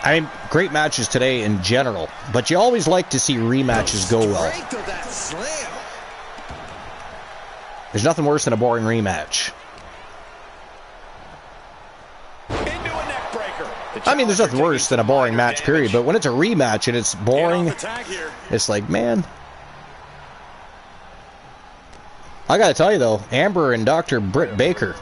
I mean, great matches today in general, but you always like to see rematches go well. There's nothing worse than a boring rematch. I mean, there's nothing worse than a boring match, period, but when it's a rematch and it's boring, it's like, man. I gotta tell you, though, Amber and Dr. Britt Baker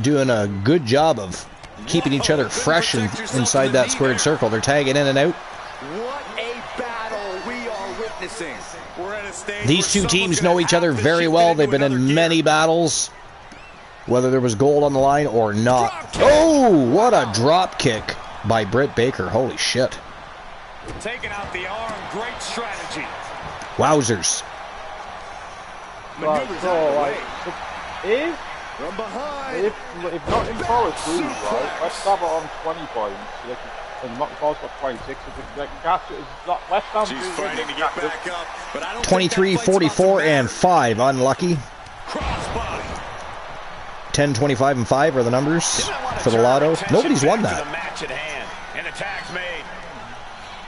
doing a good job of keeping each other fresh inside that squared circle. They're tagging in and out. What a battle we are witnessing. We're at a stage These two teams know each other very well. They've been in many battles, whether there was gold on the line or not. Oh, what a drop kick by Britt Baker. Holy shit. Taking out the arm, great strategy. Wowzers. From behind. If not in forest rules, right, let's have it on 20 points. And not got 26. If they can catch it, West Ham. She's fighting to get back up, but I don't 23, 44, and 5. Unlucky. Crossbody. 10, 25, and 5 are the numbers for the lotto. Nobody's won that.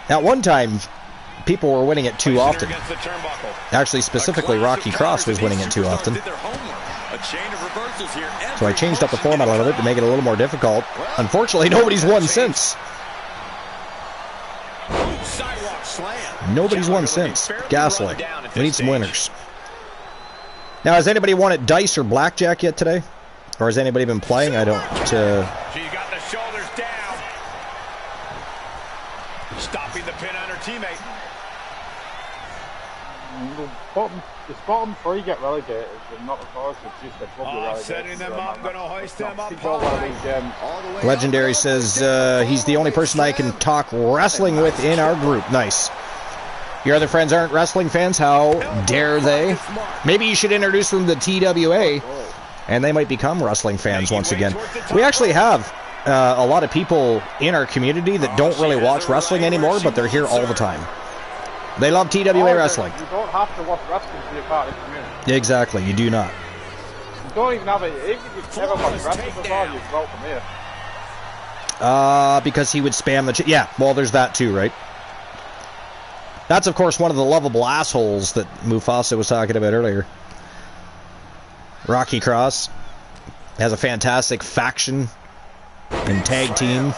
At one time, people were winning it too often. Actually, specifically, Rocky Cross was winning it too often. So I changed up the format a little bit to make it a little more difficult. Unfortunately, nobody's won since. Nobody's won since. Gaslight. We need some winners. Now, has anybody won at dice or blackjack yet today? Or has anybody been playing? I don't. She got the shoulders down. Stopping the pin on her teammate. The bottom three get relegated, but not the first. It's just a trouble relegated. Setting them up, going to hoist them up high. Legendary says he's the only person I can talk wrestling with in our group. Nice. Your other friends aren't wrestling fans? How dare they? Maybe you should introduce them to TWA, and they might become wrestling fans once again. We actually have a lot of people in our community that don't really watch wrestling anymore, but they're here all the time. They love TWA wrestling. You don't have to watch wrestling to be a part of the community. Exactly, you do not. You don't even have it. Even if you've never watched wrestling before, you've got from here. Because he would spam the yeah, well, there's that too, right? That's, of course, one of the lovable assholes that Mufasa was talking about earlier. Rocky Cross has a fantastic faction and tag team.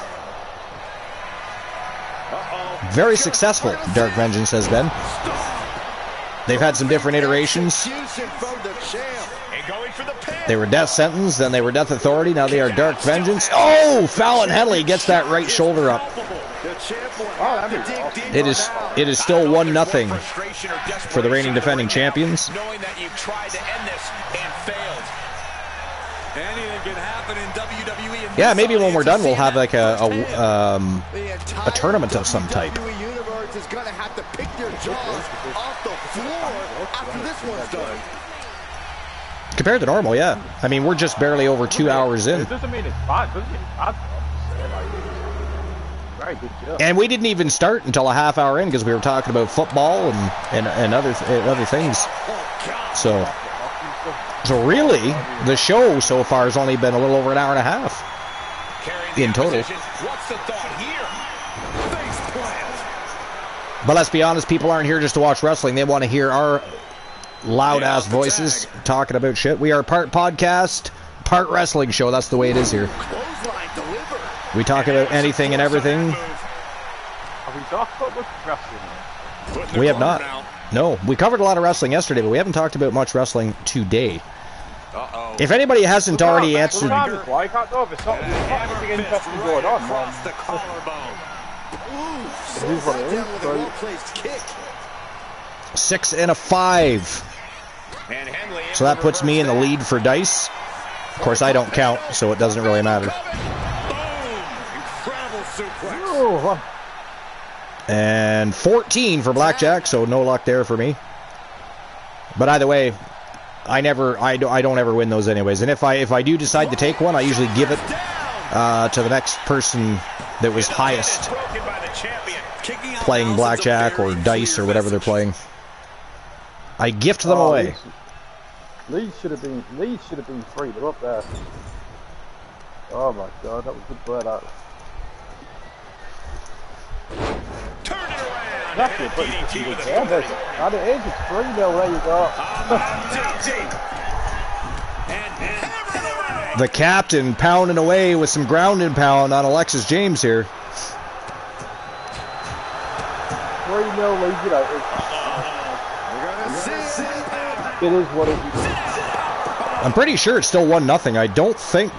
Very successful, Dark Vengeance has been. They've had some different iterations. They were Death Sentence, then they were Death Authority, now they are Dark Vengeance. Oh, Fallon Henley gets that right shoulder up. It is still 1-0 for the reigning defending champions. Knowing that you've tried to end this and failed. Anything can happen in WWE. Yeah, maybe when we're done, we'll have like a tournament of some type. Universe is gonna have to pick their jaws off the floor after this one's done. Compared to normal, yeah. I mean, we're just barely over 2 hours in. It doesn't mean it's bad. It doesn't mean it's bad. Very good job. And we didn't even start until a half hour in because we were talking about football and other things. So really, the show so far has only been a little over an hour and a half in total. What's the thought here? But let's be honest, people aren't here just to watch wrestling. They want to hear our loud-ass voices talking about shit. We are part podcast, part wrestling show. That's the way it is here. We talk about anything and everything. Have we talked about much wrestling? We have not. No, we covered a lot of wrestling yesterday, but we haven't talked about much wrestling today. If anybody hasn't already answered... I can't know if it's not anything interesting going on. The collarbone. It is what it is. 6 and a 5. So that puts me in the lead for dice. Of course, I don't count, so it doesn't really matter. And 14 for blackjack, so no luck there for me. But either way, I don't ever win those anyways. And if I do decide to take one, I usually give it to the next person that was highest playing blackjack or dice or whatever they're playing. I gift them away. Leeds should have been 3. They're up there. Oh my god, that was good play, that. actually a pretty good game, isn't it? And it is, it's 3-0, there you go. The captain pounding away with some ground and pound on Alexis James here. 3-0 lead United. It is what it is. I'm pretty sure it's still 1-0. I don't think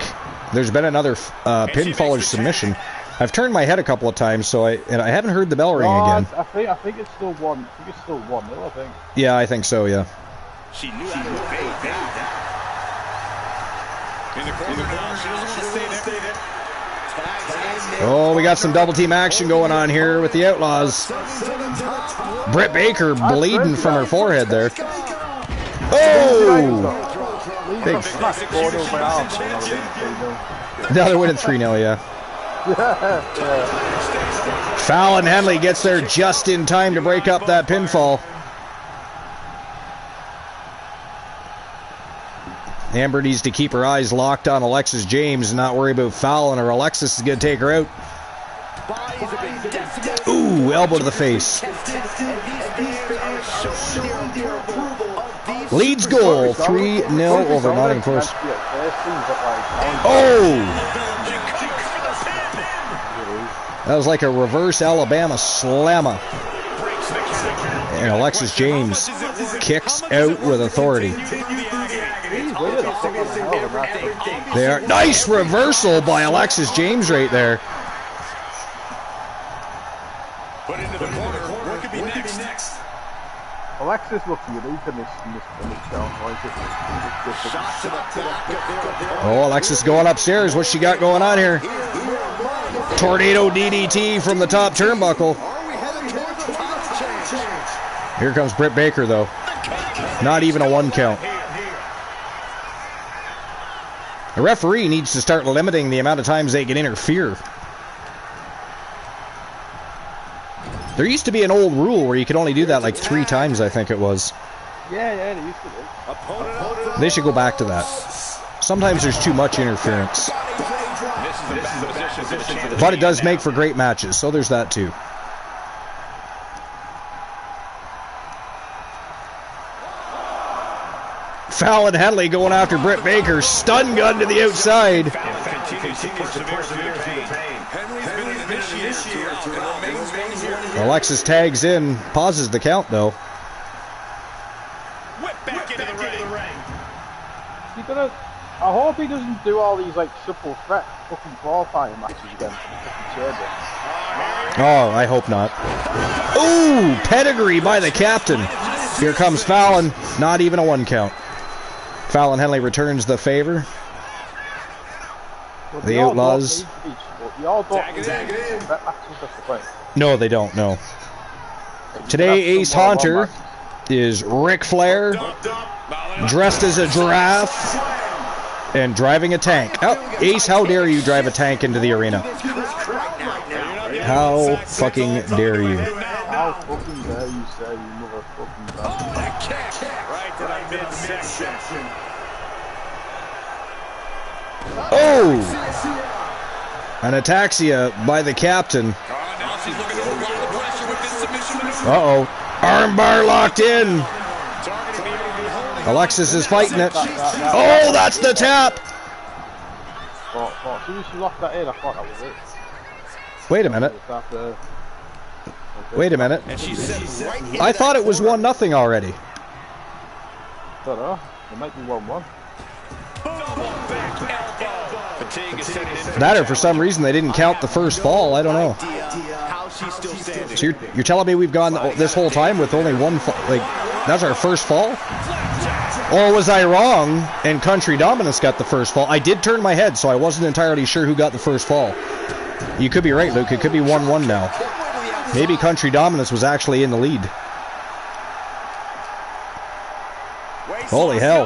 there's been another pinfall or submission. I've turned my head a couple of times, so I haven't heard the bell ring again. I think it's still 1. I think it's still 1-0. I think. Yeah, I think so. Yeah. She knew how to evade that. In the corner now, Oh, we got some double team action going on here with the Outlaws. Britt Baker bleeding from her forehead there. Oh! Big. Now they're winning 3-0, yeah. Fallon Henley gets there just in time to break up that pinfall. Amber needs to keep her eyes locked on Alexis James and not worry about Fallon, or Alexis is going to take her out. Ooh, elbow to the face. Leeds goal, 3-0 over Nottingham Forest. Oh! That was like a reverse Alabama slammer. And Alexis James kicks out with authority. There, nice reversal by Alexis James right there. Put into the corner. What could be next? Alexis looks unique in this challenge. Oh, Alexis going upstairs. What's she got going on here? Tornado DDT from the top turnbuckle. Here comes Britt Baker, though. Not even a 1 count. The referee needs to start limiting the amount of times they can interfere. There used to be an old rule where you could only do that like 3 times, I think it was. Yeah, they used to do. They should go back to that. Sometimes there's too much interference. But it does make for great matches, so there's that too. Fallon Henley going after Britt Baker. Stun gun to the outside. Alexis tags in, pauses the count though. I hope he doesn't do all these like triple threat fucking qualifying matches again. Oh, I hope not. Ooh, pedigree by the captain. Here comes Fallon. Not even a 1 count. Fallon Henley returns the favor. Well, the Outlaws. No, they don't, no. Today, Ace Haunter is Ric Flair, dressed as a giraffe, and driving a tank. Oh, Ace, how dare you drive a tank into the arena? How fucking dare you? How fucking dare you say, you motherfucking bastard. Right to the midsection. Oh! An ataxia by the captain. Uh-oh. Armbar locked in. Alexis is fighting it. Oh, that's the tap! As soon as she locked that in, I thought that was it. Wait a minute. Wait a minute. I thought it was 1-0 already. I don't know. It might be 1-1. That or for some reason they didn't count the first fall. I don't know. So you're telling me we've gone this whole time with only 1 fall? Like, that's our first fall? Or was I wrong and Country Dominance got the first fall? I did turn my head, so I wasn't entirely sure who got the first fall. You could be right, Luke. It could be 1-1 now. Maybe Country Dominance was actually in the lead. Holy hell.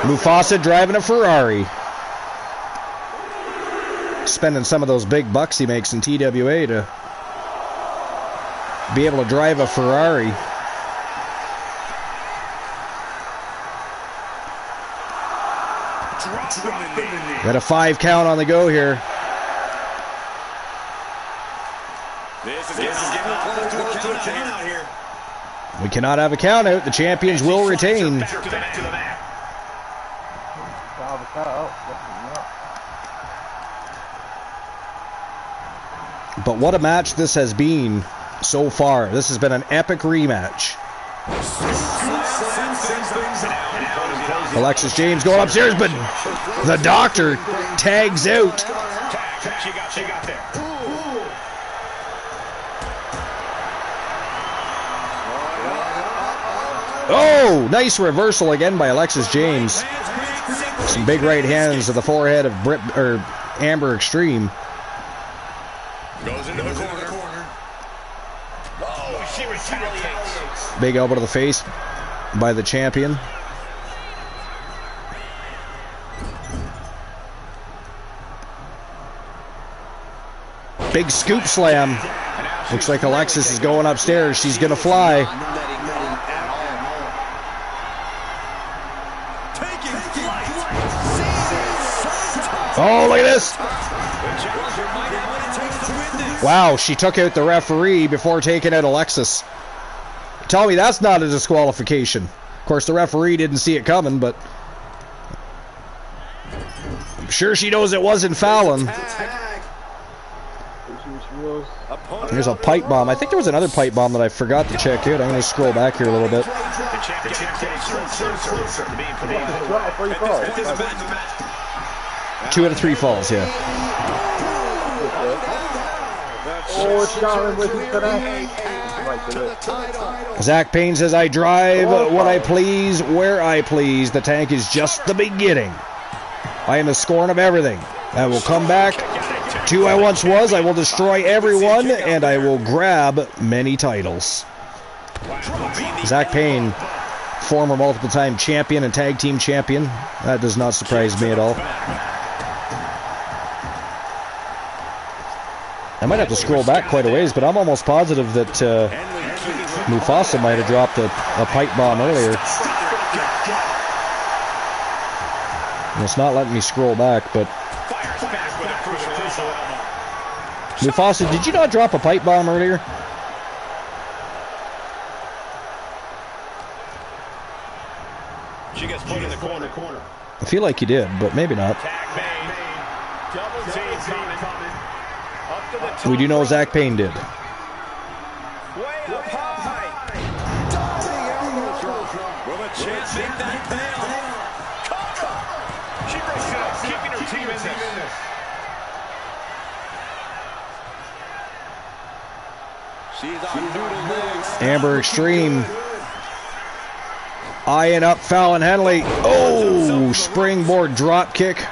Mufasa driving a Ferrari. Spending some of those big bucks he makes in TWA to be able to drive a Ferrari. Got a 5 count on the go here. This is getting close to a count out here. We cannot have a count out. The champions will retain. Back to the mat. But what a match this has been so far. This has been an epic rematch. Alexis James going upstairs, but the doctor tags out. She got there. Oh, nice reversal again by Alexis James. Some big right hands to the forehead of Amber Extreme. Goes into the corner. Oh, she retaliates. Big elbow to the face by the champion. Big scoop slam. Looks like Alexis is going upstairs. She's going to fly. Oh, look at this. Wow, she took out the referee before taking out Alexis. Tell me that's not a disqualification. Of course, the referee didn't see it coming, but I'm sure she knows it wasn't fouling. There's a pipe bomb. I think there was another pipe bomb that I forgot to check out. I'm going to scroll back here a little bit. 2 out of 3 falls, yeah. Zach Payne says, I drive what I please, where I please. The tank is just the beginning. I am a scorn of everything. I will come back to who I once was. I will destroy everyone, and I will grab many titles. Zach Payne, former multiple-time champion and tag team champion. That does not surprise me at all. I might have to scroll back quite a ways, but I'm almost positive that Mufasa might have dropped a pipe bomb earlier. And it's not letting me scroll back, but Mufasa, did you not drop a pipe bomb earlier? She gets put in the corner. I feel like you did, but maybe not. Double T coming. We do know Zach Payne did. Way up high. Will the champ make that pay off? She breaks it up, keeping her team in this. She's on noodle legs. Amber Extreme eyeing up Fallon Henley. Oh, springboard drop kick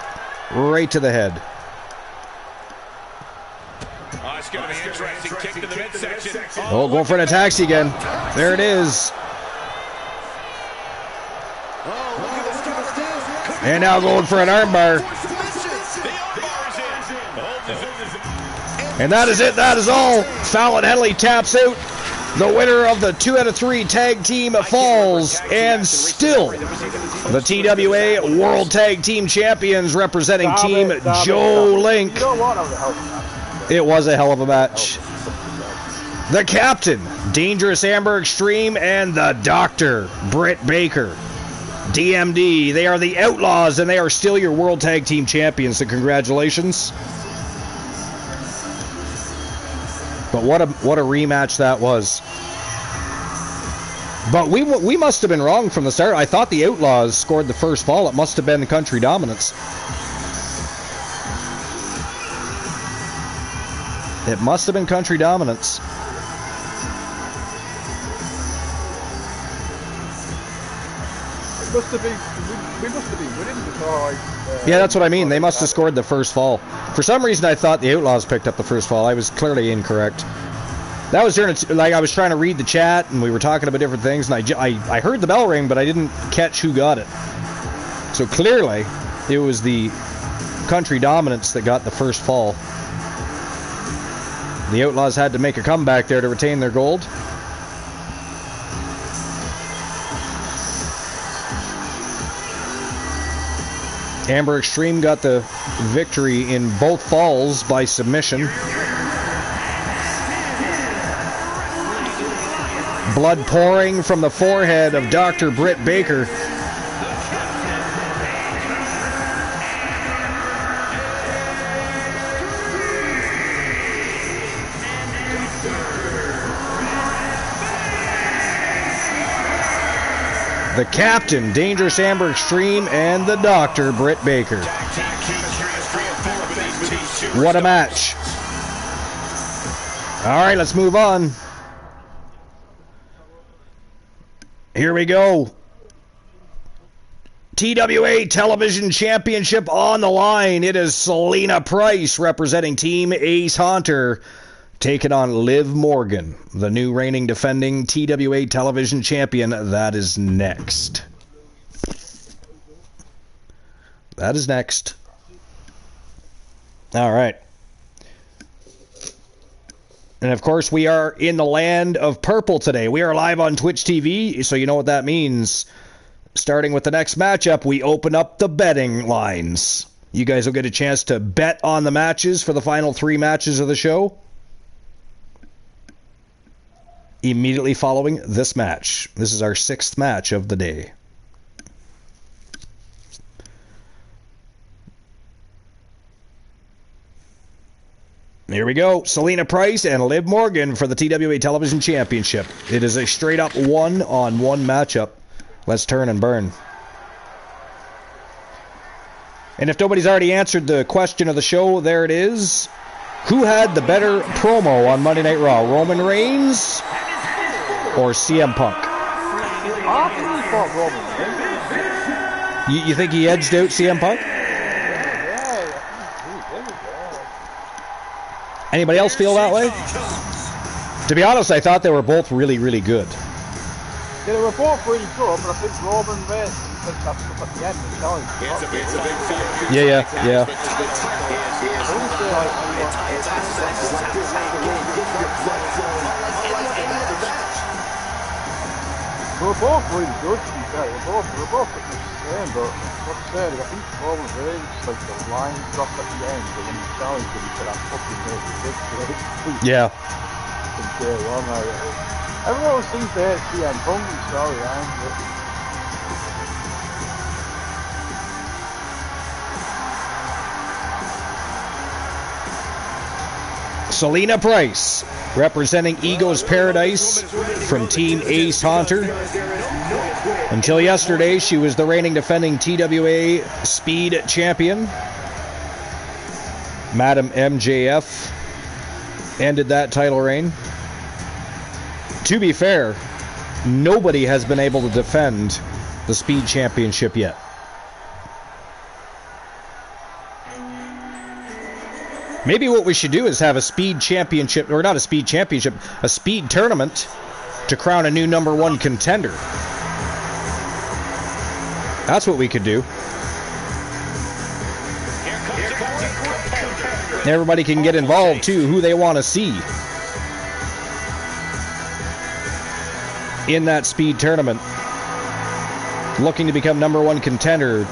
right to the head. It's going to be interesting. Kick to the midsection. Oh, going for an taxi again. There it is. And now going for an armbar. And that is it. That is all. Fallon Henley taps out. The winner of the 2 out of 3 tag team falls. And still the TWA World Tag Team Champions representing Team Joe Link. It was a hell of a match. The Captain, Dangerous Amber Extreme, and the Doctor, Britt Baker. DMD, they are the Outlaws, and they are still your World Tag Team Champions, so congratulations. But what a rematch that was. But we must have been wrong from the start. I thought the Outlaws scored the first fall. It must have been Country Dominance. It must have been Country Dominance. We must have been winning before yeah, that's what I mean. They must have scored the first fall. For some reason, I thought the Outlaws picked up the first fall. I was clearly incorrect. That was during, like, I was trying to read the chat, and we were talking about different things, and I heard the bell ring, but I didn't catch who got it. So clearly, it was the Country Dominance that got the first fall. The Outlaws had to make a comeback there to retain their gold. Amber Extreme got the victory in both falls by submission. Blood pouring from the forehead of Dr. Britt Baker. The Captain, Dangerous Amber Extreme, and the Doctor, Britt Baker. What a match. All right, let's move on. Here we go. TWA Television Championship on the line. It is Selena Price representing Team Ace Hunter, taking on Liv Morgan, the new reigning defending TWA Television Champion. That is next. That is next. All right. And of course, we are in the land of purple today. We are live on Twitch TV, so you know what that means. Starting with the next matchup, we open up the betting lines. You guys will get a chance to bet on the matches for the final 3 matches of the show immediately following this match. This is our 6th match of the day. Here we go. Selena Price and Liv Morgan for the TWA Television Championship. It is a straight up 1-on-1 matchup. Let's turn and burn. And if nobody's already answered the question of the show, there it is. Who had the better promo on Monday Night Raw? Roman Reigns or CM Punk? You think he edged out CM Punk? Anybody else feel that way? To be honest, I thought they were both really, really good. Yeah, they were both really good, but I think Roman Reigns picked up stuff at the end and telling. It's a big field. Yeah. They were both really good, to be fair. They were both pretty much the same, but what's said, I think Roman Reigns, like the line dropped at the end, but when he challenged him, he said, "I'm fucking make it big." Yeah. From day one, everyone seems to hate CM Punk's storyline, but Selena Price, representing Ego's Paradise from Team Ace Hunter. Until yesterday, she was the reigning defending TWA Speed Champion. Madam MJF ended that title reign. To be fair, nobody has been able to defend the Speed Championship yet. Maybe what we should do is have a Speed Championship, or not a Speed Championship, a Speed Tournament to crown a new #1 contender. That's what we could do. Everybody can get involved too, who they want to see in that Speed Tournament, looking to become #1 contender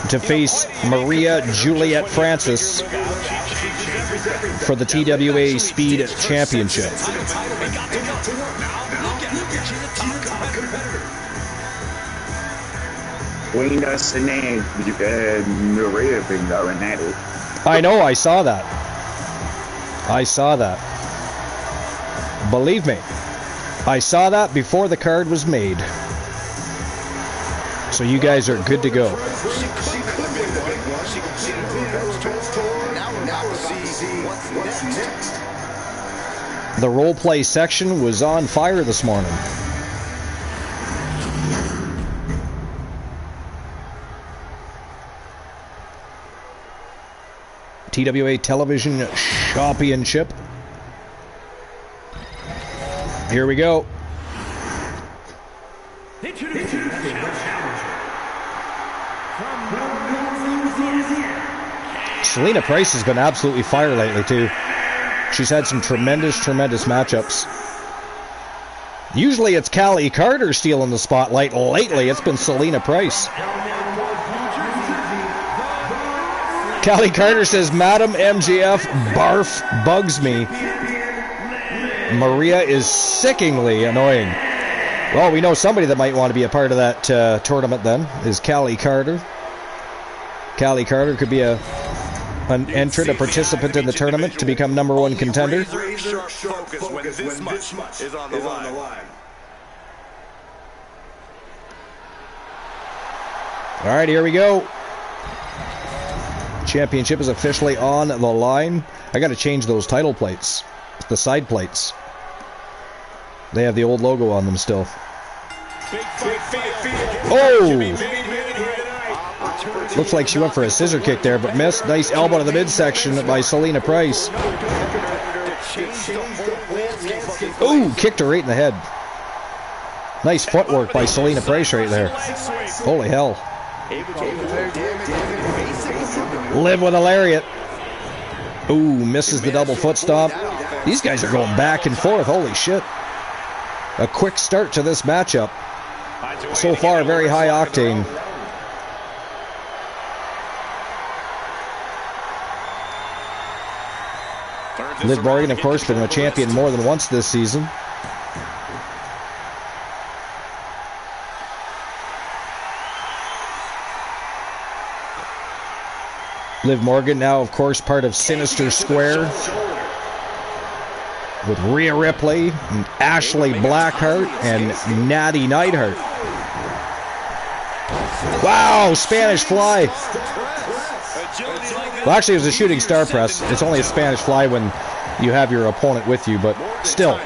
to face Maria Juliet Francis for the TWA Speed Championship. Wayne does the name Maria been going at it. I know, I saw that. Believe me, I saw that before the card was made. So you guys are good to go. The role play section was on fire this morning. TWA Television Championship. Here we go. Selena Price has been absolutely fire lately too. She's had some tremendous matchups. Usually it's Callie Carter stealing the spotlight. Lately it's been Selena Price. Callie Carter says, Madam MJF barf bugs me. Maria is sickeningly annoying. Well, we know somebody that might want to be a part of that tournament then, is Callie Carter. Callie Carter could be an entrant, a participant in the tournament to become #1 contender. Sharp focus when this much is on the line. All right, here we go. Championship is officially on the line. I got to change those title plates, the side plates. They have the old logo on them still. Oh! Looks like she went for a scissor kick there, but missed. Nice elbow to the midsection by Selena Price. Ooh, kicked her right in the head. Nice footwork by Selena Price right there. Holy hell. Liv with a lariat. Ooh, misses the double foot stomp. These guys are going back and forth. Holy shit. A quick start to this matchup. So far, very high octane. Liv Morgan, of course, been a champion more than once this season. Liv Morgan now, of course, part of Sinister Square with Rhea Ripley, and Ashley Blackheart, and Natty Neidhart. Wow, Spanish fly. Well, actually, it was a shooting star press. It's only a Spanish fly when you have your opponent with you, but still.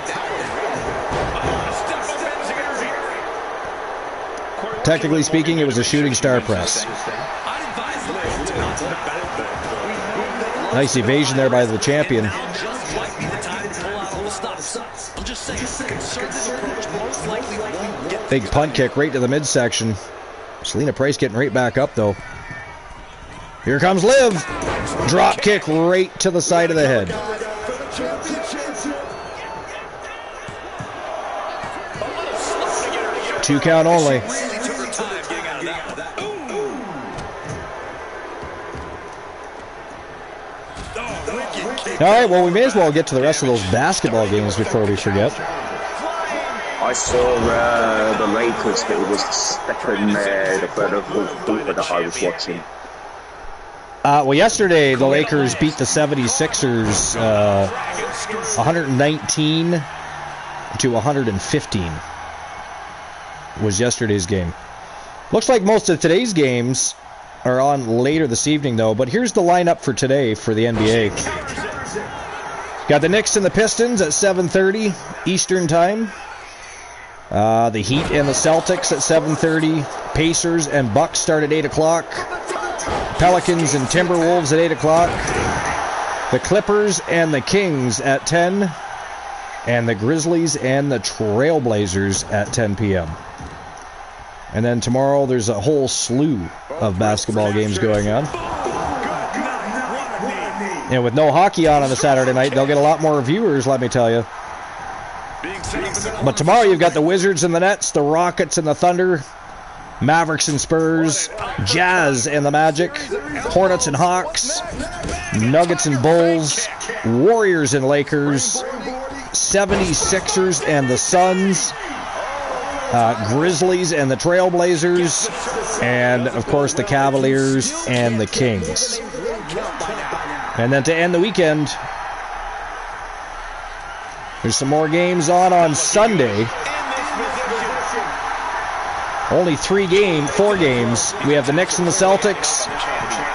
Technically speaking, it was a shooting star press. Nice evasion there by the champion. Big punt kick right to the midsection. Selena Price getting right back up, though. Here comes Liv. Drop kick right to the side of the head. Two count only. All right, well, we may as well get to the rest of those basketball games before we forget. I saw the Lakers, but it was the third of quarter that I was watching. Well, yesterday the Lakers beat the 76ers 119 to 115 was yesterday's game. Looks like most of today's games are on later this evening, though. But here's the lineup for today for the NBA. Got the Knicks and the Pistons at 7:30 Eastern Time. The Heat and the Celtics at 7:30. Pacers and Bucks start at 8 o'clock. Pelicans and Timberwolves at 8 o'clock. The Clippers and the Kings at 10. And the Grizzlies and the Trailblazers at 10 p.m. And then tomorrow there's a whole slew of basketball games going on. And with no hockey on a Saturday night, they'll get a lot more viewers, let me tell you. But tomorrow you've got the Wizards and the Nets, the Rockets and the Thunder, Mavericks and Spurs, Jazz and the Magic, Hornets and Hawks, Nuggets and Bulls, Warriors and Lakers, 76ers and the Suns, Grizzlies and the Trailblazers, and, of course, the Cavaliers and the Kings. And then to end the weekend, there's some more games on Sunday. Only 4 games. We have the Knicks and the Celtics,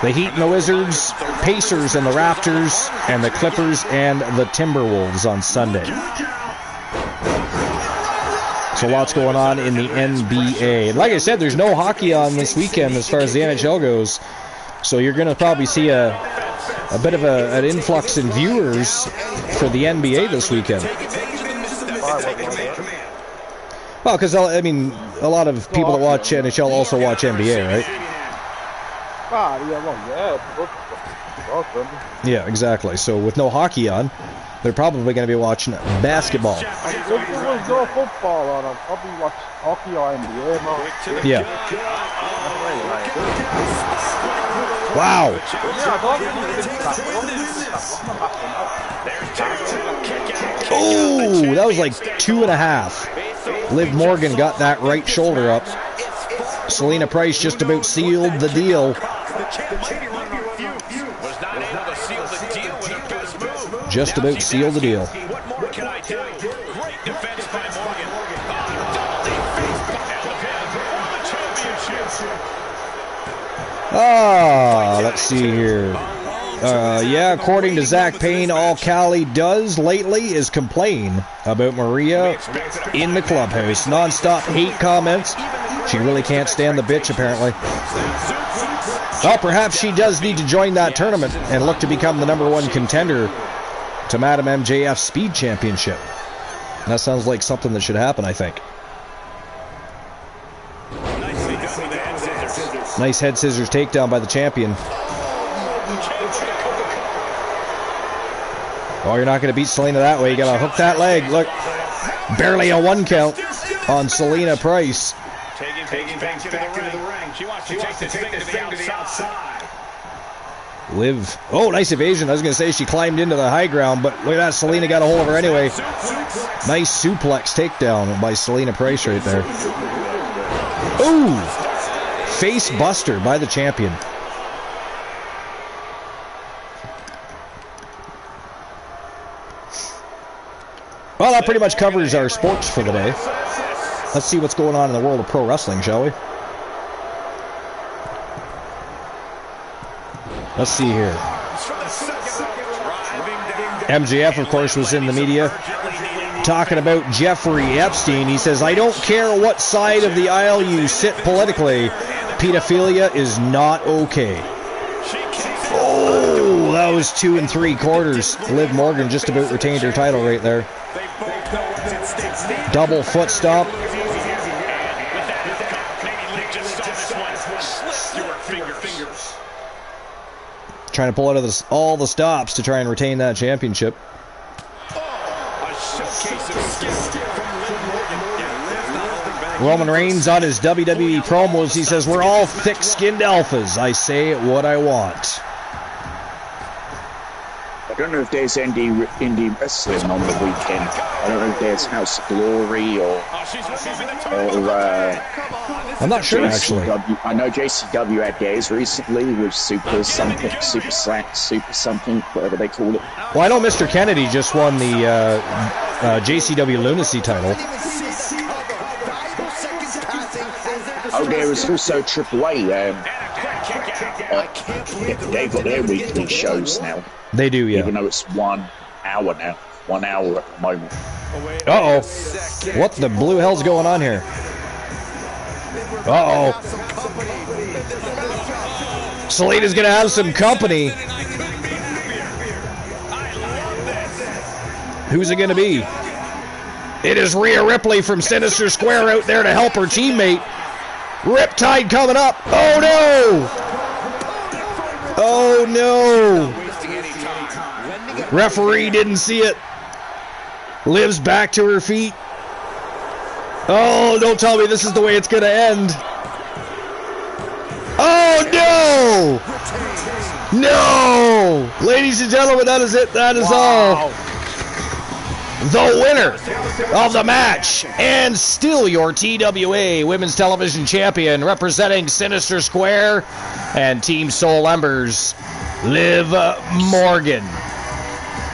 the Heat and the Wizards, Pacers and the Raptors, and the Clippers and the Timberwolves on Sunday. So lots going on in the NBA. And like I said, there's no hockey on this weekend as far as the NHL goes. So you're going to probably see a bit of an influx in viewers for the NBA this weekend. Well, because, I mean, a lot of people that watch NHL also watch NBA, right? Yeah, exactly. So with no hockey on, they're probably going to be watching basketball. If there was no football on, I'd probably watch hockey or NBA more. Yeah. Wow. Yeah, I don't really think that. Oh, that was like 2.5. Liv Morgan got that right shoulder up. Selena Price just about sealed the deal. Just about sealed the deal. What more can I do? Great defense by Morgan. Let's see here. Yeah, according to Zach Payne, all Callie does lately is complain about Maria in the clubhouse. Non-stop hate comments. She really can't stand the bitch, apparently. Well, perhaps she does need to join that tournament and look to become the #1 contender to Madam MJF's Speed Championship. That sounds like something that should happen, I think. Nice head scissors takedown by the champion. Oh, you're not going to beat Selena that way. You got to hook that leg. Look, barely a 1 count on Selena Price. Taking back to the ring. She wants to take this thing to the outside. Liv. Oh, nice evasion. I was going to say she climbed into the high ground, but look at that. Selena got a hold of her anyway. Nice suplex takedown by Selena Price right there. Ooh. Face buster by the champion. Well, that pretty much covers our sports for the day. Let's see what's going on in the world of pro wrestling, shall we? Let's see here. MJF, of course, was in the media talking about Jeffrey Epstein. He says, I don't care what side of the aisle you sit politically, pedophilia is not okay. Oh, that was 2 3/4. Liv Morgan just about retained her title right there. Double foot stomp. Trying to pull out of all the stops to try and retain that championship. Roman Reigns on his WWE promos, he says, we're all thick-skinned alphas. I say what I want. I don't know if there's indie wrestling on the weekend. I don't know if there's House of Glory or I'm not sure, actually. I know JCW had theirs recently with Super something, Super Slack, Super something, whatever they call it. Well, I know Mr. Kennedy just won the JCW Lunacy title. Oh, there is also AAA. They've got their weekly shows now. They do, yeah. Even though it's 1 hour now. 1 hour at the moment. Uh-oh. What the blue hell's going on here? Uh-oh. Selena's going to have some company. Who's it going to be? It is Rhea Ripley from Sinister Square out there to help her teammate. Riptide coming up. Oh, no. Oh, no. Referee didn't see it. Liv's back to her feet. Oh, don't tell me this is the way it's going to end. Oh, no! No! Ladies and gentlemen, that is it. That is all. The winner of the match, and still your TWA Women's Television Champion, representing Sinister Square and Team Soul Embers, Liv Morgan,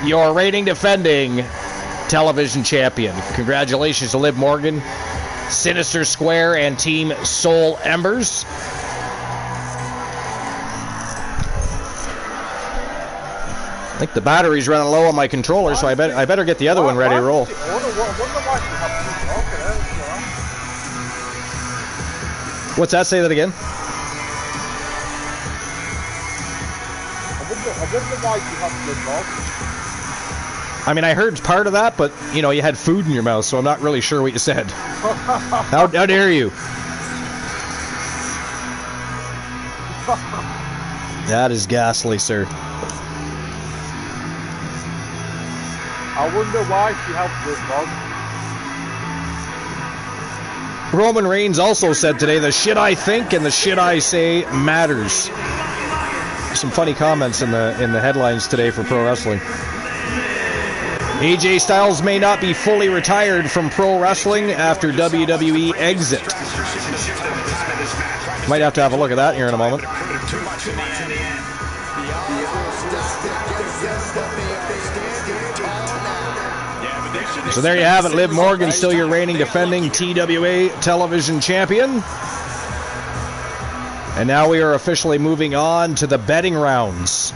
your reigning defending television champion. Congratulations to Liv Morgan, Sinister Square, and Team Soul Embers. I think the battery's running low on my controller, so I better get the other one ready to roll. What's that? Say that again. I mean, I heard part of that, but, you know, you had food in your mouth, so I'm not really sure what you said. How dare you? That is ghastly, sir. I wonder why she helped this dog. Roman Reigns also said today, the shit I think and the shit I say matters. some funny comments in the headlines today for pro wrestling. AJ Styles may not be fully retired from pro wrestling after WWE exit. Might have to have a look at that here in a moment. So there you have it. Liv Morgan, still your reigning defending TWA television champion. And now we are officially moving on to the betting rounds.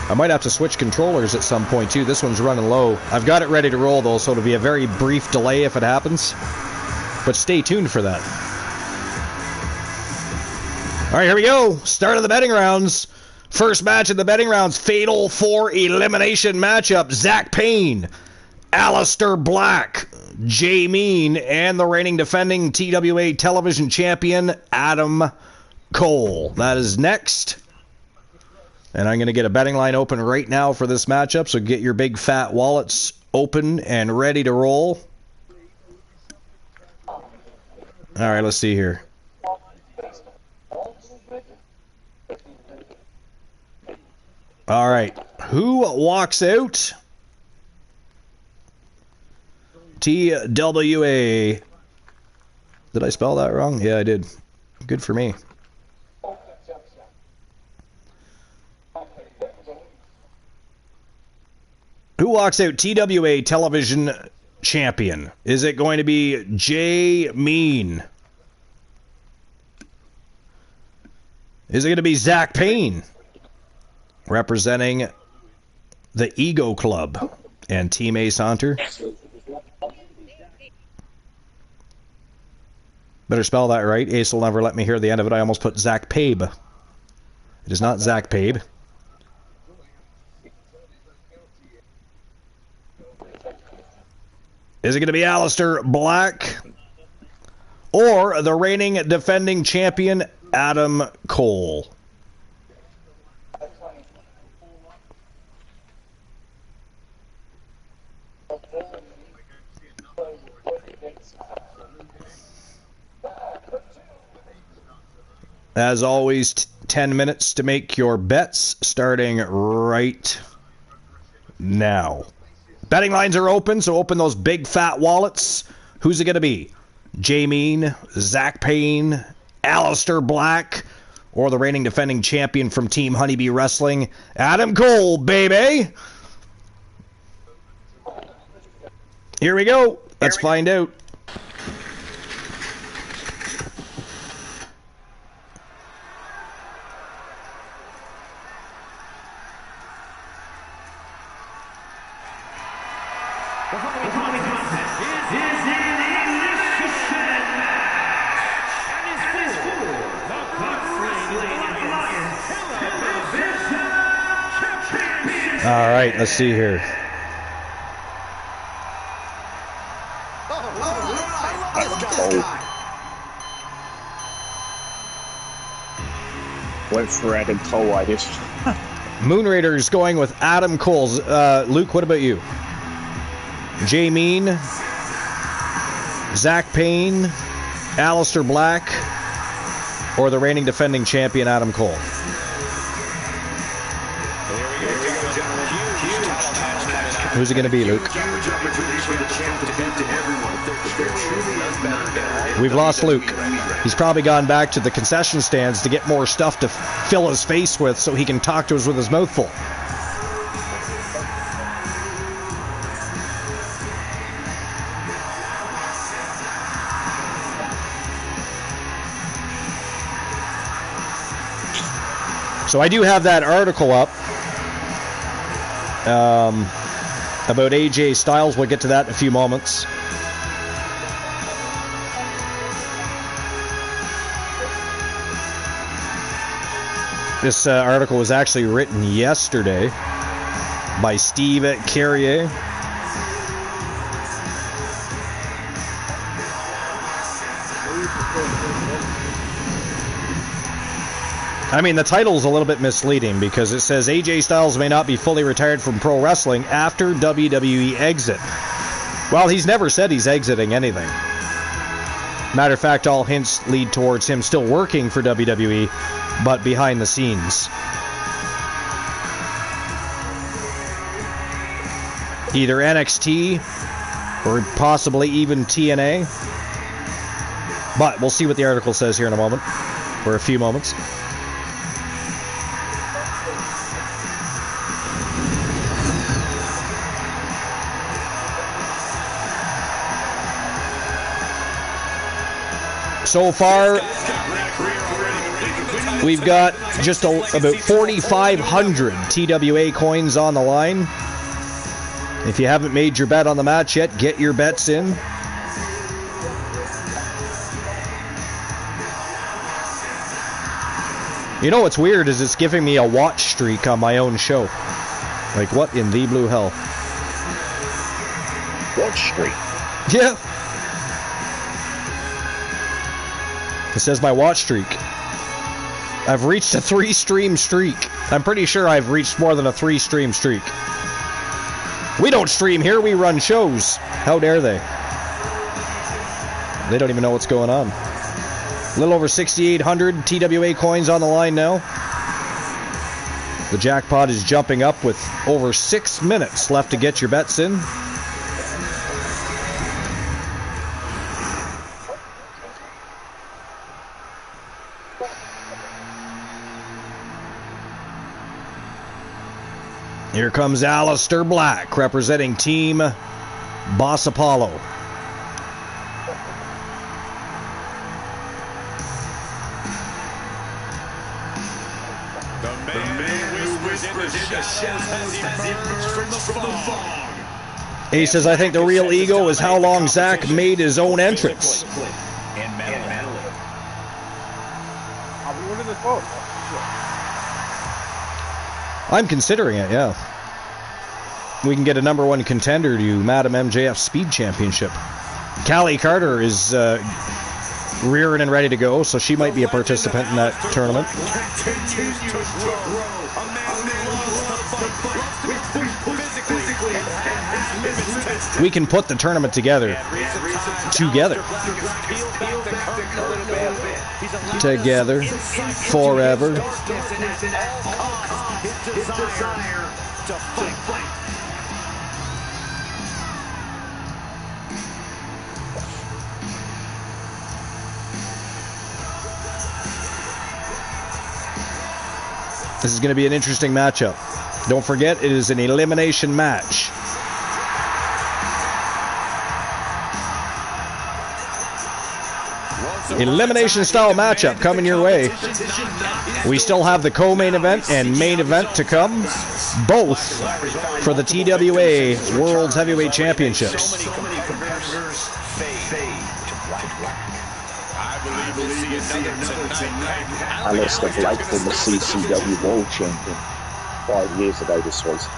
I might have to switch controllers at some point too. This one's running low. I've got it ready to roll though, so it'll be a very brief delay if it happens. But stay tuned for that. All right, here we go. Start of the betting rounds. First match of the betting rounds, Fatal 4 Elimination matchup. Zach Payne, Aleister Black, Jay Mean, and the reigning defending TWA television champion, Adam Cole. That is next. And I'm going to get a betting line open right now for this matchup, so get your big fat wallets open and ready to roll. All right, let's see here. All right, who walks out? TWA. Did I spell that wrong? Yeah, I did. Good for me. Who walks out TWA television champion? Is it going to be Jay Mean? Is it going to be Zach Payne, representing the Ego Club and Team Ace Hunter? Better spell that right. Ace will never let me hear the end of it. I almost put Zach Pabe. It is not Zach Pabe. Is it going to be Aleister Black or the reigning defending champion, Adam Cole? As always, 10 minutes to make your bets, starting right now. Betting lines are open, so open those big fat wallets. Who's it going to be? Jay Mean, Zach Payne, Aleister Black, or the reigning defending champion from Team Honeybee Wrestling, Adam Cole, baby! Here we go. Let's find out. All right, let's see here. Went for Adam Cole, I guess. Moon Raiders going with Adam Cole. Luke, what about you? Jay Mean, Zach Payne, Aleister Black, or the reigning defending champion, Adam Cole? Who's it going to be, Luke? We've lost Luke. He's probably gone back to the concession stands to get more stuff to fill his face with so he can talk to us with his mouth full. So I do have that article up about AJ Styles. We'll get to that in a few moments. This article was actually written yesterday by Steve Carrier. I mean, the title's a little bit misleading because it says AJ Styles may not be fully retired from pro wrestling after WWE exit. Well, he's never said he's exiting anything. Matter of fact, all hints lead towards him still working for WWE, but behind the scenes. Either NXT or possibly even TNA. But we'll see what the article says here in a moment, or a few moments. So far, we've got just about 4,500 TWA coins on the line. If you haven't made your bet on the match yet, get your bets in. You know what's weird is it's giving me a watch streak on my own show. Like, what in the blue hell? Watch streak? Yeah. It says my watch streak. I've reached a 3-stream streak. I'm pretty sure I've reached more than a 3-stream streak. We don't stream here, we run shows. How dare they? They don't even know what's going on. A little over 6,800 TWA coins on the line now. The jackpot is jumping up with over 6 minutes left to get your bets in. Here comes Aleister Black representing Team Boss Apollo. The man who whispers in the shadows has emerged from the fog. He says, I think the real ego is how long Zach made his own entrance. And metal. Are we winning this vote? I'm considering it, yeah. We can get a #1 contender to Madam MJF Speed Championship. Callie Carter is rearing and ready to go, so she might be a participant in that tournament. We can put the tournament together. Together. Forever. This is going to be an interesting matchup. Don't forget, it is an elimination match. Elimination style matchup coming your way. We still have the co-main event and main event to come, both for the TWA World's Heavyweight Championships. Aleister Black from the CCW World Champion. 5 years ago this was.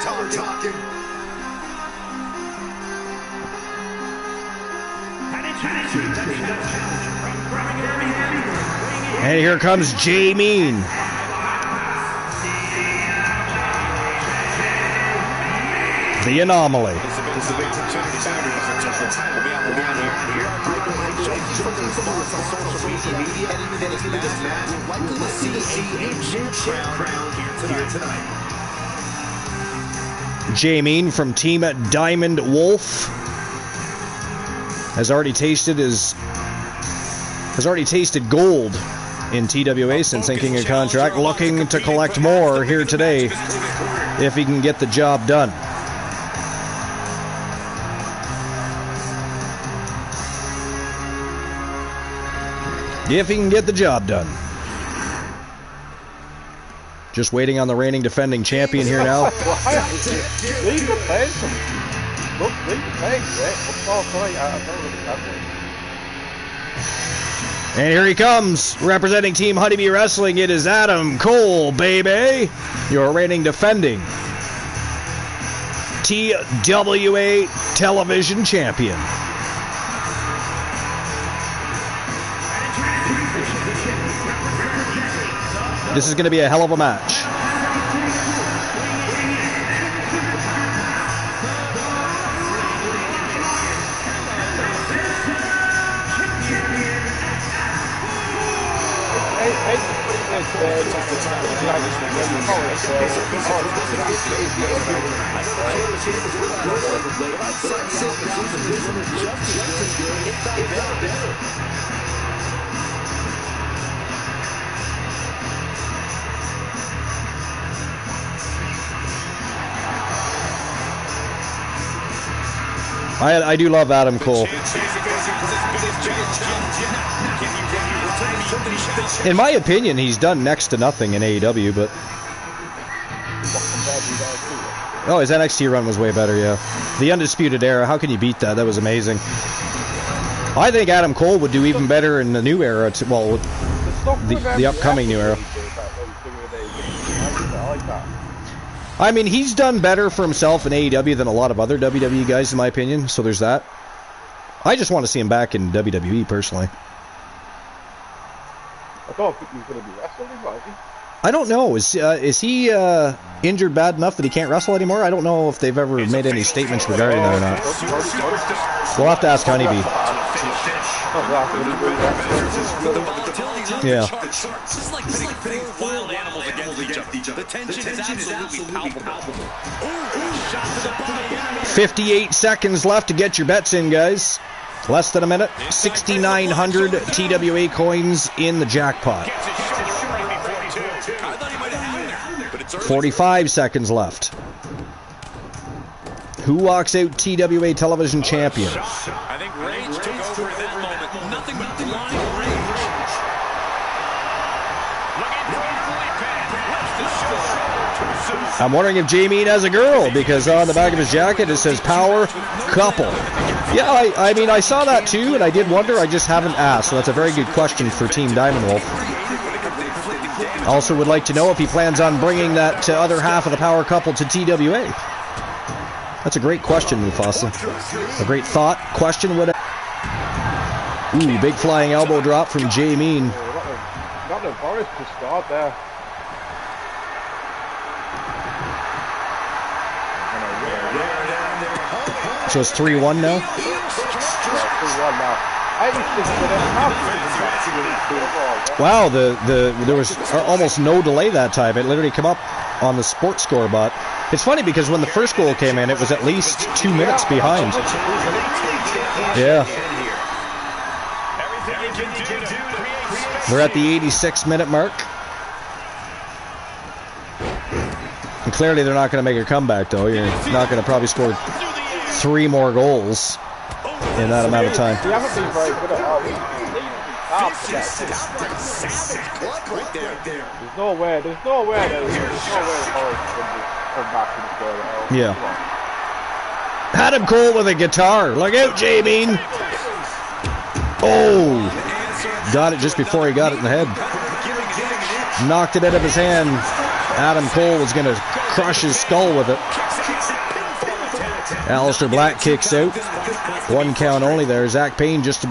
Now we're talking. And here comes Jay Mean. The Anomaly. Jay Mean from Team Diamond Wolf has already tasted gold in TWA since inking a contract, looking to collect more here today if he can get the job done. If he can get the job done. Just waiting on the reigning defending champion here now. Leave the pace. Look, leave the pace, right? Oh, sorry, I don't really have it. And here he comes, representing Team Honeybee Wrestling. It is Adam Cole, baby. Your reigning defending TWA Television Champion. This is going to be a hell of a match. I do love Adam Cole. In my opinion, he's done next to nothing in AEW, but... Oh, his NXT run was way better, yeah. The Undisputed Era, how can you beat that? That was amazing. I think Adam Cole would do even better in the new era, well, the upcoming new era. I mean, he's done better for himself in AEW than a lot of other WWE guys, in my opinion, so there's that. I just want to see him back in WWE, personally. I don't think he's going to be wrestling, is he? I don't know. Is he injured bad enough that he can't wrestle anymore? I don't know if they've ever made any statements regarding that or not. We'll have to ask Honeybee. Yeah. This is like pitting wild animals against each other. The tension is absolutely palpable. 58 seconds left to get your bets in, guys. Less than a minute. 6,900 TWA coins in the jackpot. 45 seconds left. Who walks out TWA television champion? I think Rage took over in that moment. Nothing but blind rage. I'm wondering if Jamie has a girl, because on the back of his jacket it says Power Couple. Yeah, I mean, I saw that too, and I did wonder. I just haven't asked, so that's a very good question for Team Diamond Wolf. I also would like to know if he plans on bringing that other half of the Power Couple to TWA. That's a great question, Mufasa. A great thought. Question would... Ooh, big flying elbow drop from Jay Mean. Got the Boris to start there. So it's 3-1 now? Yeah, 3-1 now. Wow, there was almost no delay that time. It literally came up on the sports score bot. It's funny because when the first goal came in, it was at least 2 minutes behind. Yeah. We're at the 86-minute mark. And clearly they're not going to make a comeback, though. You're not going to probably score 3 more goals in that amount of time. We haven't been very good at all. There's no way the Forest can come back in the score at all. Yeah. Adam Cole with a guitar. Look out, Jamie. Oh! Got it just before he got it in the head. Knocked it out of his hand. Adam Cole was going to crush his skull with it. Aleister Black kicks out. 1 count only there. Zach Payne just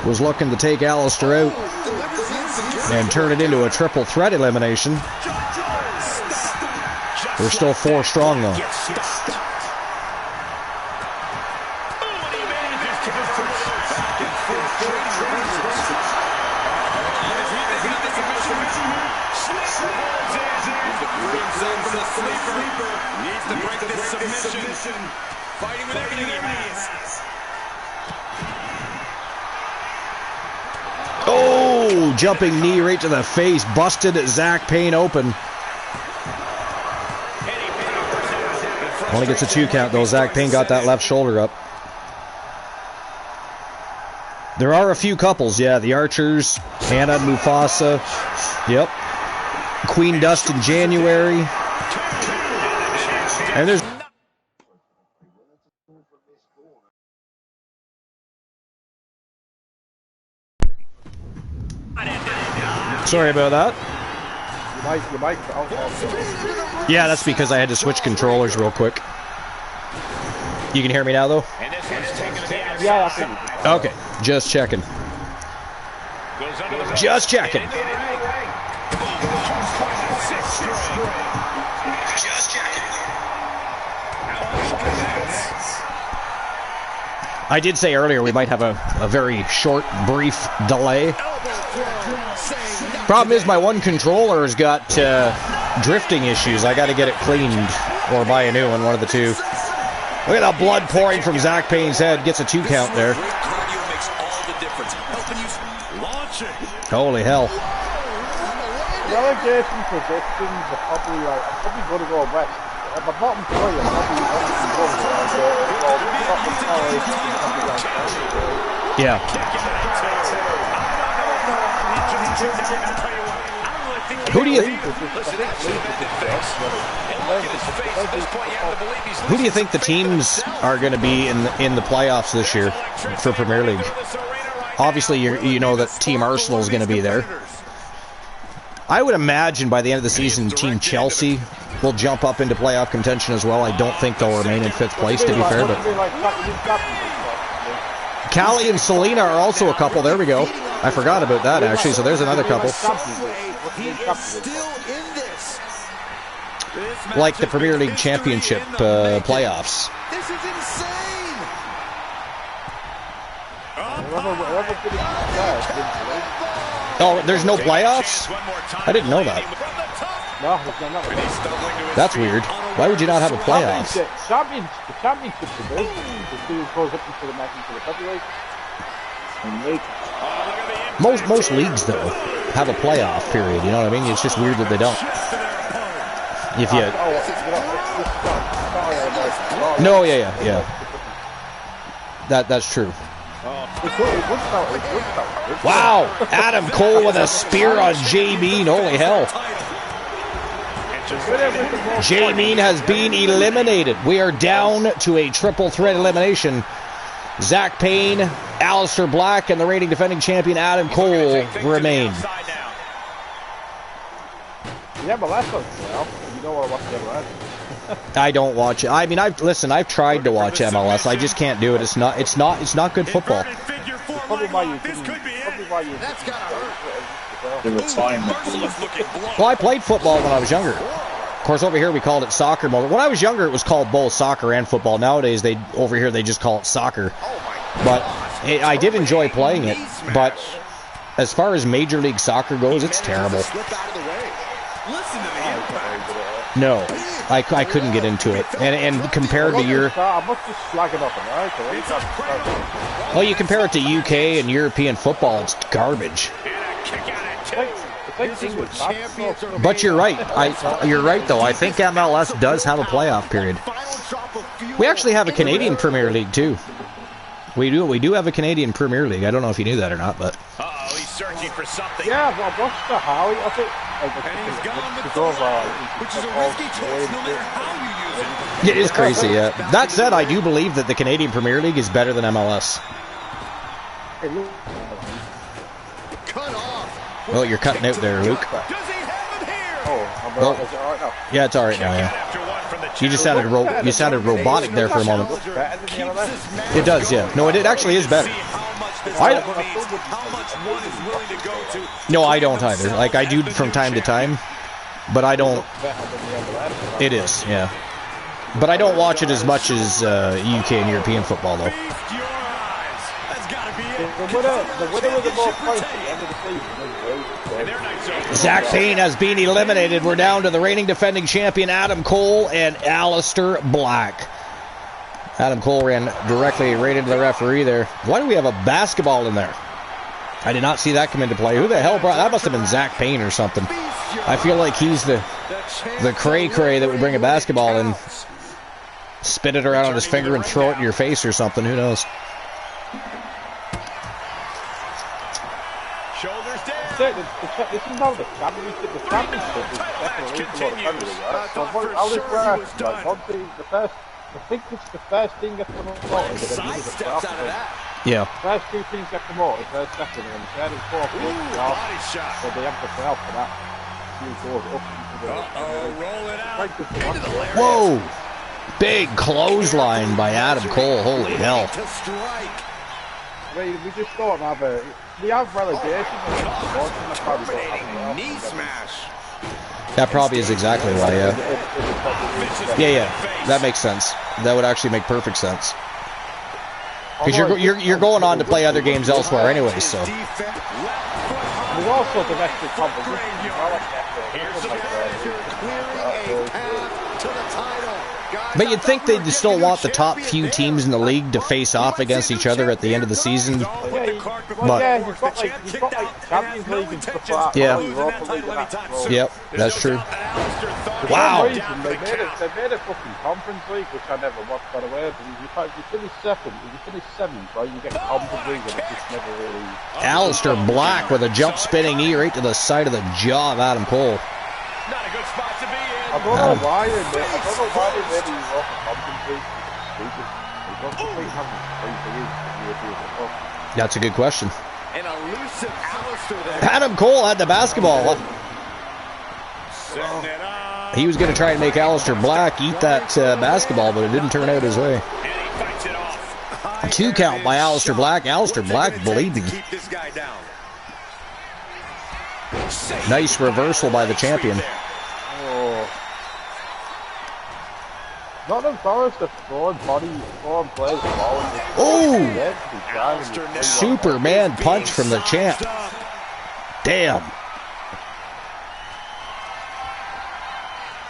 was looking to take Aleister out and turn it into a triple threat elimination. We're still 4 strong though. Needs to break this submission. Fighting with everything he has. Oh, jumping knee right to the face. Busted Zach Payne open. Only gets a 2 count though. Zach Payne got that left shoulder up. There are a few couples, yeah. The Archers, Hannah and Mufasa. Yep. Queen Dust in January. And there's... Sorry about that. You might. Yeah, that's because I had to switch controllers real quick. You can hear me now, though? Yeah, I think. Okay, just checking. Just checking. I did say earlier we might have a very short, brief delay. Problem is my one controller has got drifting issues. I got to get it cleaned or buy a new one, one of the two. Look at that blood pouring from Zach Payne's head. Gets a 2 count there. Holy hell. Relegation predictions are probably like, I'm probably going to go West. At the bottom 3, I'm probably Yeah. Who do you think the teams are going to be in the playoffs this year for Premier League? Obviously, you know that Team Arsenal is going to be there. I would imagine by the end of the season, Team Chelsea will jump up into playoff contention as well. I don't think they'll remain in 5th place, to be fair. But Callie and Selena are also a couple. There we go. I forgot about that, actually. So there's another couple. Like the Premier League Championship playoffs. This is insane! Oh, there's no playoffs? I didn't know that. That's weird. Why would you not have a playoff? The championship division, the two goes up into the match into the February. Most leagues though have a playoff period. You know what I mean? It's just weird that they don't. If you no, yeah. That's true. Wow, Adam Cole with a spear on Jay Mean. Holy hell. Jay Mean has been eliminated. We are down to a triple threat elimination. Zach Payne, Aleister Black, and the reigning defending champion Adam Cole remain. Yeah, but that's well. You know what I watch the MLS. I don't watch it. I mean, I've tried to watch MLS. I just can't do it. It's not good football. Well, I played football when I was younger. Of course, over here we called it soccer. When I was younger, it was called both soccer and football. Nowadays, over here they just call it soccer. But I did enjoy playing it. But as far as Major League Soccer goes, it's terrible. No, I couldn't get into it. And compared to your... Well, you compare it to UK and European football, it's garbage. But you're right. You're right, though. I think MLS does have a playoff period. We actually have a Canadian Premier League, too. We do have a Canadian Premier League. I don't know if you knew that or not, but... Uh-oh, he's searching for something. Yeah, but what's the Howie of it? And he's gone with which is a risky choice no matter how you use it. It is crazy, yeah. That said, I do believe that the Canadian Premier League is better than MLS. Cut off. Well, you're cutting out there, Luke. Does he have him here? Oh, is it alright now? Yeah, it's alright now, yeah. You just sounded robotic there for a moment. It does, yeah. No, it actually is better. No, I don't either. Like, I do from time to time, but I don't... It is, yeah. But I don't watch it as much as UK and European football, though. Zach Payne has been eliminated. We're down to the reigning defending champion Adam Cole and Aleister Black. Adam Cole ran directly right into the referee there. Why do we have a basketball in there? I did not see that come into play. Who the hell brought that? Must have been Zach Payne or something. I feel like he's the cray-cray that would bring a basketball and spin it around on his finger and throw it in your face or something. Who knows? Shoulders down. This is not the championship. The championship is definitely a lot of I think it's the first team gets promoted. Yeah. First two teams get promoted, first, second, and third and fourth. So they have to play out for that. Whoa! Big clothesline by Adam Cole. Holy hell. we just don't have a. We have relegation. Dominating knee smash. That probably is exactly why, yeah. Yeah, that makes sense. That would actually make perfect sense. Because you're going on to play other games elsewhere anyway, so. There's also domestic competition. But you'd think they'd still want the top few teams in the league to face off against each other at the end of the season. But yeah, you've got like Champions League and stuff like that. Yeah. Yep, that's true. Wow. They made a fucking conference league, which I never watched, by the way. But if you finish second, if you finish seventh, right, you get conference league, and it's just never really. Alistair Black with a jump spinning knee right to the side of the jaw of Adam Cole. Not a good spot to be in. I don't know why they made the conference league. They don't complete having That's a good question. An elusive Alistair there. Adam Cole had the basketball. He was going to try and make Alistair Black eat that basketball, but it didn't turn out his way. And he fights it off. 2 count by Alistair Black. Alistair Black bleeding. Keep this guy down. Nice reversal by the champion. Oh. Not embarrassed to throwing plays forward. Oh! Superman punch from the champ. Damn.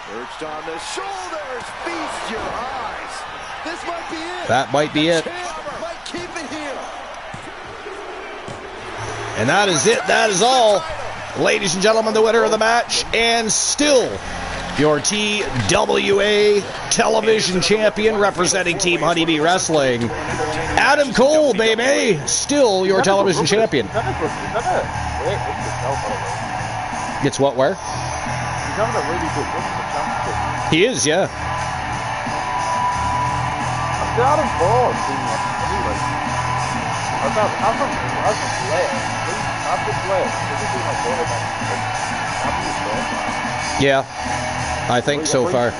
Perched on the shoulders, feast your eyes. This might be it. That might be it. Might keep it here. And that is it. That is all. Ladies and gentlemen, the winner of the match, and still your TWA television champion representing Team Honeybee Wrestling, Adam Cole, baby. Still your television champion. It's what, where? He's having a really good run for the championship. He is, yeah. I got him bored, anyway. As a player, yeah, I think so far.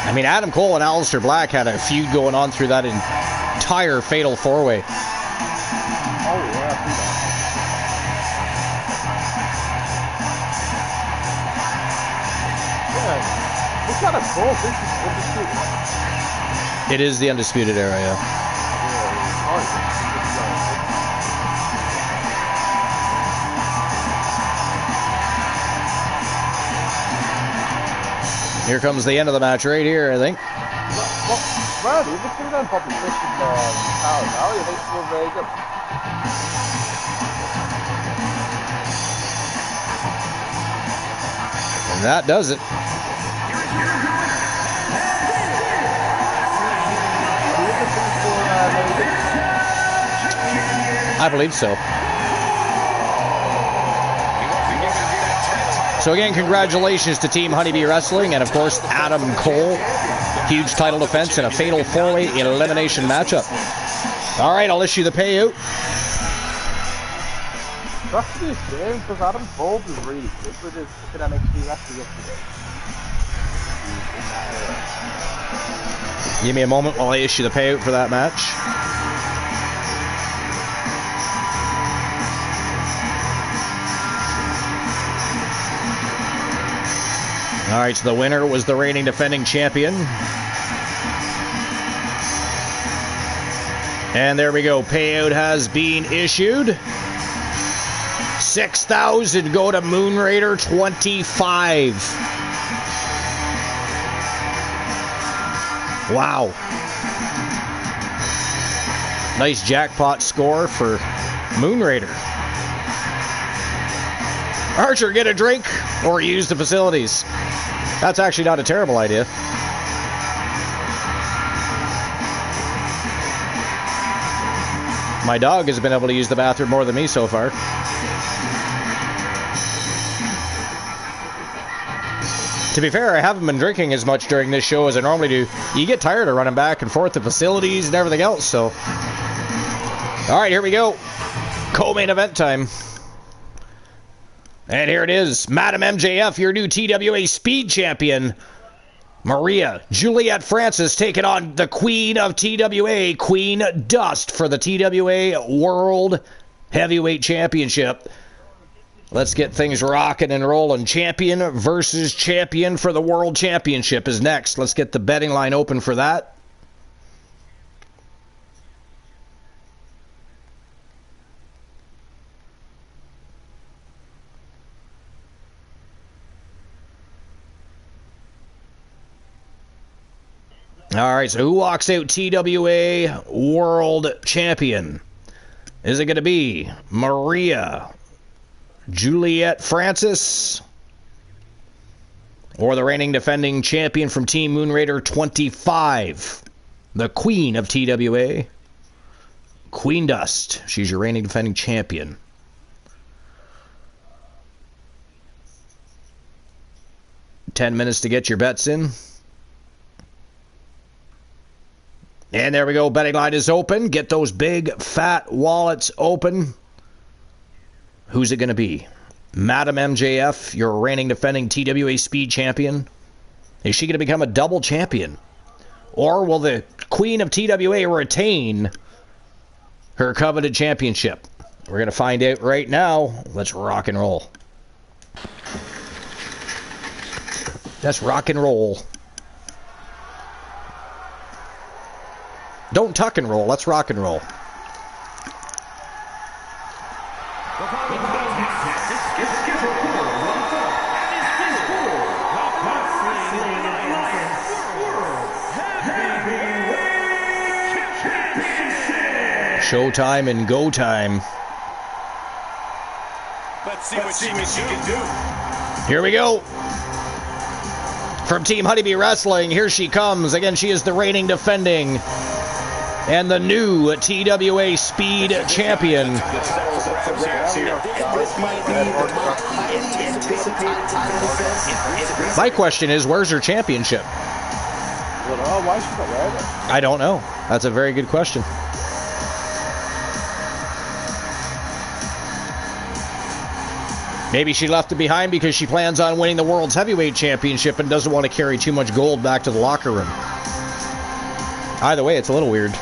I mean, Adam Cole and Alistair Black had a feud going on through that entire Fatal 4-Way. Oh, yeah. What kind of cool thing is this? It is the Undisputed Era, yeah. Here comes the end of the match right here, I think. Well, you look at that competition now, you think it's very good. And that does it. I believe so. So again, congratulations to Team Honeybee Wrestling and, of course, Adam Cole. Huge title defense in a Fatal 4-Way elimination matchup. All right, I'll issue the payout. That's the game, because Adam Cole is really good with his NXT wrestling yesterday. Give me a moment while I issue the payout for that match. All right, so the winner was the reigning defending champion. And there we go. Payout has been issued. 6,000 go to Moon Raider 25. Wow. Nice jackpot score for Moon Raider. Archer, get a drink or use the facilities. That's actually not a terrible idea. My dog has been able to use the bathroom more than me so far. To be fair, I haven't been drinking as much during this show as I normally do. You get tired of running back and forth to facilities and everything else, so. Alright, here we go. Co-main event time. And here it is. Madam MJF, your new TWA Speed Champion, Maria Juliet Francis taking on the Queen of TWA, Queen Dust, for the TWA World Heavyweight Championship. Let's get things rocking and rolling. Champion versus champion for the World Championship is next. Let's get the betting line open for that. All right, so who walks out TWA World Champion? Is it going to be Maria Juliet Francis or the reigning defending champion from Team Moonraider 25, the Queen of TWA, Queen Dust? She's your reigning defending champion. $10 minutes to get your bets in. And there we go. Betting line is open. Get those big, fat wallets open. Who's it going to be? Madam MJF, your reigning defending TWA Speed Champion. Is she going to become a double champion? Or will the Queen of TWA retain her coveted championship? We're going to find out right now. Let's rock and roll. Let's rock and roll. Don't tuck and roll. Let's rock and roll. Showtime and go time. Let's see what she can do. Here we go. From Team Honeybee Wrestling, here she comes. Again, she is the reigning defending and the new TWA Speed Champion. My question is, where's her championship? I don't know. That's a very good question. Maybe she left it behind because she plans on winning the World's Heavyweight Championship and doesn't want to carry too much gold back to the locker room. Either way, it's a little weird.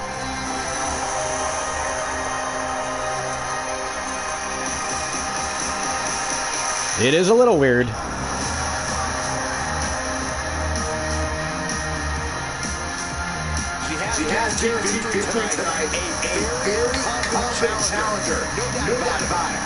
It is a little weird. She has guaranteed victory tonight. A very confident challenger. No doubt about it.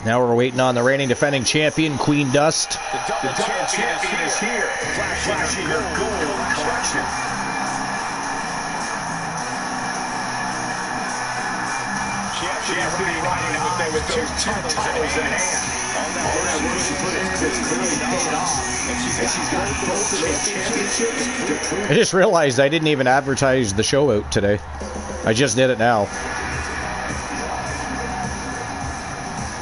Now we're waiting on the reigning defending champion, Queen Dust. The double champion is here. Flashing her gold collection. She has to be riding out there with those two titles in hand. All that work she put into this clearly paid off. And she's got both of those championships. I just realized I didn't even advertise the show out today. I just did it now.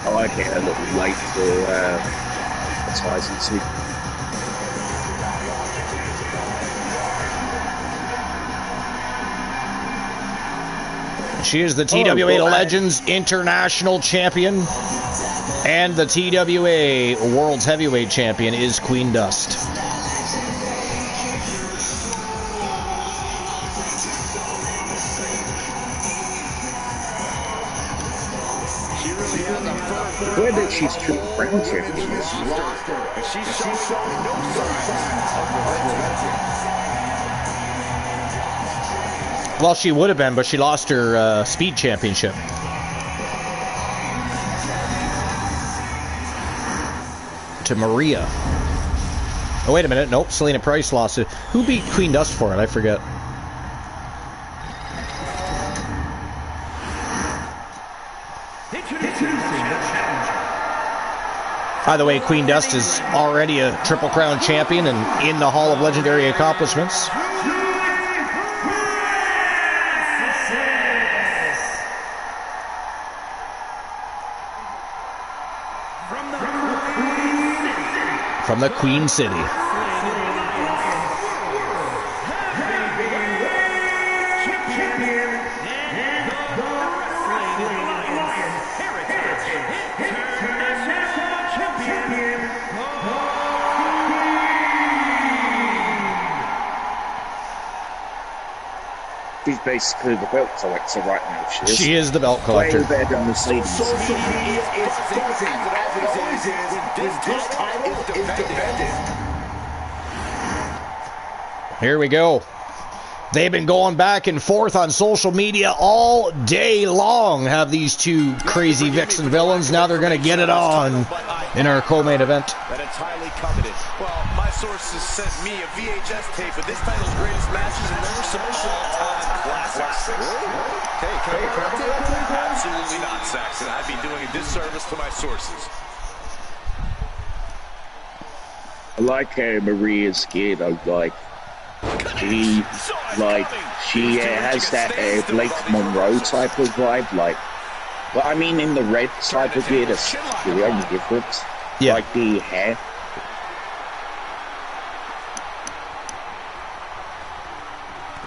I like it, a little light for advertising too. She is the TWA Legends International Champion, and the TWA World's Heavyweight Champion is Queen Dust. Where did she's Triple Crown champion? Well, she would have been, but she lost her Speed Championship. To Maria. Oh, wait a minute. Nope, Selena Price lost it. Who beat Queen Dust for it? I forget. By the way, Queen Dust is already a Triple Crown champion and in the Hall of Legendary Accomplishments. from the Queen City. She's basically the belt collector right now. She is the belt collector. Way better than Mercedes. Social media is buzzing, as it always is when this title is defended. Here we go. They've been going back and forth on social media all day long, have these two crazy vixen villains. Now they're going to get it on in our co-main event. That it's highly coveted. Well, my sources sent me a VHS tape of this title's greatest matches, and there were some all-time classics. Really? Hey, can I correct it? Absolutely not, Saxon. I'd be doing a disservice to my sources. I like how Maria's scared of, like, she has that Blake Monroe type of vibe, like, but I mean in the red type of gear, that's the only difference. Yeah. Like the hair.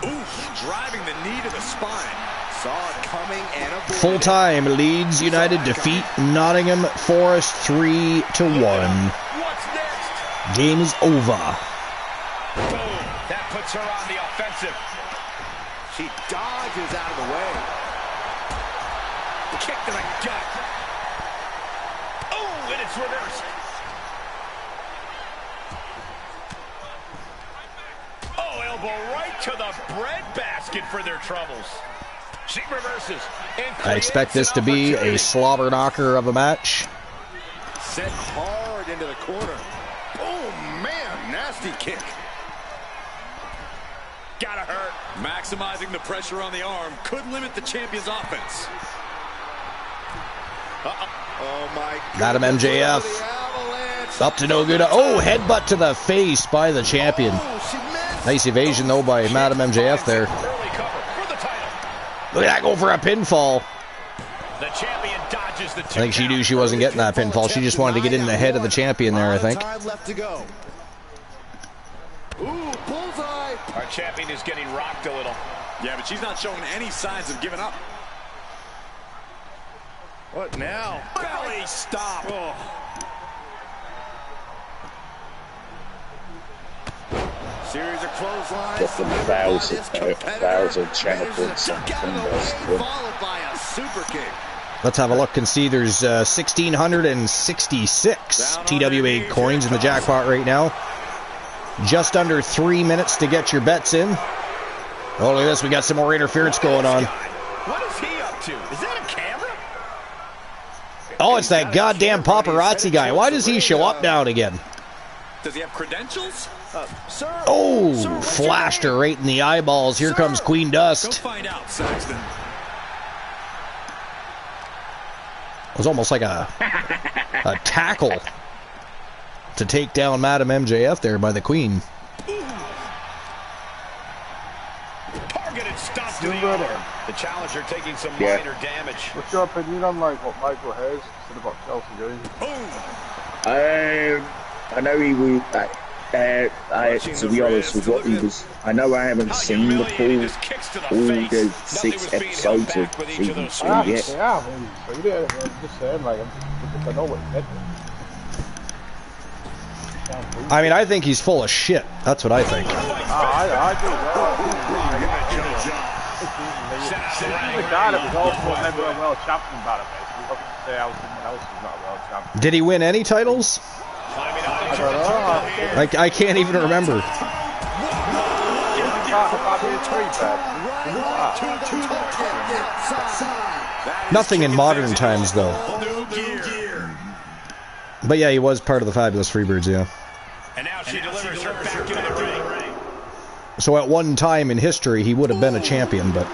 Oof, driving the knee to the spine. Saw it coming and avoided. Full time, Leeds United defeat Nottingham Forest 3-1. What's next? Game is over. Boom. That puts her on the offensive. She dodges out of the way. Kick to the gut. Oh, and it's reversed. Oh, elbow right to the breadbasket for their troubles. She reverses. I expect this to be a slobber knocker of a match. Set hard into the corner. Oh, man, nasty kick. Gotta hurt. Maximizing the pressure on the arm could limit the champion's offense. Oh my God. Madam MJF. Up to no good. Oh, headbutt to the face by the champion. Nice evasion, though, by Madam MJF there. Look at that, go for a pinfall. The champion dodges the I think she knew she wasn't getting that pinfall. She just wanted to get in the head of the champion there, I think. Time left to go. Ooh, bullseye. Our champion is getting rocked a little. Yeah, but she's not showing any signs of giving up. What now? Belly stop. Oh. Series of clotheslines. Get them 1,000 channel points on followed by a super kick. Let's have a look and see. There's 1,666 TWA coins in the jackpot right now. Just under 3 minutes to get your bets in. Oh, look at this. We got some more interference going on. What is he up to? Is that a camera? Oh, it's that goddamn paparazzi guy. Why does he show up now and again? Does he have credentials? Sir, oh, sir, flashed her right in the eyeballs. Here comes Queen Dust. Go find out, Saxton. It was almost like a tackle to take down Madam MJF there by the Queen. Targeted stop to the arm. The challenger taking some minor damage. What's your opinion on like what Michael has said about Chelsea doing? I know he was. To be honest with what he was, I know I haven't seen the full all the 6 episodes of season 3 yet. Yeah, I'm just saying, like, I know what he did. I mean, I think he's full of shit. That's what I think. I do. He's the guy that was also never a world champion, by the way. So he doesn't say how someone else is not a world champion. Did he win any titles? I can't even remember. Nothing in modern times, though. But yeah, he was part of the Fabulous Freebirds, yeah. And now she delivers her back into the ring. So at one time in history, he would have been a champion, but...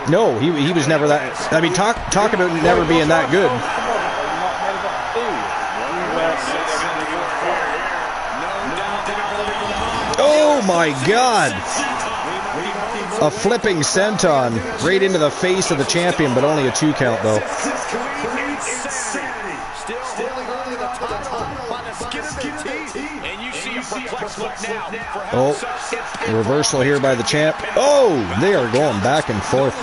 No, he was never that... I mean, talk about never being that good. Oh my God! A flipping senton right into the face of the champion, but only a 2 count though. Oh, reversal here by the champ. Oh, they are going back and forth.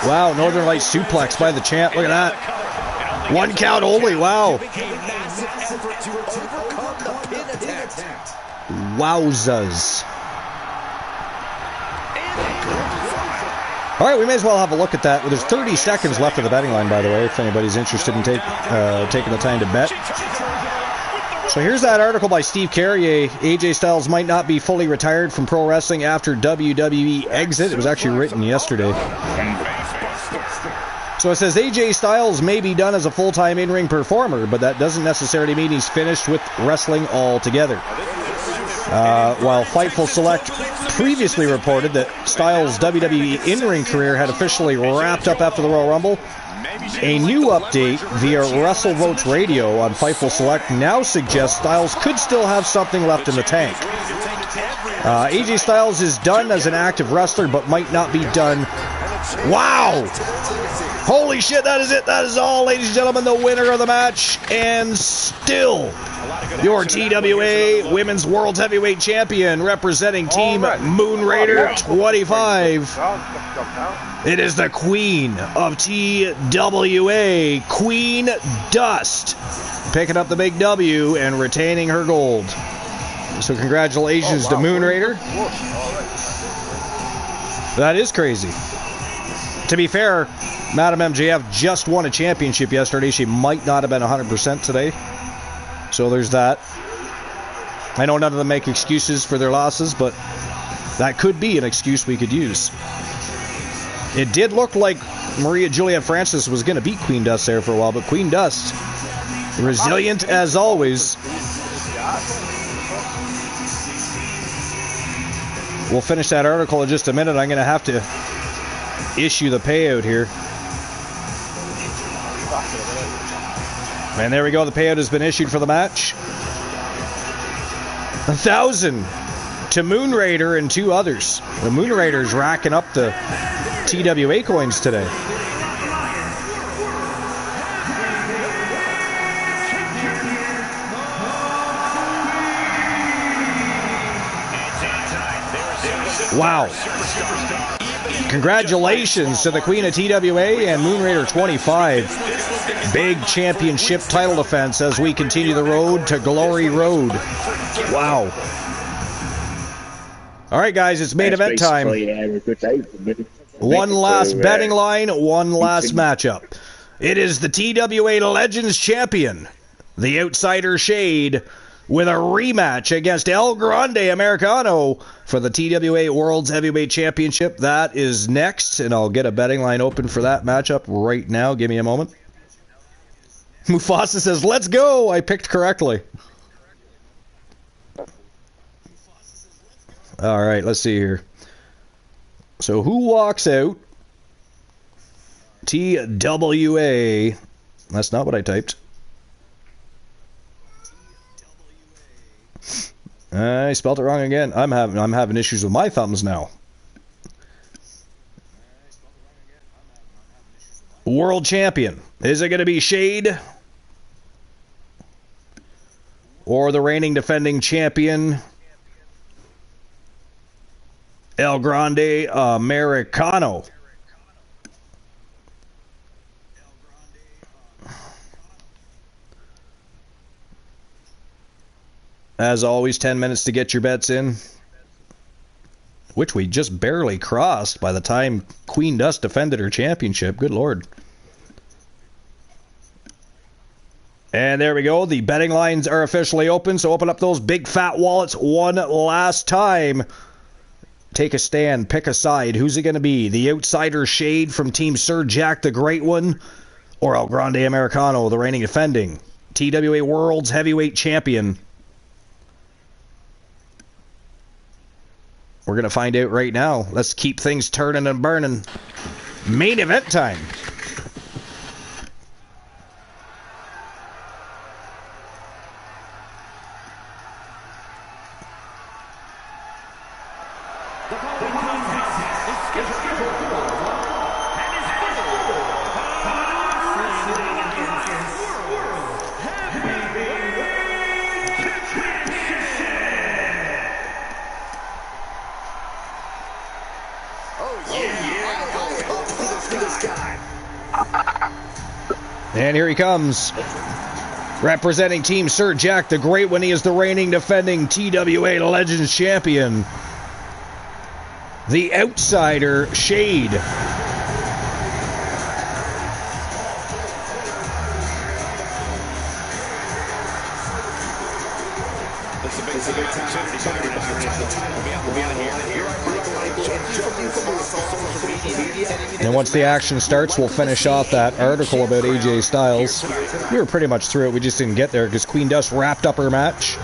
Wow, Northern Light suplex by the champ. Look at that. 1 count only. Wow. Wowzas. All right, we may as well have a look at that. There's 30 seconds left of the betting line, by the way, if anybody's interested in taking the time to bet. So here's that article by Steve Carrier. AJ Styles might not be fully retired from pro wrestling after WWE exit. It was actually written yesterday. So it says AJ Styles may be done as a full-time in-ring performer, but that doesn't necessarily mean he's finished with wrestling altogether. While Fightful Select previously reported that Styles' WWE in-ring career had officially wrapped up after the Royal Rumble, a new update via Wrestle Votes Radio on Fightful Select now suggests Styles could still have something left in the tank. AJ Styles is done as an active wrestler, but might not be done. Wow! Holy shit, that is it. That is all, ladies and gentlemen. The winner of the match, and still your TWA Women's World Heavyweight Champion, representing Team Moon Raider 25. It is the Queen of TWA, Queen Dust, picking up the big W and retaining her gold. So congratulations to Moon Raider. That is crazy. To be fair, Madam MJF just won a championship yesterday. She might not have been 100% today. So there's that. I know none of them make excuses for their losses, but that could be an excuse we could use. It did look like Maria Juliet Francis was going to beat Queen Dust there for a while, but Queen Dust, resilient as always. We'll finish that article in just a minute. I'm going to have to issue the payout here. And there we go. The payout has been issued for the match. 1,000 to Moon Raider and 2 others. The Moon Raiders racking up the TWA coins today. Wow. Congratulations to the Queen of TWA and Moon Raider 25. Big championship title defense as we continue the road to Glory Road. Wow. All right, guys, it's main event time. One last betting line, one last matchup. It is the TWA Legends Champion, the Outsider Shade, with a rematch against El Grande Americano for the TWA World's Heavyweight Championship. That is next, and I'll get a betting line open for that matchup right now. Give me a moment. Mufasa says, let's go! I picked correctly. All right, let's see here. So who walks out? TWA. That's not what I typed. I spelled it wrong again. I'm having issues with my thumbs now. World champion. Is it going to be Shade? Or the reigning defending champion, El Grande Americano? As always, 10 minutes to get your bets in, which we just barely crossed by the time Queen Dust defended her championship. Good Lord. And there we go. The betting lines are officially open, so open up those big fat wallets one last time. Take a stand. Pick a side. Who's it going to be? The Outsider Shade from Team Sir Jack the Great One, or El Grande Americano, the reigning defending TWA World's Heavyweight Champion? We're going to find out right now. Let's keep things turning and burning. Main event time. And here he comes. Representing Team Sir Jack the Great when he is the reigning defending TWA Legends Champion. The Outsider, Shade. And once the action starts, we'll finish off that article about AJ Styles. We were pretty much through it. We just didn't get there because Queen Dust wrapped up her match.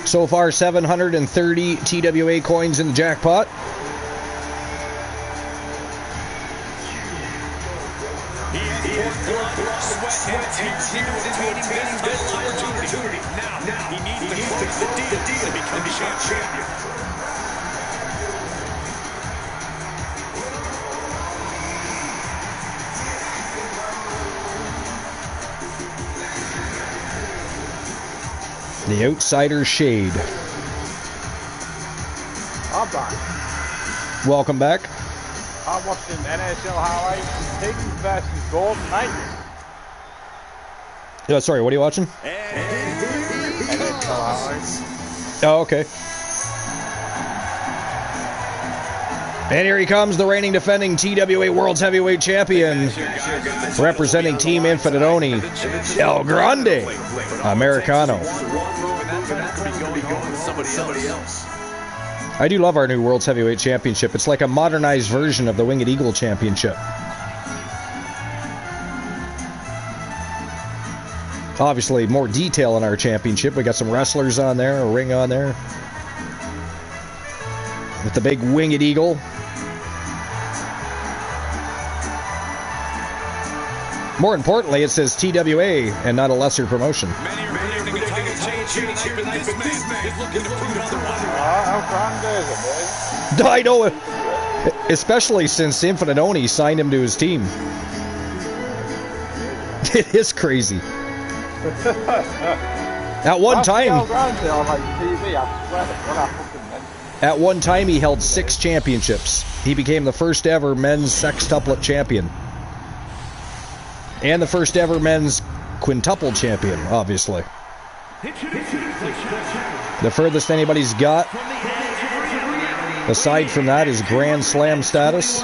So far, 730 TWA coins in the jackpot. Now, he needs to close the deal to become champion. The Outsider, Shade. I'm back. Welcome back. I'm watching NHL highlights. Higgins versus Golden Knights. Oh, sorry, what are you watching? NHL highlights. Oh, okay. And here he comes, the reigning defending TWA World's Heavyweight Champion, representing Team Infinitoni, El Grande Americano. I do love our new World's Heavyweight Championship. It's like a modernized version of the Winged Eagle Championship. Obviously, more detail in our championship. We got some wrestlers on there, a ring on there. With the big Winged Eagle. More importantly, it says TWA and not a lesser promotion. I know, especially since Infinitoni signed him to his team. It is crazy. At one time he held 6 championships. He became the first ever men's sextuplet champion. And the first ever men's quintuple champion, obviously. The furthest anybody's got, aside from that, is Grand Slam status.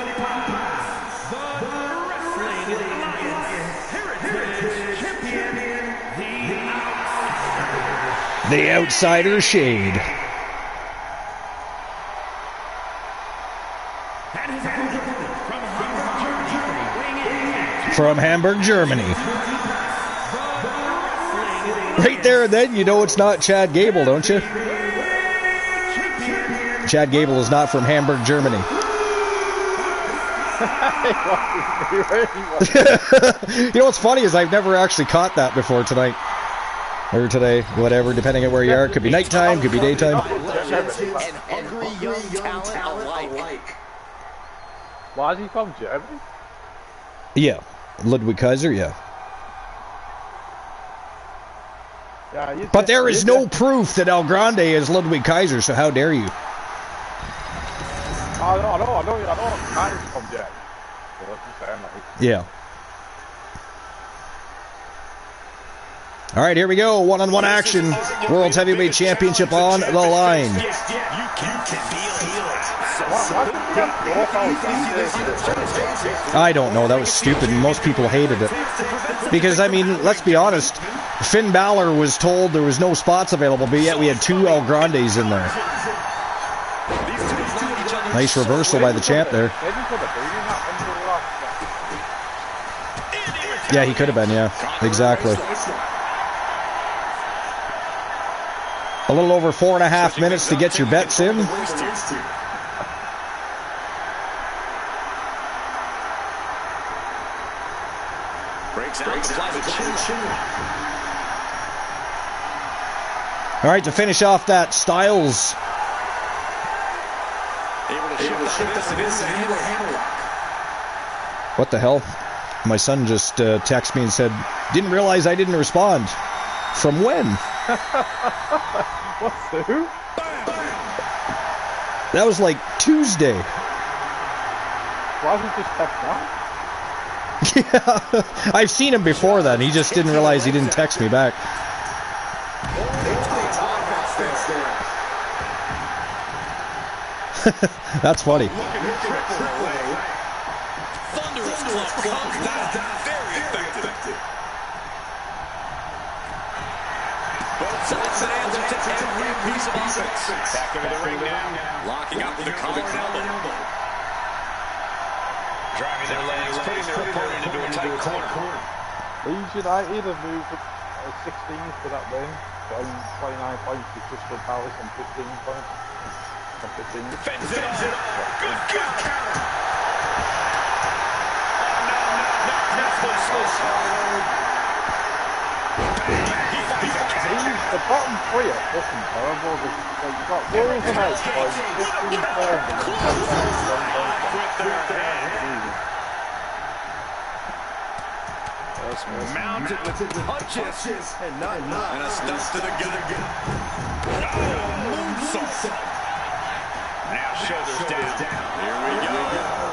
The Outsider, Shade. From Hamburg, Germany. Right there and then, you know it's not Chad Gable, don't you? Chad Gable is not from Hamburg, Germany. You know what's funny is I've never actually caught that before tonight. Or today, whatever, depending on where you are. It could be nighttime, could be daytime. Why is he from Germany? Yeah. Ludwig Kaiser, yeah. But there is no proof that El Grande is Ludwig Kaiser, so how dare you? I know. Kaiser's from Germany. Yeah. All right, here we go. One-on-one action. World's Heavyweight Championship on the line. I don't know. That was stupid. Most people hated it. Because, I mean, let's be honest. Finn Balor was told there was no spots available, but yet we had 2 El Grandes in there. Nice reversal by the champ there. Yeah, he could have been, yeah. Exactly. A little over 4.5 minutes to get your bets in. All right, to finish off that, Styles. What the hell? My son just texted me and said, didn't realize I didn't respond. From when? What's the who? That was like Tuesday. Why did you just text that? Yeah, I've seen him before then. He just didn't realize he didn't text me back. That's funny. Thunderous club comes down. Very effective. Both sides an answer to every piece of offense. Back into the ring now. Locking up with the collar and elbow. Driving their legs, putting their opponent into a tight corner. Leeds United have moved to 16th for that win. Going 29 points to Crystal Palace and 15 points. Defends it all. Good counter. The bottom three are fucking terrible. You've got Wolves and Out by 15 points. Mounted with punches and a step to the gut. Moonsault. Now shoulders down. Here we go.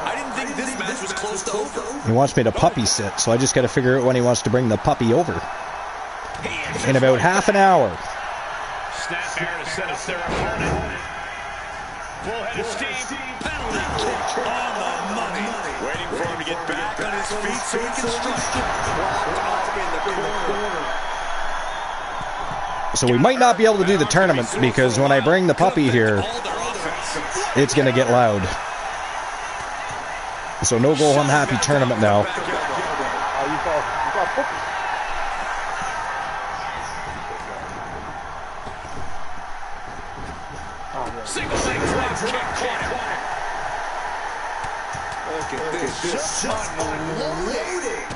I didn't think this match was close to over. He wants me to puppy sit, so I just got to figure out when he wants to bring the puppy over. In about half an hour. Snap there to set us their opponent. Full head of steam. Penalty kick on the money. Waiting for him to get back on his feet so he can strike. In the corner. So we might not be able to do the tournament because when I bring the puppy here, it's going to get loud. So no go home happy tournament now. You got a puppy. Single leg drop kick corner. Look at this. Just unloading.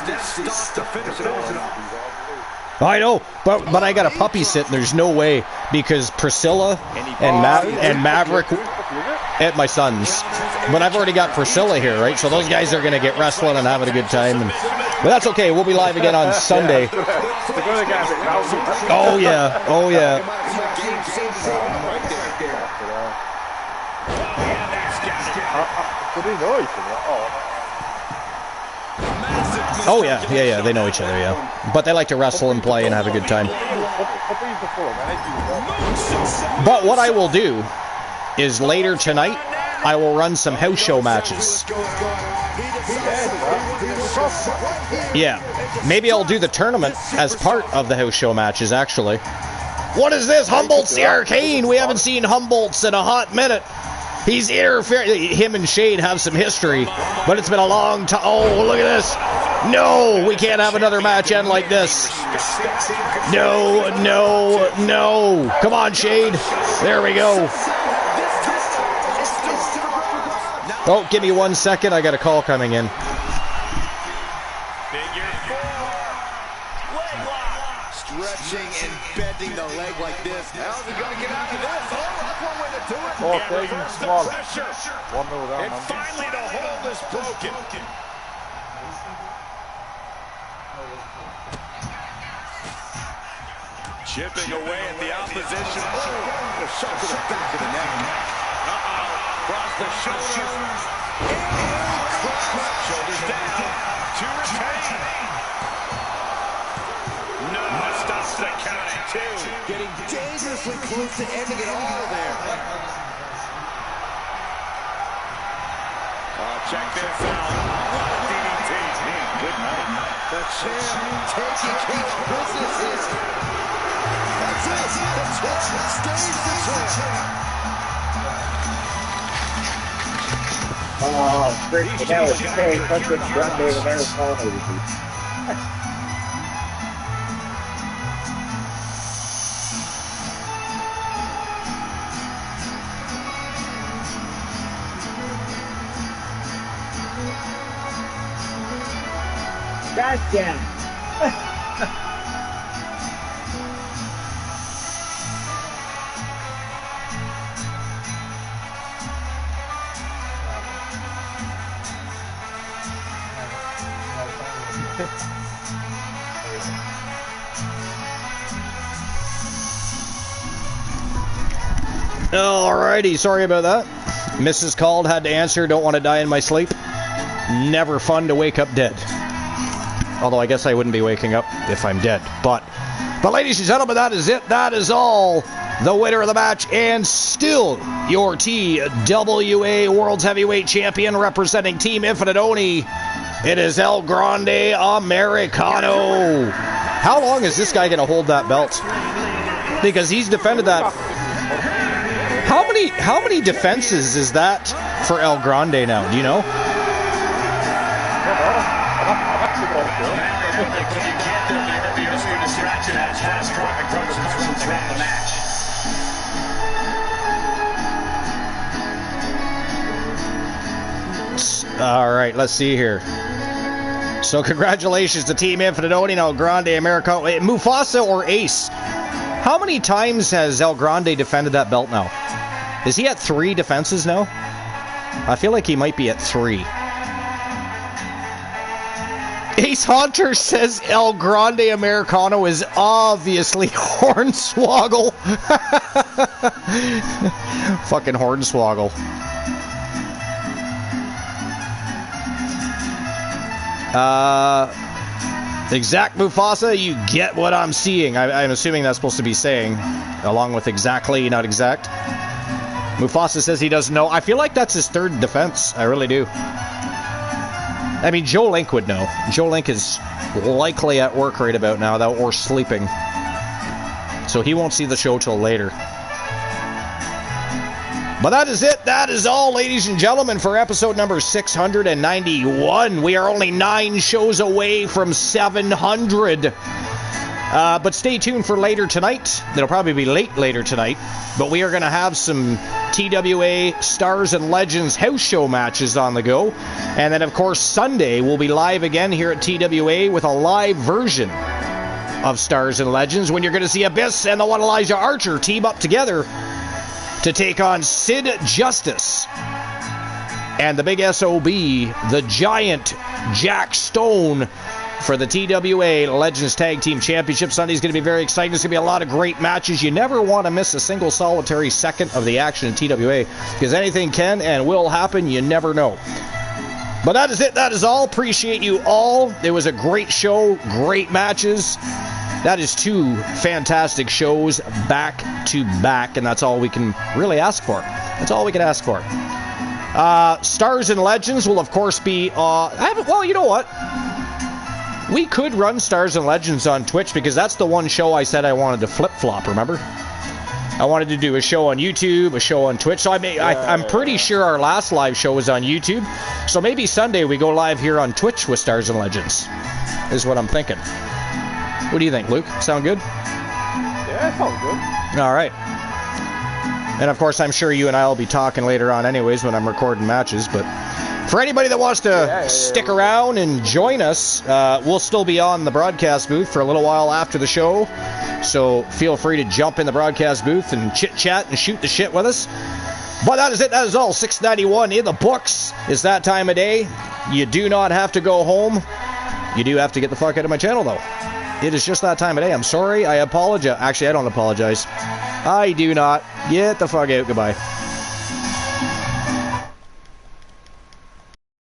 That's stop to finish it off. I know, but I got a puppy sit and there's no way because Priscilla and Maverick at my son's. But I've already got Priscilla here, right? So those guys are going to get wrestling and having a good time. But that's okay. We'll be live again on Sunday. Oh, yeah. Oh, yeah. Oh, yeah. Yeah, yeah. They know each other, yeah. But they like to wrestle and play and have a good time. But what I will do is later tonight, I will run some house show matches. Yeah. Maybe I'll do the tournament as part of the house show matches, actually. What is this? Humboldt's the Arcane. We haven't seen Humboldt's in a hot minute. He's interfering. Him and Shane have some history, but it's been a long time. Oh, look at this. No, we can't have another match end like this. No, no, no. Come on, Shane. There we go. Oh, give me 1 second. I got a call coming in. Figure four. Leg lock. Stretching and bending the leg like this. How's he going to get out of this? Oh, that's one way to do it. Oh, and reverse the pressure. 1-0 down. And finally the hold is broken. Chipping away at the opposition. Oh, a shot to the back of the neck. Across the shoulders. Shoulders down. To retain. No, stops the count at 2. Getting dangerously close to ending it all there. Check this out. What a DDT. Good night. The champ taking care of business here. That's it. The champ stays the champ. Oh, great. That was very fucking Grande Americano. Gotcha. Alrighty, sorry about that. Mrs. called, had to answer, don't want to die in my sleep. Never fun to wake up dead. Although I guess I wouldn't be waking up if I'm dead. But ladies and gentlemen, that is it. That is all. The winner of the match, and still your TWA World's Heavyweight Champion representing Team Infinite Oni. It is El Grande Americano. How long is this guy going to hold that belt? Because he's defended that. How many defenses is that for El Grande now? Do you know? All right, let's see here. So congratulations to Team Infinite Oni and El Grande Americano. Mufasa or Ace? How many times has El Grande defended that belt now? Is he at 3 defenses now? I feel like he might be at 3. Ace Hunter says El Grande Americano is obviously Hornswoggle. Fucking Hornswoggle. Exact Mufasa, you get what I'm seeing. I'm assuming that's supposed to be saying, along with exactly, not exact. Mufasa says he doesn't know. I feel like that's his 3rd defense. I really do. I mean, Joe Link would know. Joe Link is likely at work right about now, though, or sleeping. So he won't see the show till later. But that is it. That is all, ladies and gentlemen, for episode number 691. We are only 9 shows away from 700. But stay tuned for later tonight. It'll probably be late later tonight. But we are going to have some TWA Stars and Legends house show matches on the go. And then, of course, Sunday we'll be live again here at TWA with a live version of Stars and Legends when you're going to see Abyss and the one Elijah Archer team up together to take on Sid Justice and the big SOB, the giant Jack Stone, for the TWA Legends Tag Team Championship. Sunday's going to be very exciting. There's going to be a lot of great matches. You never want to miss a single solitary second of the action in TWA, because anything can and will happen. You never know. But that is it. That is all. Appreciate you all. It was a great show. Great matches. That is 2 fantastic shows back to back, and that's all we can really ask for. That's all we can ask for. Stars and Legends will, of course, be... well, you know what? We could run Stars and Legends on Twitch, because that's the one show I said I wanted to flip-flop, remember? I wanted to do a show on YouTube, a show on Twitch. So I'm pretty sure our last live show was on YouTube. So maybe Sunday we go live here on Twitch with Stars and Legends, is what I'm thinking. What do you think, Luke? Sound good? Yeah, it sounds good. All right. And, of course, I'm sure you and I will be talking later on anyways when I'm recording matches. But for anybody that wants to stick around and join us, we'll still be on the broadcast booth for a little while after the show. So feel free to jump in the broadcast booth and chit-chat and shoot the shit with us. But that is it. That is all. 691 in the books. It's that time of day. You do not have to go home. You do have to get the fuck out of my channel, though. It is just that time of day. I'm sorry. I apologize. Actually, I don't apologize. I do not. Get the fuck out. Goodbye.